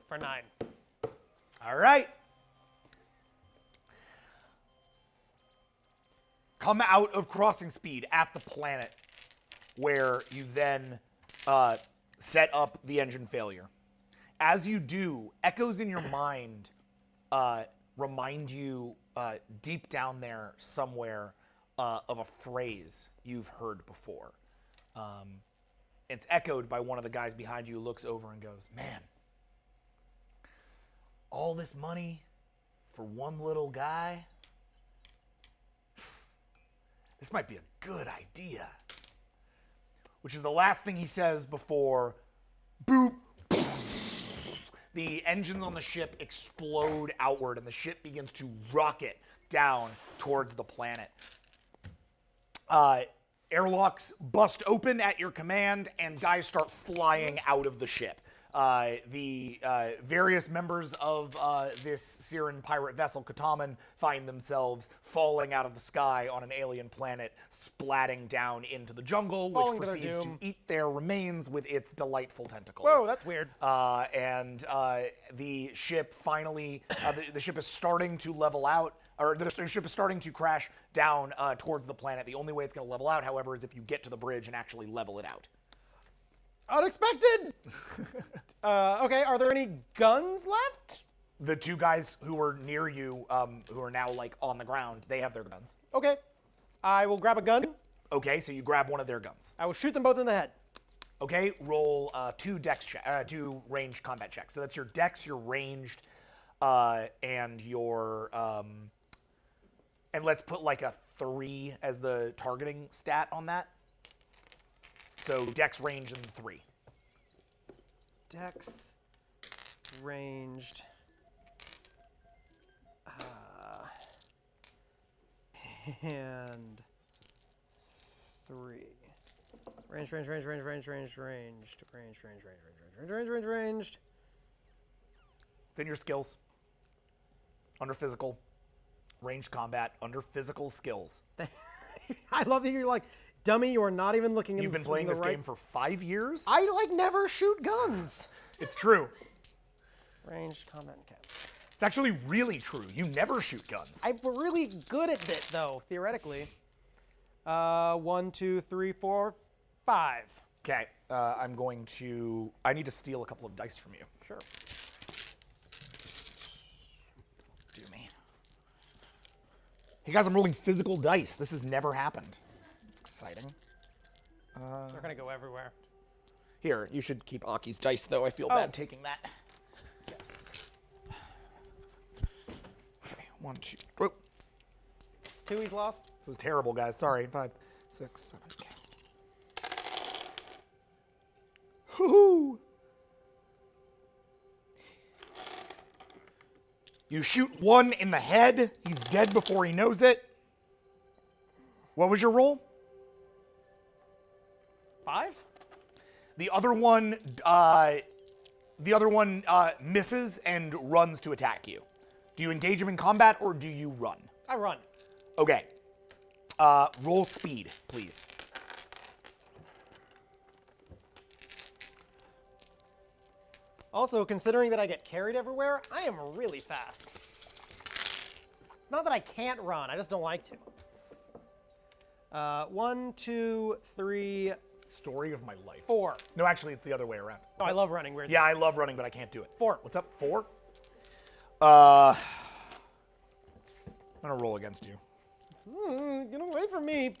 S2: For 9.
S3: All right. Come out of crossing speed at the planet, where you then set up the engine failure. As you do, echoes in your mind remind you deep down there somewhere of a phrase you've heard before. It's echoed by one of the guys behind you who looks over and goes, "Man, all this money for one little guy? This might be a good idea." Which is the last thing he says before, boop, the engines on the ship explode outward and the ship begins to rocket down towards the planet. Airlocks bust open at your command and guys start flying out of the ship. The various members of this Siren pirate vessel, Kataman, find themselves falling out of the sky on an alien planet, splatting down into the jungle,
S2: Falling
S3: which
S2: to their
S3: proceeds to
S2: doom.
S3: eat their remains with its delightful tentacles.
S2: Whoa, that's weird.
S3: And the ship finally, the ship is starting to level out, or the ship is starting to crash down towards the planet. The only way it's going to level out, however, is if you get to the bridge and actually level it out.
S2: Unexpected! Okay, are there any guns left?
S3: The two guys who were near you, who are now like on the ground, they have their guns.
S2: Okay. I will grab a gun.
S3: Okay, so you grab one of their guns.
S2: I will shoot them both in the head.
S3: Okay, roll two ranged combat checks. So that's your dex, your ranged, and your and let's put like a 3 as the targeting stat on that. So dex, range, and 3.
S2: Dex, ranged, and 3. Ranged.
S3: It's in your skills. Under physical. Ranged combat. Under physical skills.
S2: I love that you're like, dummy, you are not even looking in
S3: You've been playing this game for 5 years?
S2: I like never shoot guns.
S3: It's true.
S2: Ranged combat and cap.
S3: It's actually really true. You never shoot guns.
S2: I'm really good at it though, theoretically. 1, 2, 3, 4, 5.
S3: Okay, I need to steal a couple of dice from you.
S2: Sure.
S3: Do me. Hey guys, I'm rolling physical dice. This has never happened. It's exciting.
S2: They're gonna go everywhere.
S3: Here, you should keep Aki's dice, though. I feel bad taking that.
S2: Yes.
S3: Okay, 1, 2. Oh,
S2: It's 2 he's lost.
S3: this is terrible, guys. Sorry. 5, 6, 7. Okay. Hoo-hoo! You shoot one in the head. He's dead before he knows it. What was your roll?
S2: 5?
S3: The other one misses and runs to attack you. Do you engage him in combat or do you run?
S2: I run.
S3: Okay. Roll speed, please.
S2: Also, considering that I get carried everywhere, I am really fast. It's not that I can't run, I just don't like to. 1, 2, 3,
S3: Story of my life.
S2: 4.
S3: No, actually, it's the other way around.
S2: Oh, I love running, weirdly.
S3: Yeah, I love running, but I can't do it.
S2: 4.
S3: What's up? 4? I'm gonna roll against you.
S2: Get away from me.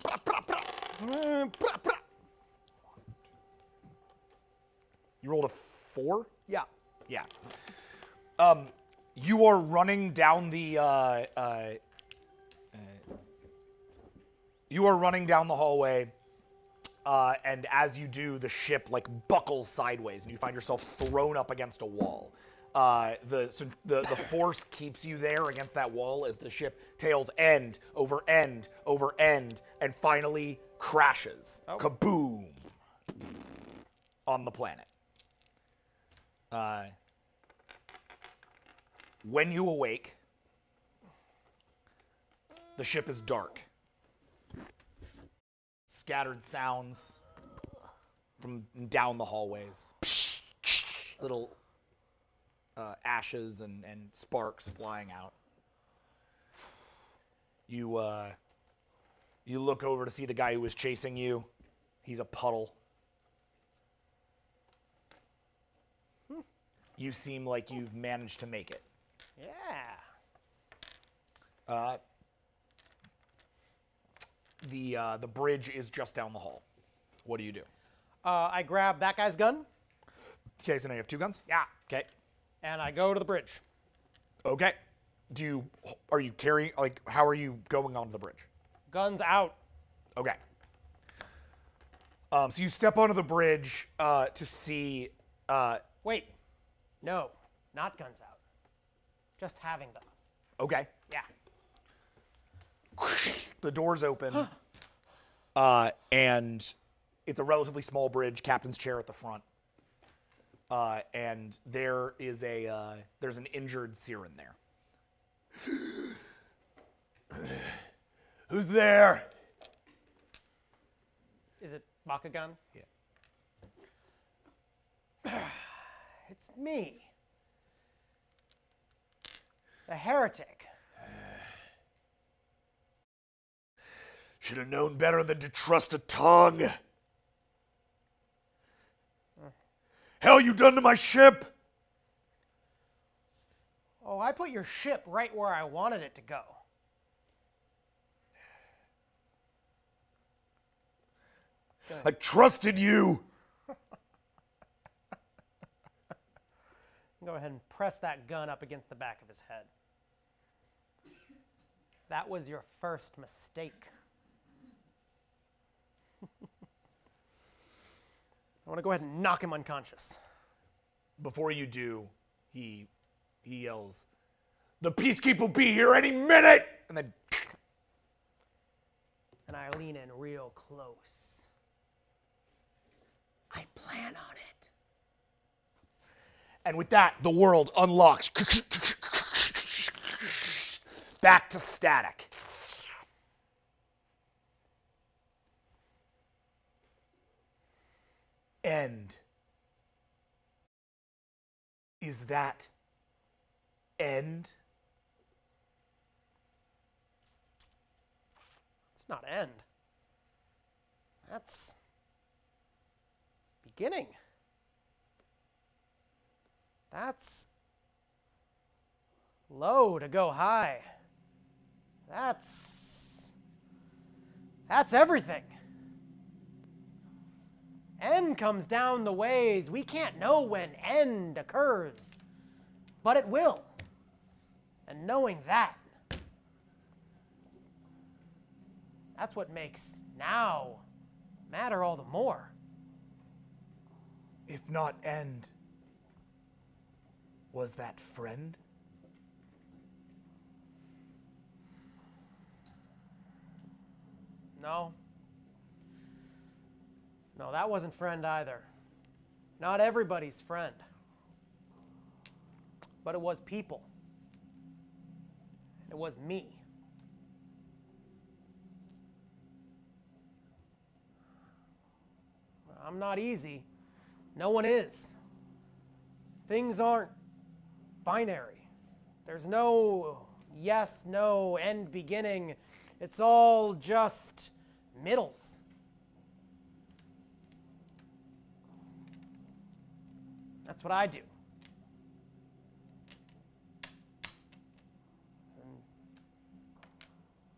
S3: You rolled a 4?
S2: Yeah.
S3: Yeah. You are running down the hallway, and as you do, the ship like buckles sideways, and you find yourself thrown up against a wall. The force keeps you there against that wall as the ship tails end over end over end, and finally crashes.
S2: Oh.
S3: Kaboom! On the planet. When you awake, the ship is dark. Scattered sounds from down the hallways. Little ashes and sparks flying out. You look over to see the guy who was chasing you. He's a puddle. You seem like you've managed to make it.
S2: Yeah.
S3: The bridge is just down the hall. What do you do?
S2: I grab that guy's gun.
S3: Okay, so now you have 2 guns?
S2: Yeah.
S3: Okay.
S2: And I go to the bridge.
S3: Okay. Are you carrying, like, how are you going onto the bridge?
S2: Guns out.
S3: Okay. So you step onto the bridge to see,
S2: Wait. No, not guns out. Just having them.
S3: okay.
S2: Yeah.
S3: The doors open, and it's a relatively small bridge, captain's chair at the front. And there is there's an injured Siren there. Who's there?
S2: Is it Pac-Ha?
S3: Yeah.
S2: It's me. The heretic.
S3: Should have known better than to trust a tongue. Hell you done to my ship?
S2: Oh, I put your ship right where I wanted it to go.
S3: I trusted you.
S2: Go ahead and press that gun up against the back of his head. That was your first mistake. I want to go ahead and knock him unconscious.
S3: Before you do, he yells, "The Peacekeeper will be here any minute!" And then
S2: And I lean in real close. I plan on it.
S3: And with that, the world unlocks. Back to static. End. Is that end?
S2: It's not end. That's beginning. That's low to go high. That's everything. End comes down the ways. We can't know when end occurs, but it will. And knowing that, that's what makes now matter all the more.
S3: If not end, was that friend?
S2: No. No, that wasn't friend either. Not everybody's friend. But it was people. It was me. I'm not easy. No one is. things aren't binary. There's no yes, no, end, beginning. It's all just middles. That's what I do.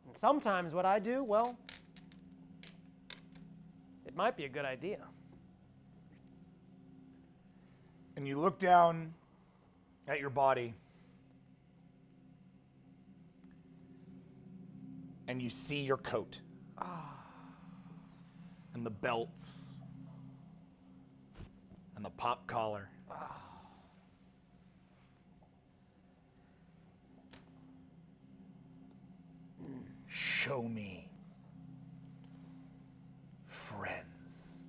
S2: And sometimes what I do, well, it might be a good idea.
S3: And you look down at your body, and you see your coat. And the belts. And the pop collar. Show me friends.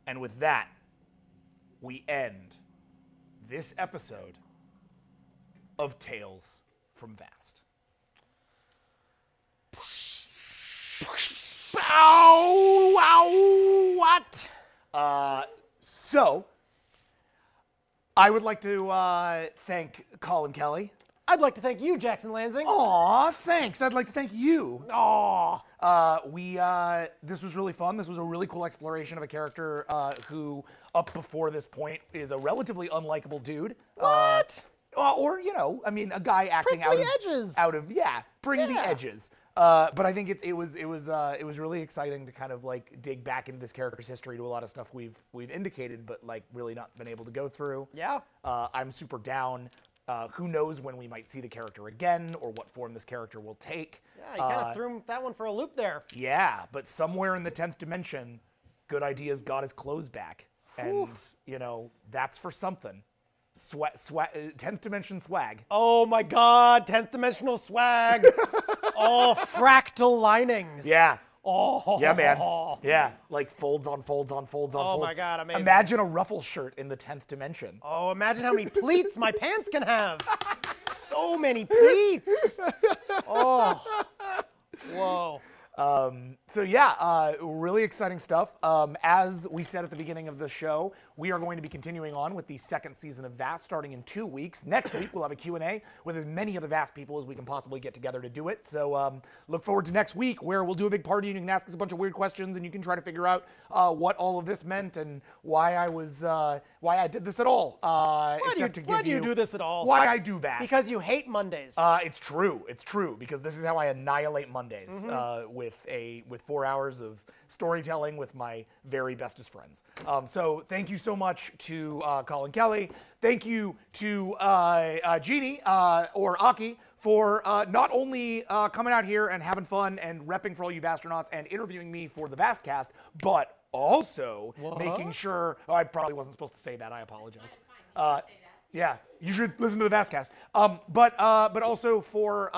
S3: And with that, we end this episode of Tales from V.A.S.T.
S2: Ow! Ow! What?
S3: So, I would like to thank Colin Kelly.
S2: I'd like to thank you, Jackson Lanzing.
S3: Aw, thanks. I'd like to thank you.
S2: Aw.
S3: This was really fun. This was a really cool exploration of a character who, up before this point, is a relatively unlikable dude.
S2: What?
S3: Or, you know, I mean, a guy acting
S2: Bring the edges.
S3: Bring the
S2: Yeah.
S3: edges. But I think it was really exciting to kind of like dig back into this character's history to a lot of stuff we've indicated, but like really not been able to go through.
S2: Yeah.
S3: I'm super down. Who knows when we might see the character again or what form this character will take.
S2: Yeah, you kind of threw that one for a loop there.
S3: Yeah, but somewhere in the 10th dimension, Good Ideas got his clothes back. And, you know, that's for something. 10th dimension swag.
S2: Oh my god, 10th dimensional swag. Oh, fractal linings.
S3: Yeah.
S2: Oh.
S3: Yeah, man. Yeah, like folds on folds on folds on folds.
S2: Oh my god, amazing.
S3: Imagine a ruffle shirt in the 10th dimension.
S2: Oh, imagine how many pleats my pants can have. So many pleats. Oh. Whoa.
S3: So yeah, really exciting stuff. As we said at the beginning of the show, we are going to be continuing on with the second season of V.A.S.T starting in 2 weeks. Next week, we'll have a Q&A with as many of the V.A.S T people as we can possibly get together to do it. So look forward to next week where we'll do a big party and you can ask us a bunch of weird questions and you can try to figure out what all of this meant and why I did this at all.
S2: Why do you do this at all?
S3: Why I do V.A.S T.
S2: Because you hate Mondays.
S3: It's true. It's true because this is how I annihilate Mondays with 4 hours of storytelling with my very bestest friends. So thank you so much to Colin Kelly. Thank you to Jeannie or Aki for not only coming out here and having fun and repping for all you Vastronauts and interviewing me for the V.A.S T cast, but also making sure. Oh, I probably wasn't supposed to say that. I apologize. Yeah, you should listen to the V.A.S T cast. But also for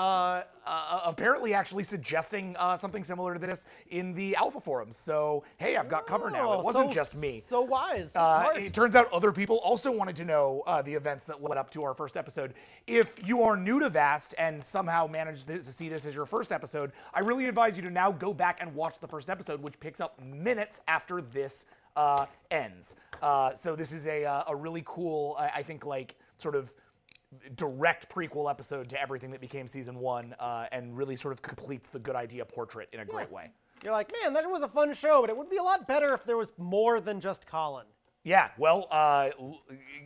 S3: apparently actually suggesting something similar to this in the Alpha forums. So hey, I've got cover now. It wasn't just me.
S2: So wise. So smart.
S3: It turns out other people also wanted to know the events that led up to our first episode. If you are new to V.A.S T and somehow managed to see this as your first episode, I really advise you to now go back and watch the first episode, which picks up minutes after this ends. So this is a really cool, I think, like sort of direct prequel episode to everything that became season 1 and really sort of completes the Good Idea portrait in a great way.
S2: You're like, man, that was a fun show, but it would be a lot better if there was more than just Colin.
S3: Yeah, well,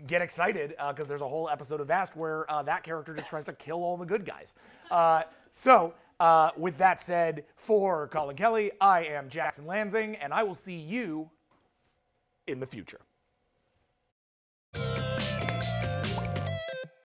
S3: get excited because there's a whole episode of V.A.S T where that character just tries to kill all the good guys. So with that said, for Colin Kelly, I am Jackson Lanzing, and I will see you in the future.